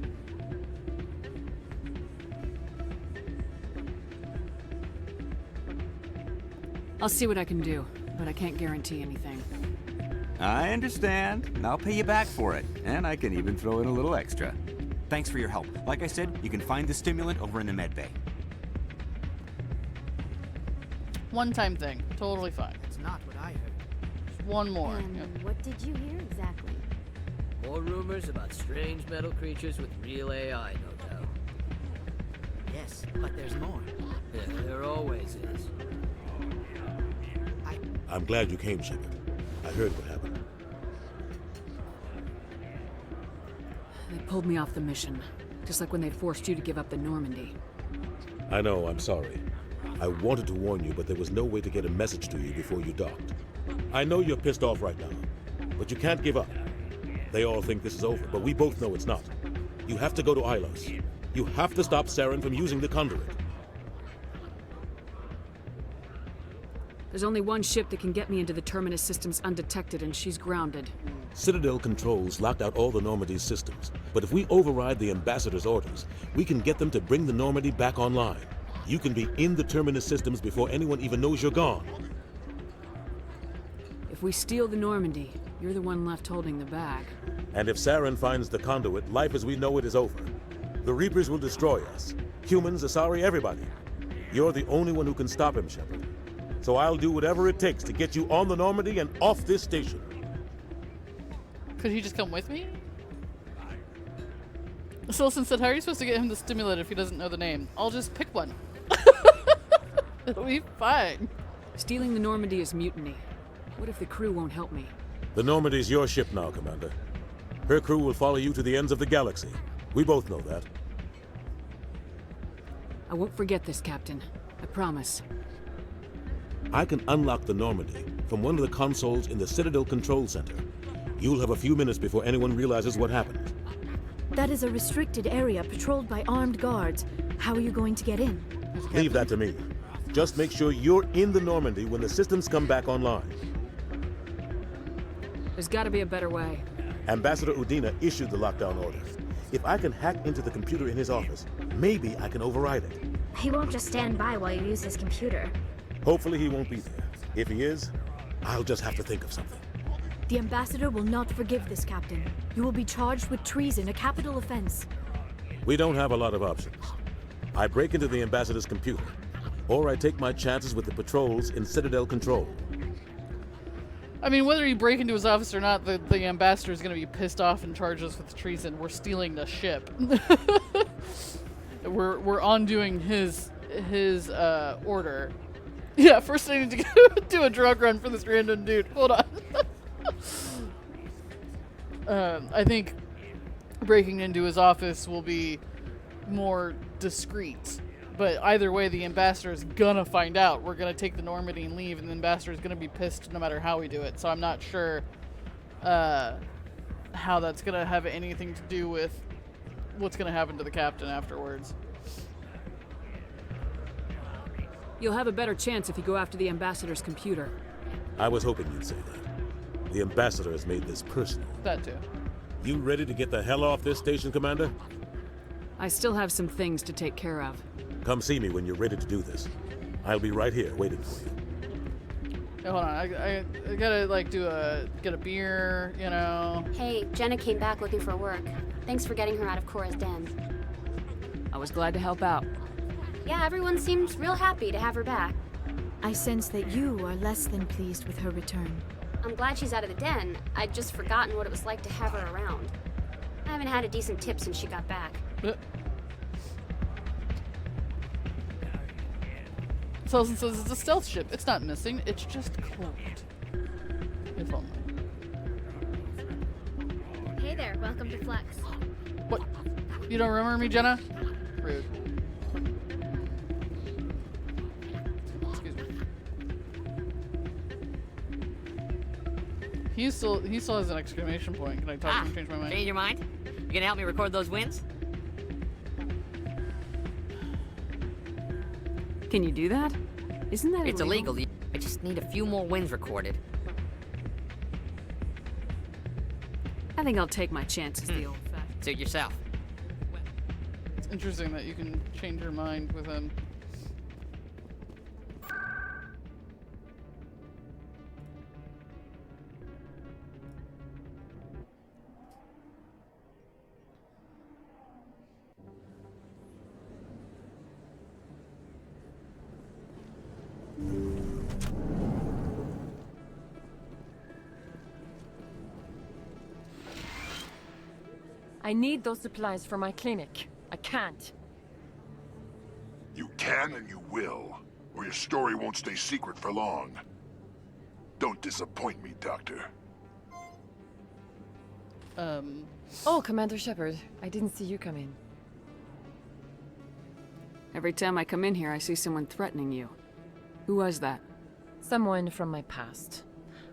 I'll see what I can do, but I can't guarantee anything. I understand, and I'll pay you back for it, and I can even throw in a little extra. Thanks for your help. Like I said, you can find the stimulant over in the med bay. One-time thing. Totally fine. It's not what I heard. Just one more. And Yep. what did you hear exactly? More rumors about strange metal creatures with real AI, no doubt. Yes, but there's more. Yeah, there always is. I'm glad you came, Shepard. I heard what happened. They pulled me off the mission, just like when they forced you to give up the Normandy. I know, I'm sorry. I wanted to warn you, but there was no way to get a message to you before you docked. I know you're pissed off right now, but you can't give up. They all think this is over, but we both know it's not. You have to go to Ilos. You have to stop Saren from using the conduit. There's only one ship that can get me into the Terminus systems undetected, and she's grounded. Citadel controls locked out all the Normandy's systems, but if we override the Ambassador's orders, we can get them to bring the Normandy back online. You can be in the Terminus systems before anyone even knows you're gone. If we steal the Normandy, you're the one left holding the bag. And if Saren finds the conduit, life as we know it is over. The Reapers will destroy us. Humans, Asari, everybody. You're the only one who can stop him, Shepard. So I'll do whatever it takes to get you on the Normandy and off this station. Could he just come with me? Silson said, how are you supposed to get him to stimulate if he doesn't know the name? I'll just pick one. It'll be fine. Stealing the Normandy is mutiny. What if the crew won't help me? The Normandy's your ship now, Commander. Her crew will follow you to the ends of the galaxy. We both know that. I won't forget this, Captain. I promise. I can unlock the Normandy from one of the consoles in the Citadel Control Center. You'll have a few minutes before anyone realizes what happened. That is a restricted area patrolled by armed guards. How are you going to get in? Leave that to me. Just make sure you're in the Normandy when the systems come back online. There's gotta be a better way. Ambassador Udina issued the lockdown orders. If I can hack into the computer in his office, maybe I can override it. He won't just stand by while you use his computer. Hopefully he won't be there. If he is, I'll just have to think of something. The Ambassador will not forgive this, Captain. You will be charged with treason, a capital offense. We don't have a lot of options. I break into the Ambassador's computer, or I take my chances with the patrols in Citadel Control. I mean, whether you break into his office or not, the Ambassador is going to be pissed off and charge us with treason. We're stealing the ship. We're undoing his his order. Yeah, first I need to go do a drug run for this random dude. Hold on. I think breaking into his office will be more discreet. But either way, the ambassador is gonna find out. We're gonna take the Normandy and leave, and the ambassador is gonna be pissed no matter how we do it. So I'm not sure how that's gonna have anything to do with what's gonna happen to the captain afterwards. You'll have a better chance if you go after the ambassador's computer. I was hoping you'd say that. The ambassador has made this personal. That too. You ready to get the hell off this station, Commander? I still have some things to take care of. Come see me when you're ready to do this. I'll be right here waiting for you. Hey, hold on, I gotta like get a beer, you know. Hey, Jenna came back looking for work. Thanks for getting her out of Cora's den. I was glad to help out. Yeah, everyone seemed real happy to have her back. I sense that you are less than pleased with her return. I'm glad she's out of the den. I'd just forgotten what it was like to have her around. I haven't had a decent tip since she got back. Sullivan says it's a stealth ship. It's not missing, it's just cloaked. If only. Hey there, welcome to Flex. What? You don't remember me, Jenna? Rude. Excuse me. He still has an exclamation point. Can I talk to him and change my mind? Change your mind? You gonna help me record those wins? Can you do that? Isn't that It's illegal? illegal. I just need a few more wins recorded. I think I'll take my chances the old fashioned. Suit yourself. It's interesting that you can change your mind with him. I need those supplies for my clinic. I can't. You can and you will, or your story won't stay secret for long. Don't disappoint me, Doctor. Oh, Commander Shepard. I didn't see you come in. Every time I come in here, I see someone threatening you. Who was that? Someone from my past.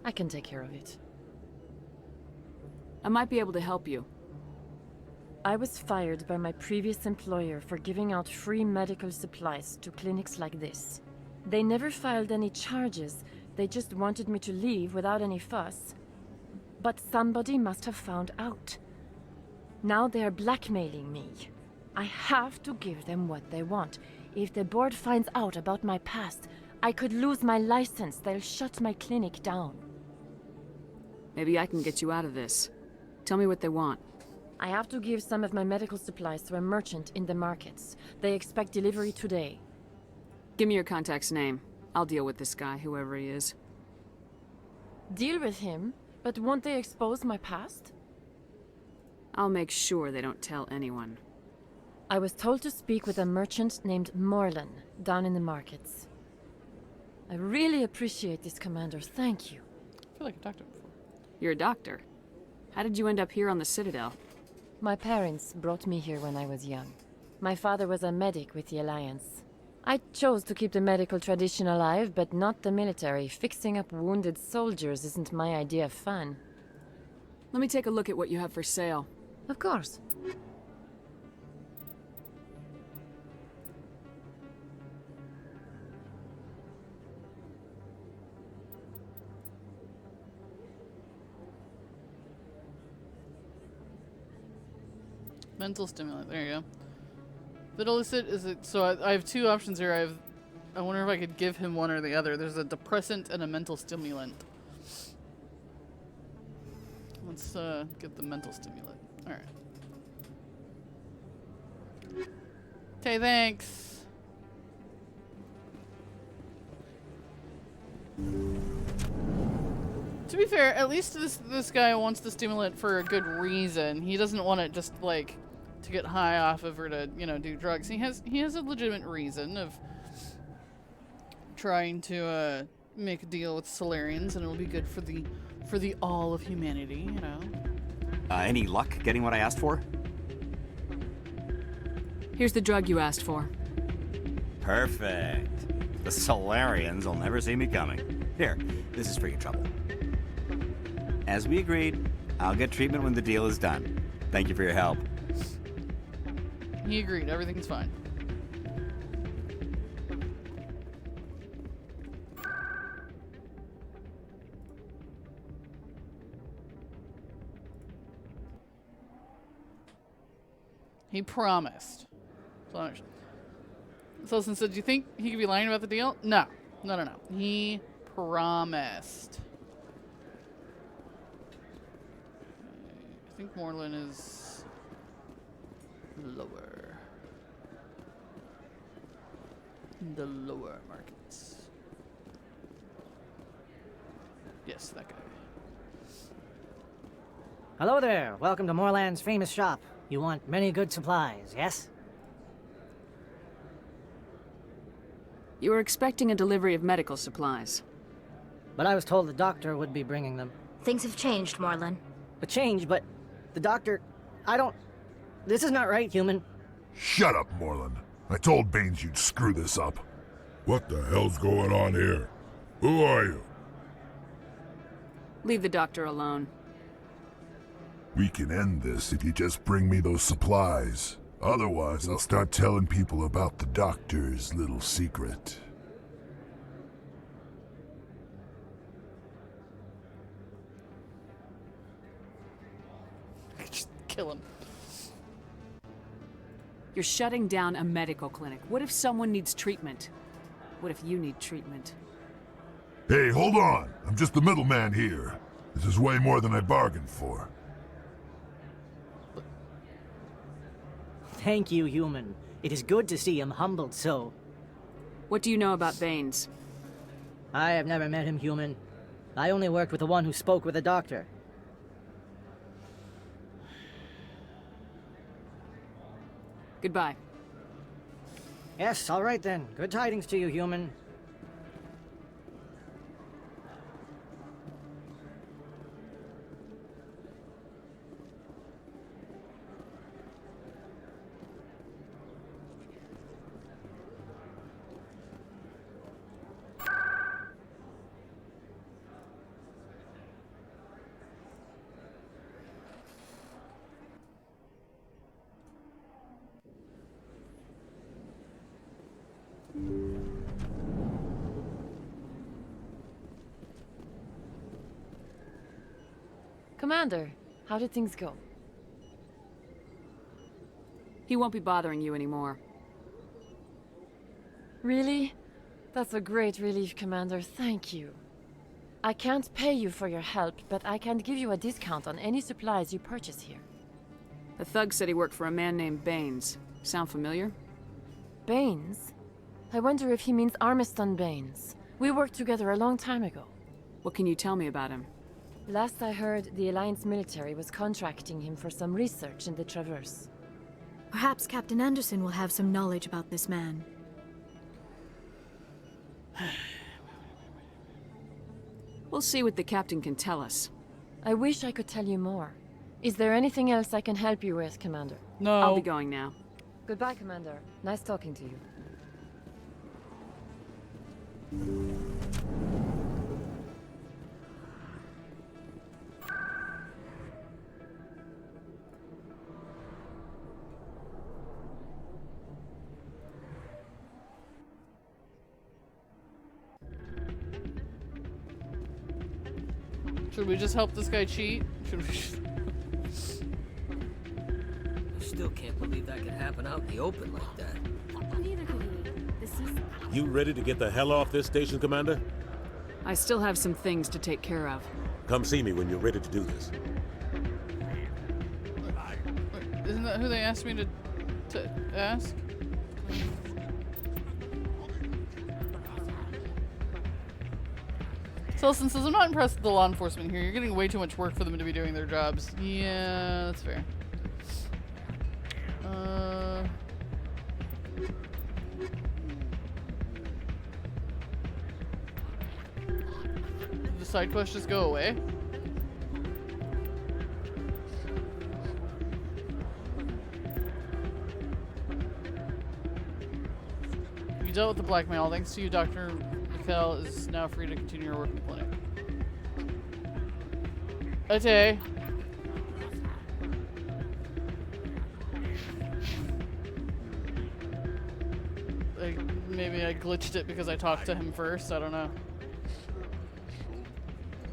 I can take care of it. I might be able to help you. I was fired by my previous employer for giving out free medical supplies to clinics like this. They never filed any charges. They just wanted me to leave without any fuss. But somebody must have found out. Now they are blackmailing me. I have to give them what they want. If the board finds out about my past, I could lose my license. They'll shut my clinic down. Maybe I can get you out of this. Tell me what they want. I have to give some of my medical supplies to a merchant in the markets. They expect delivery today. Give me your contact's name. I'll deal with this guy, whoever he is. Deal with him? But won't they expose my past? I'll make sure they don't tell anyone. I was told to speak with a merchant named Morlan down in the markets. I really appreciate this, Commander. Thank you. I feel like I talked to him before. You're a doctor. How did you end up here on the Citadel? My parents brought me here when I was young. My father was a medic with the Alliance. I chose to keep the medical tradition alive, but not the military. Fixing up wounded soldiers isn't my idea of fun. Let me take a look at what you have for sale. Of course. Mental stimulant. There you go. But illicit is it? So I have two options here. I wonder if I could give him one or the other. There's a depressant and a mental stimulant. Let's get the mental stimulant. All right. Okay, thanks. To be fair, at least this guy wants the stimulant for a good reason. He doesn't want it just like to get high off of or to, you know, do drugs. He has a legitimate reason of trying to make a deal with Salarians, and it'll be good for the all of humanity, you know. Any luck getting what I asked for? Here's the drug you asked for. Perfect. The Salarians will never see me coming. Here, this is for your trouble. As we agreed, I'll get treatment when the deal is done. Thank you for your help. He agreed. Everything's fine. He promised. Sullivan said, do you think he could be lying about the deal? No. No. He promised. I think Moreland is lower. In the lower markets. Yes, that guy. Hello there. Welcome to Moreland's famous shop. You want many good supplies, yes? You were expecting a delivery of medical supplies. But I was told the doctor would be bringing them. Things have changed, Moreland. A change, but the doctor... I don't... This is not right, human. Shut up, Moreland. I told Baines you'd screw this up. What the hell's going on here? Who are you? Leave the doctor alone. We can end this if you just bring me those supplies. Otherwise, I'll start telling people about the doctor's little secret. Just kill him. You're shutting down a medical clinic. What if someone needs treatment? What if you need treatment? Hey, hold on! I'm just the middleman here. This is way more than I bargained for. Thank you, human. It is good to see him humbled so. What do you know about Baines? I have never met him, human. I only worked with the one who spoke with the doctor. Goodbye. Yes, all right then. Good tidings to you, human. Commander, how did things go? He won't be bothering you anymore. Really? That's a great relief, Commander. Thank you. I can't pay you for your help, but I can give you a discount on any supplies you purchase here. The thug said he worked for a man named Baines. Sound familiar? Baines? I wonder if he means Armiston Baines. We worked together a long time ago. What can you tell me about him? Last I heard, the Alliance military was contracting him for some research in the Traverse. Perhaps Captain Anderson will have some knowledge about this man. We'll see what the captain can tell us. I wish I could tell you more. Is there anything else I can help you with, Commander? No. I'll be going now. Goodbye, Commander. Nice talking to you. Should we just help this guy cheat? Should we? I still can't believe that could happen out in the open like that. Neither could he. This is... You ready to get the hell off this station, Commander? I still have some things to take care of. Come see me when you're ready to do this. Isn't that who they asked me to ask? Sullivan says, I'm not impressed with the law enforcement here. You're getting way too much work for them to be doing their jobs. Yeah, that's fair. the side quest just go away? You dealt with the blackmail. Thanks to you, Dr. Mikhail is now free to continue your work in the clinic. Okay. Maybe I glitched it because I talked to him first. I don't know.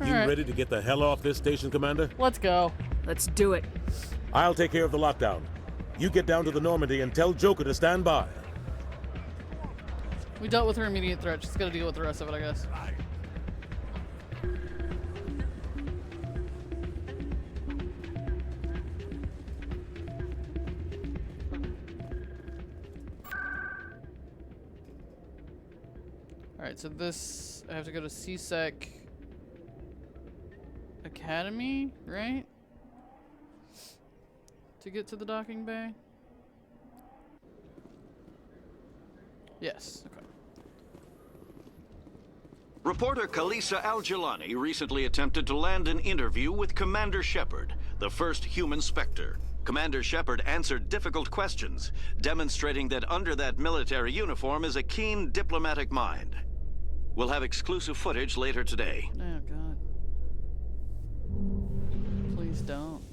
You ready to get the hell off this station, Commander? Let's go. Let's do it. I'll take care of the lockdown. You get down to the Normandy and tell Joker to stand by. We dealt with her immediate threat. She's gotta deal with the rest of it, I guess. Alright, so this... I have to go to CSEC Academy, right? To get to the docking bay? Yes, okay. Reporter Kalisa Al-Jilani recently attempted to land an interview with Commander Shepard, the first human Spectre. Commander Shepard answered difficult questions, demonstrating that under that military uniform is a keen diplomatic mind. We'll have exclusive footage later today. Oh, God. Please don't.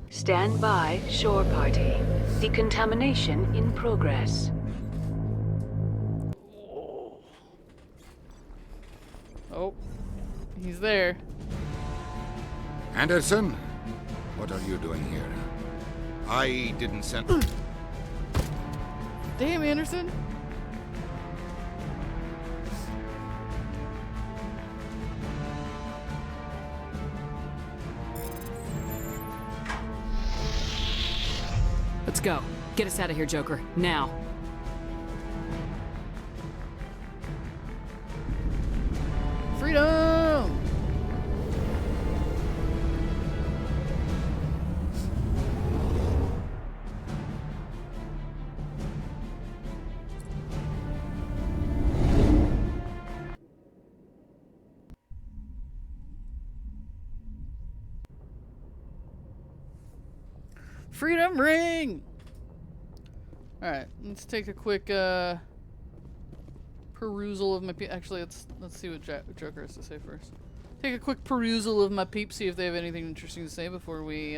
Stand by, shore party. Decontamination in progress. Oh, he's there. Anderson, what are you doing here? I didn't send... Damn, Anderson. Let's go. Get us out of here, Joker. Now. Freedom! Freedom ring! Alright, let's take a quick perusal of my actually let's see what Joker has to say first. Take a quick perusal of my peeps, see if they have anything interesting to say before we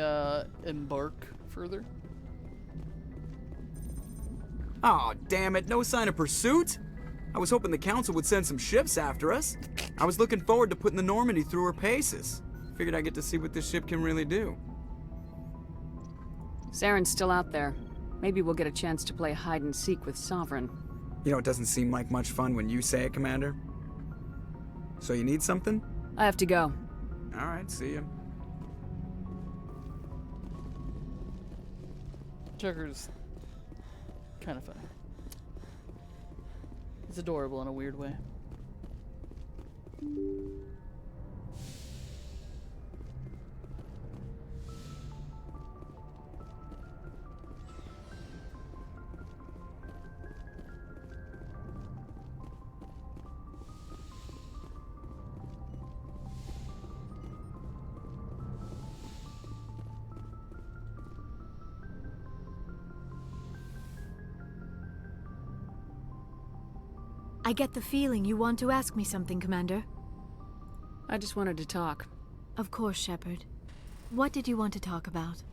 embark further. Oh, damn it, no sign of pursuit? I was hoping the council would send some ships after us. I was looking forward to putting the Normandy through her paces. Figured I'd get to see what this ship can really do. Saren's still out there. Maybe we'll get a chance to play hide and seek with Sovereign. You know, it doesn't seem like much fun when you say it, Commander. So you need something? I have to go. Alright, see ya. Joker's kind of funny. He's adorable in a weird way. I get the feeling you want to ask me something, Commander. I just wanted to talk. Of course, Shepard. What did you want to talk about?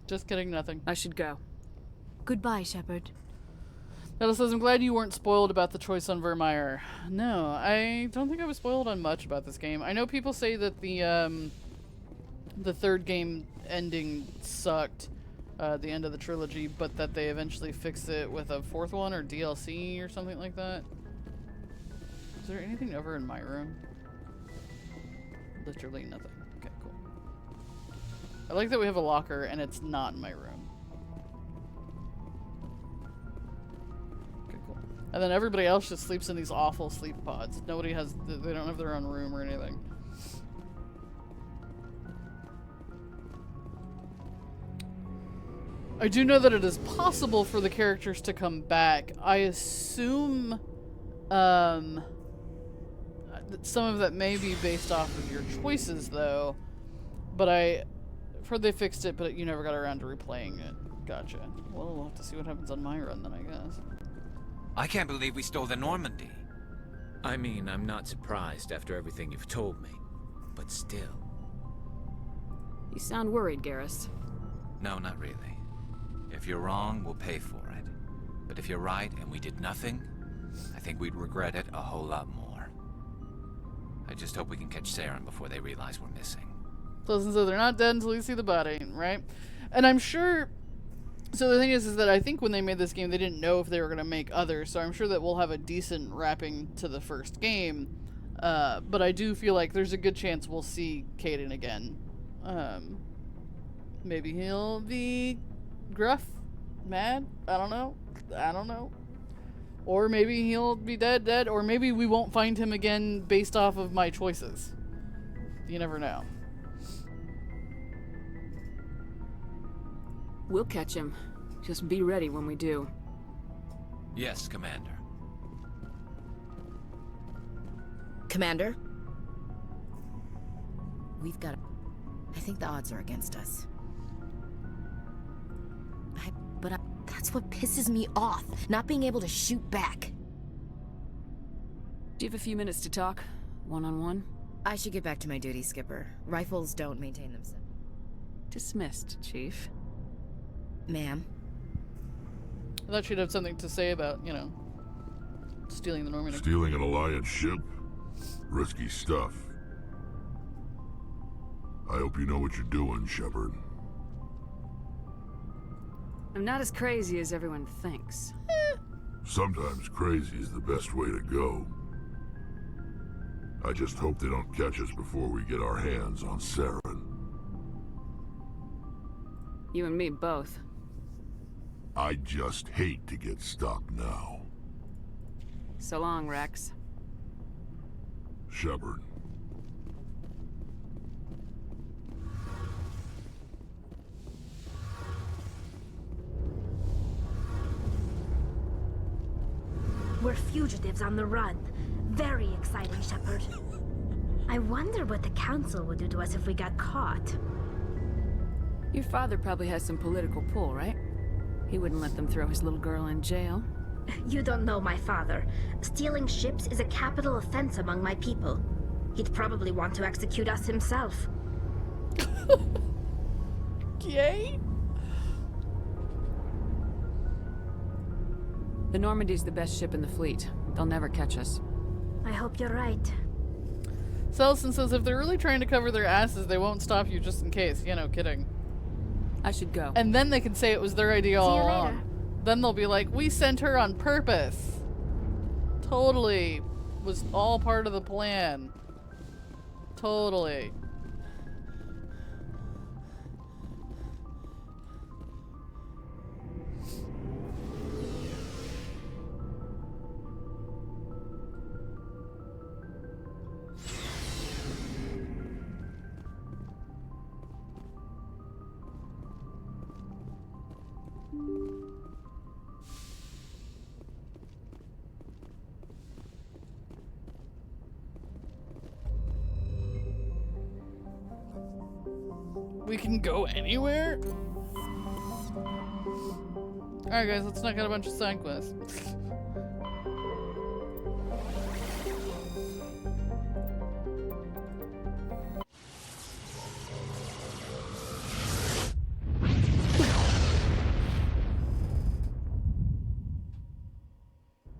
Just kidding, nothing. I should go. Goodbye, Shepard. Nella says, I'm glad you weren't spoiled about the choice on Virmire. No, I don't think I was spoiled on much about this game. I know people say that the third game ending sucked. The end of the trilogy, but that they eventually fixed it with a fourth one or DLC or something like that. Is there anything over in my room? Literally nothing. Okay, cool. I like that we have a locker and it's not in my room. Okay, cool. And then everybody else just sleeps in these awful sleep pods. Nobody has, they don't have their own room or anything. I do know that it is possible for the characters to come back. I assume some of that may be based off of your choices, though. But I've heard they fixed it, but you never got around to replaying it. Gotcha. Well, we'll have to see what happens on my run then, I guess. I can't believe we stole the Normandy. I mean, I'm not surprised after everything you've told me. But still. You sound worried, Garrus. No, not really. If you're wrong, we'll pay for it. But if you're right and we did nothing, I think we'd regret it a whole lot more. I just hope we can catch Saren before they realize we're missing. So they're not dead until you see the body, right? And I'm sure... So the thing is that I think when they made this game, they didn't know if they were going to make others, so I'm sure that we'll have a decent wrapping to the first game. But I do feel like there's a good chance we'll see Caden again. Maybe he'll be gruff, mad, I don't know. Or maybe he'll be dead, or maybe we won't find him again based off of my choices. You never know. We'll catch him. Just be ready when we do. Yes, Commander. Commander? We've got... I think the odds are against us. That's what pisses me off, not being able to shoot back. Do you have a few minutes to talk? One-on-one? I should get back to my duty, Skipper. Rifles don't maintain themselves. Dismissed, Chief. Ma'am? I thought she'd have something to say about, you know, stealing the Normandy. Stealing an Alliance ship? Risky stuff. I hope you know what you're doing, Shepard. I'm not as crazy as everyone thinks. Sometimes crazy is the best way to go. I just hope they don't catch us before we get our hands on Saren. You and me both. I just hate to get stuck now. So long, Rex. Shepard. We're fugitives on the run. Very exciting, Shepard. I wonder what the Council would do to us if we got caught. Your father probably has some political pull, right? He wouldn't let them throw his little girl in jail. You don't know my father. Stealing ships is a capital offense among my people. He'd probably want to execute us himself. Yay? The Normandy's the best ship in the fleet. They'll never catch us. I hope you're right. Selson says if they're really trying to cover their asses, they won't stop you just in case. You know, kidding. I should go. And then they can say it was their idea all along. Then they'll be like, we sent her on purpose. Totally. Was all part of the plan. Totally. We can go anywhere? Alright guys, let's knock out a bunch of side quests.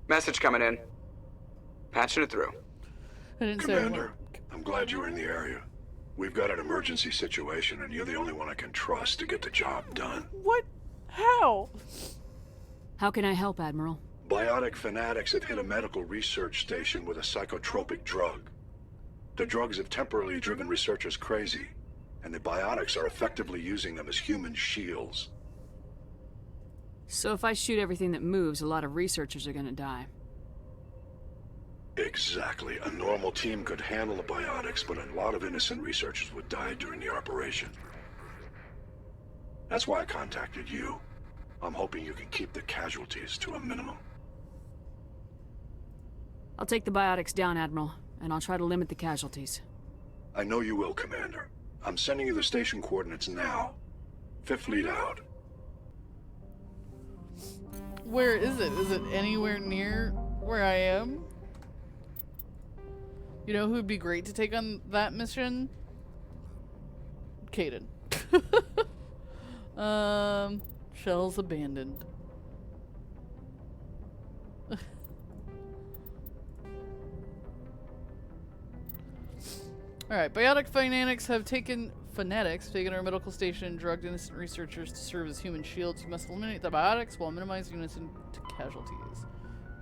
Message coming in. Patching it through. I didn't say Commander, I'm glad you were in the area. We've got an emergency situation, and you're the only one I can trust to get the job done. What? How? How can I help, Admiral? Biotic fanatics have hit a medical research station with a psychotropic drug. The drugs have temporarily driven researchers crazy, and the biotics are effectively using them as human shields. So if I shoot everything that moves, a lot of researchers are gonna die. Exactly. A normal team could handle the biotics, but a lot of innocent researchers would die during the operation. That's why I contacted you. I'm hoping you can keep the casualties to a minimum. I'll take the biotics down, Admiral, and I'll try to limit the casualties. I know you will, Commander. I'm sending you the station coordinates now. Fifth Fleet out. Where is it? Is it anywhere near where I am? You know who would be great to take on that mission? Caden. Shells abandoned. Alright, biotic fanatics have taken our medical station and drugged innocent researchers to serve as human shields. You must eliminate the biotics while minimizing innocent casualties.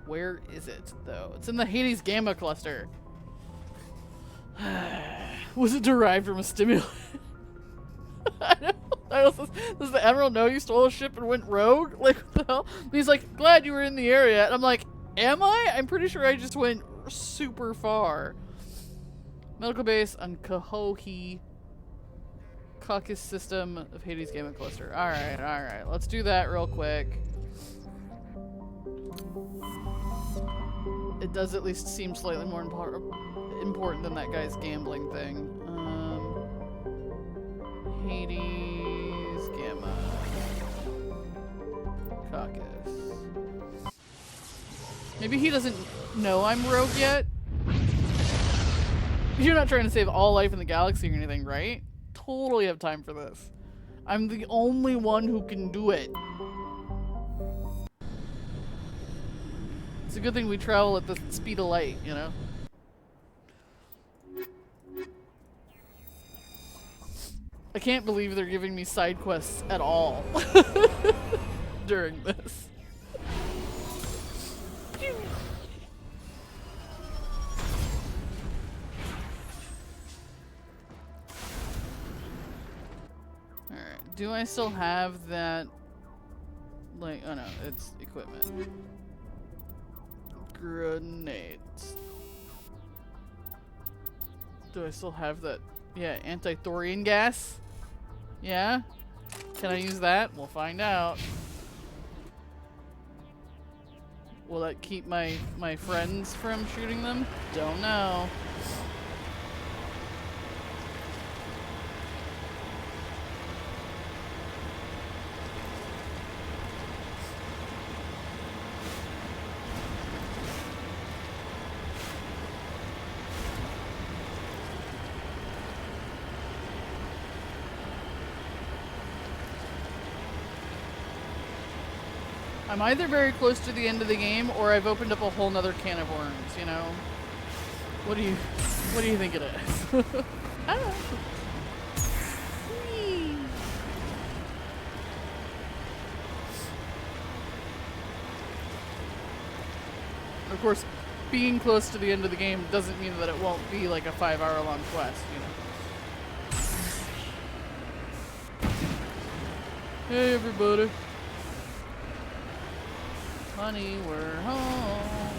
Where is it, though? It's in the Hades Gamma cluster. Was it derived from a stimulant? I don't, does the Admiral know you stole a ship and went rogue? Like, what the hell? And he's like, glad you were in the area. And I'm like, am I? I'm pretty sure I just went super far. Medical base on Kahohi Caucus system of Hades Gamma cluster. Alright. Let's do that real quick. It does at least seem slightly more important than that guy's gambling thing. Hades Gamma Caucus. Maybe he doesn't know I'm rogue yet? You're not trying to save all life in the galaxy or anything, right? Totally have time for this. I'm the only one who can do it. It's a good thing we travel at the speed of light, you know? I can't believe they're giving me side quests at all during this. Alright, do I still have that? Like, oh no, it's equipment. Grenades. Do I still have that? Yeah, anti-thorium gas? Yeah? Can I use that? We'll find out. Will that keep my friends from shooting them? Don't know. I'm either very close to the end of the game or I've opened up a whole nother can of worms, you know? What do you think it is? I don't know. Whee. Of course, being close to the end of the game doesn't mean that it won't be like a 5-hour-long quest, you know? Hey everybody. Honey, we're home.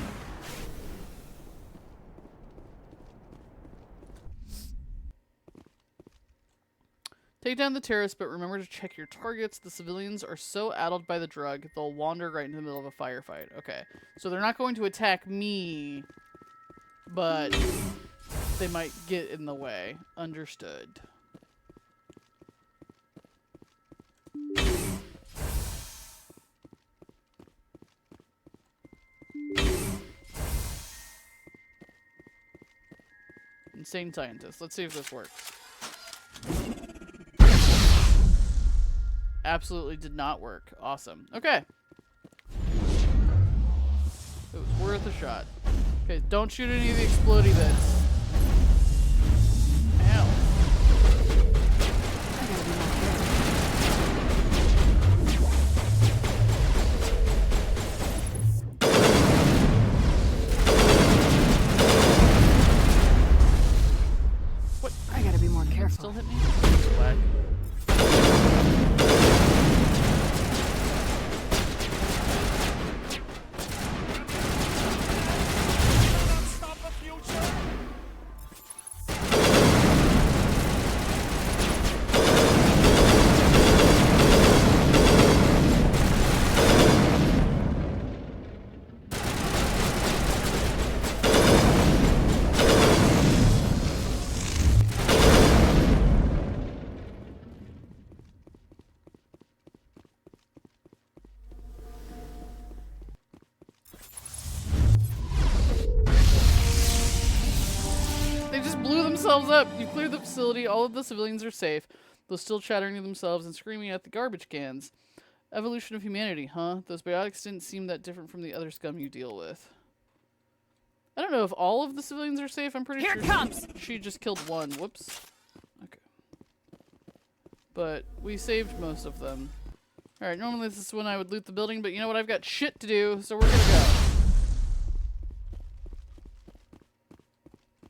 Take down the terrorists, but remember to check your targets. The civilians are so addled by the drug, they'll wander right into the middle of a firefight. Okay, so they're not going to attack me, but they might get in the way. Understood. Insane scientist. Let's see if this works. Absolutely did not work. Awesome. Okay. It was worth a shot. Okay, don't shoot any of the explodey bits. Ow. Still hit me? Swag. themselves up. You've cleared the facility. All of the civilians are safe, though still chattering to themselves and screaming at the garbage cans. Evolution of humanity, huh? Those biotics didn't seem that different from the other scum you deal with. I don't know if all of the civilians are safe. I'm pretty sure she just killed one. Whoops. Okay. But we saved most of them. Alright, normally this is when I would loot the building, but you know what? I've got shit to do, so we're gonna go.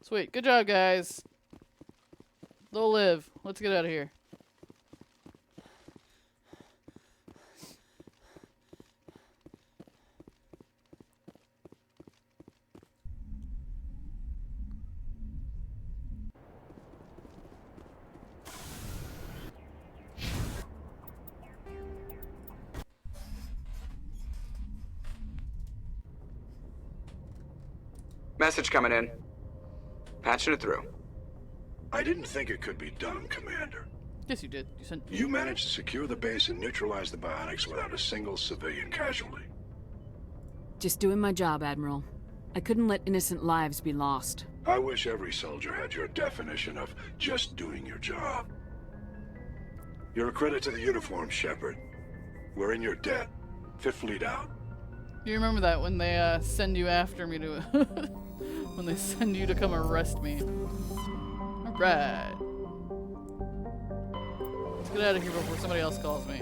Sweet. Good job, guys. They'll live. Let's get out of here. Message coming in. Patching it through. I didn't think it could be done, Commander. Yes, you did. You managed to secure the base and neutralize the biotics without a single civilian casualty. Just doing my job, Admiral. I couldn't let innocent lives be lost. I wish every soldier had your definition of just doing your job. You're a credit to the uniform, Shepard. We're in your debt. Fifth Fleet out. You remember that when they send you after me to when they send you to come arrest me. Alright. Let's get out of here before somebody else calls me.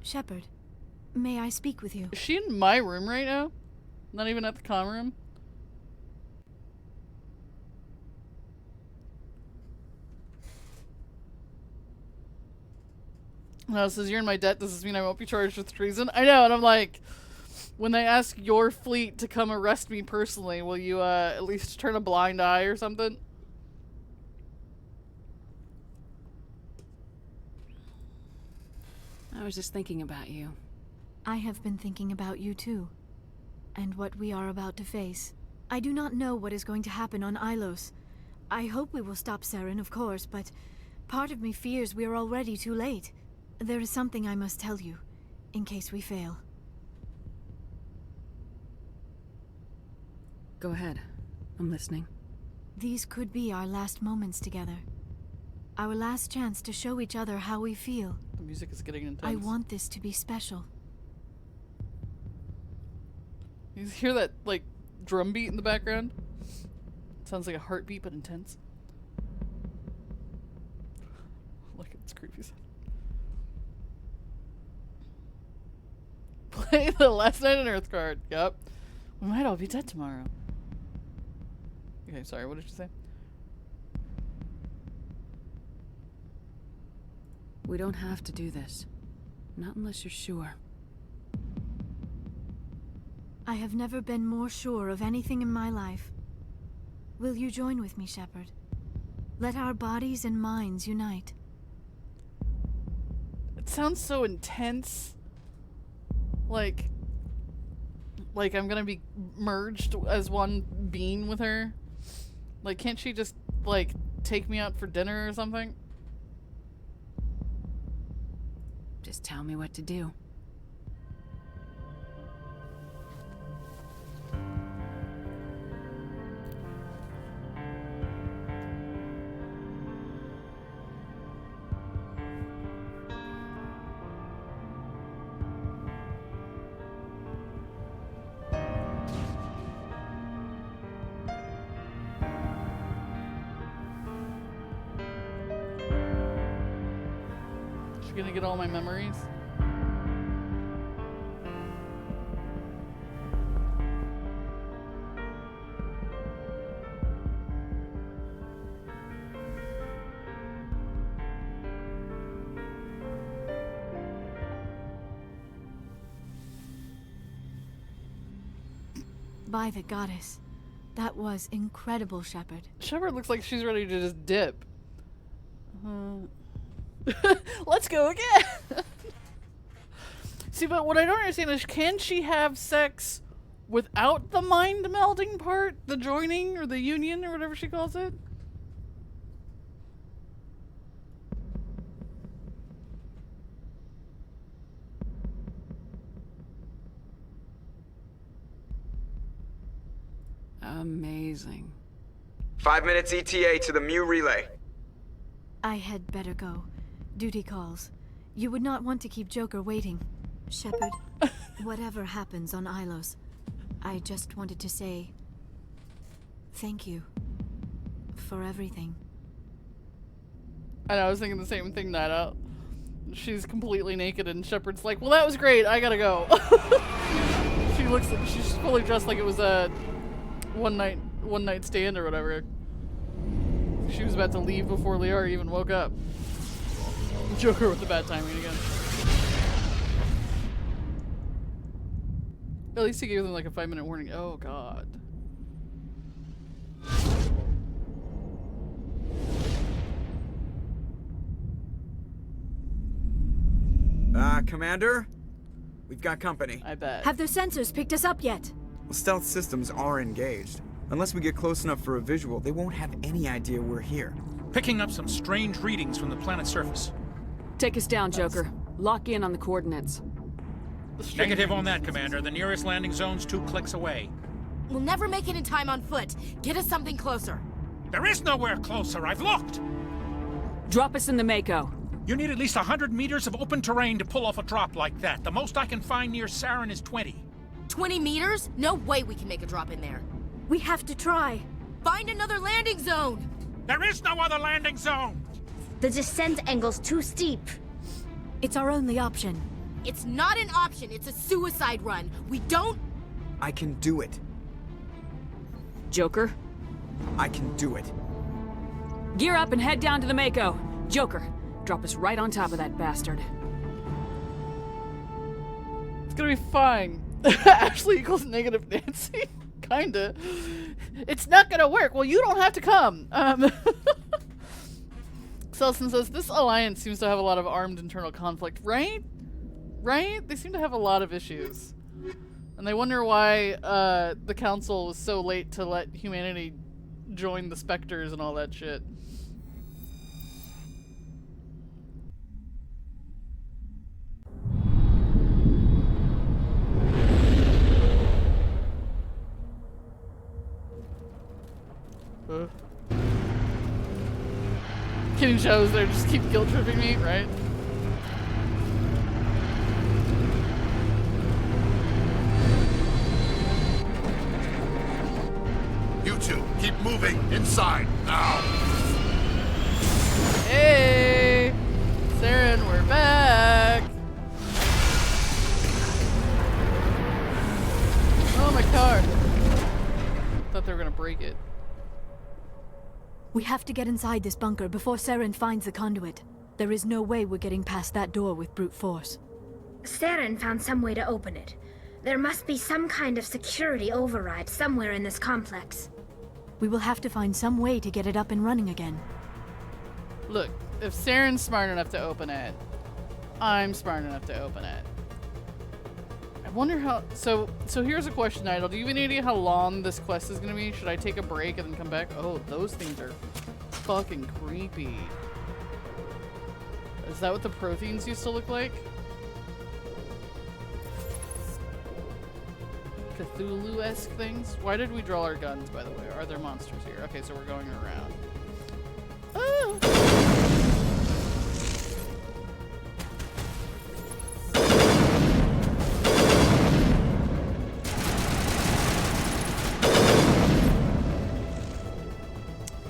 Shepard, may I speak with you? Is she in my room right now? Not even at the comm room? No, it says you're in my debt. Does this mean I won't be charged with treason? I know, and I'm like, when they ask your fleet to come arrest me personally, will you at least turn a blind eye or something? I was just thinking about you. I have been thinking about you too, and what we are about to face. I do not know what is going to happen on Ilos. I hope we will stop Saren, of course, but part of me fears we are already too late. There is something I must tell you, in case we fail. Go ahead. I'm listening. These could be our last moments together. Our last chance to show each other how we feel. The music is getting intense. I want this to be special. You hear that, like, drum beat in the background? Sounds like a heartbeat, but intense. Look, it's creepy. Play the Last Night on Earth card. Yup. We might all be dead tomorrow. Okay, sorry, what did you say? We don't have to do this. Not unless you're sure. I have never been more sure of anything in my life. Will you join with me, Shepard? Let our bodies and minds unite. It sounds so intense. Like I'm gonna be merged as one being with her. Like, can't she just, like, take me out for dinner or something? Just tell me what to do. She's gonna get all my memories. By the goddess. That was incredible, Shepard. Shepard looks like she's ready to just dip. Let's go again. See, but what I don't understand is, can she have sex without the mind melding part? The joining or the union or whatever she calls it? Amazing. 5 minutes ETA to the Mu relay. I had better go. Duty calls. You would not want to keep Joker waiting. Shepard, whatever happens on Ilos, I just wanted to say thank you for everything. I know, I was thinking the same thing, Nida. She's completely naked and Shepard's like, well, that was great, I gotta go. She looks like she's fully dressed like it was a one night stand or whatever. She was about to leave before Liara even woke up. Joker with the bad timing again. At least he gave them like a 5-minute warning. Oh god. Commander? We've got company. I bet. Have their sensors picked us up yet? Well, stealth systems are engaged. Unless we get close enough for a visual, they won't have any idea we're here. Picking up some strange readings from the planet's surface. Take us down, Joker. Lock in on the coordinates. Negative on that, Commander. The nearest landing zone's 2 clicks away. We'll never make it in time on foot. Get us something closer. There is nowhere closer. I've looked. Drop us in the Mako. You need at least 100 meters of open terrain to pull off a drop like that. The most I can find near Sarin is 20. 20 meters? No way we can make a drop in there. We have to try. Find another landing zone. There is no other landing zone. The descent angle's too steep. It's our only option. It's not an option. It's a suicide run. We don't... I can do it. Joker? I can do it. Gear up and head down to the Mako. Joker, drop us right on top of that bastard. It's gonna be fine. Ashley equals negative Nancy. Kinda. It's not gonna work. Well, you don't have to come. Selson says, this alliance seems to have a lot of armed internal conflict, right? Right? They seem to have a lot of issues. And they wonder why the council was so late to let humanity join the Spectres and all that shit. Kidding shows there just keep guilt tripping me, right? You two, keep moving inside now. Hey, Saren, we're back. Oh, my car. Thought they were gonna break it. We have to get inside this bunker before Saren finds the conduit. There is no way we're getting past that door with brute force. Saren found some way to open it. There must be some kind of security override somewhere in this complex. We will have to find some way to get it up and running again. Look, if Saren's smart enough to open it, I'm smart enough to open it. I wonder how... So here's a question, Idol. Do you have any idea how long this quest is going to be? Should I take a break and then come back? Oh, those things are fucking creepy. Is that what the Protheans used to look like? Cthulhu-esque things? Why did we draw our guns, by the way? Are there monsters here? Okay, so we're going around. Oh!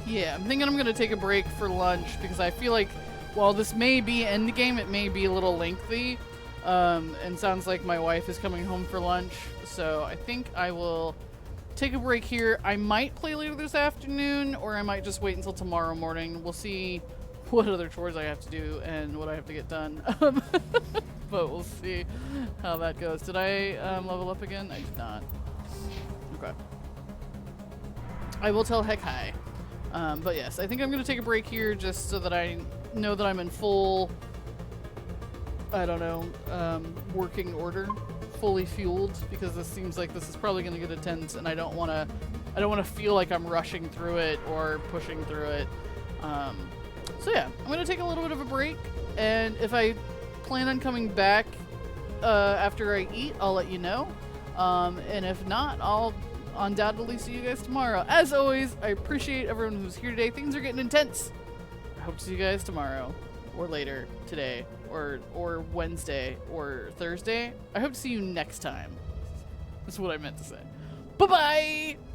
Yeah, I'm thinking I'm gonna take a break for lunch because I feel like while this may be endgame, it may be a little lengthy. And sounds like my wife is coming home for lunch, so I think I will take a break here. I might play later this afternoon, or I might just wait until tomorrow morning. We'll see what other chores I have to do and what I have to get done. But we'll see how that goes. Did I level up again? I did not. Okay. I will tell Heck Hi. But yes, I think I'm going to take a break here just so that I know that I'm in full, I don't know, working order, fully fueled, because this seems like this is probably going to get intense, and I don't want to feel like I'm rushing through it or pushing through it. So yeah, I'm going to take a little bit of a break, and if I plan on coming back after I eat, I'll let you know. And if not, I'll undoubtedly see you guys tomorrow. As always, I appreciate everyone who's here today. Things are getting intense. I hope to see you guys tomorrow, or later today, or Wednesday, or Thursday. I hope to see you next time. That's what I meant to say. Bye-bye!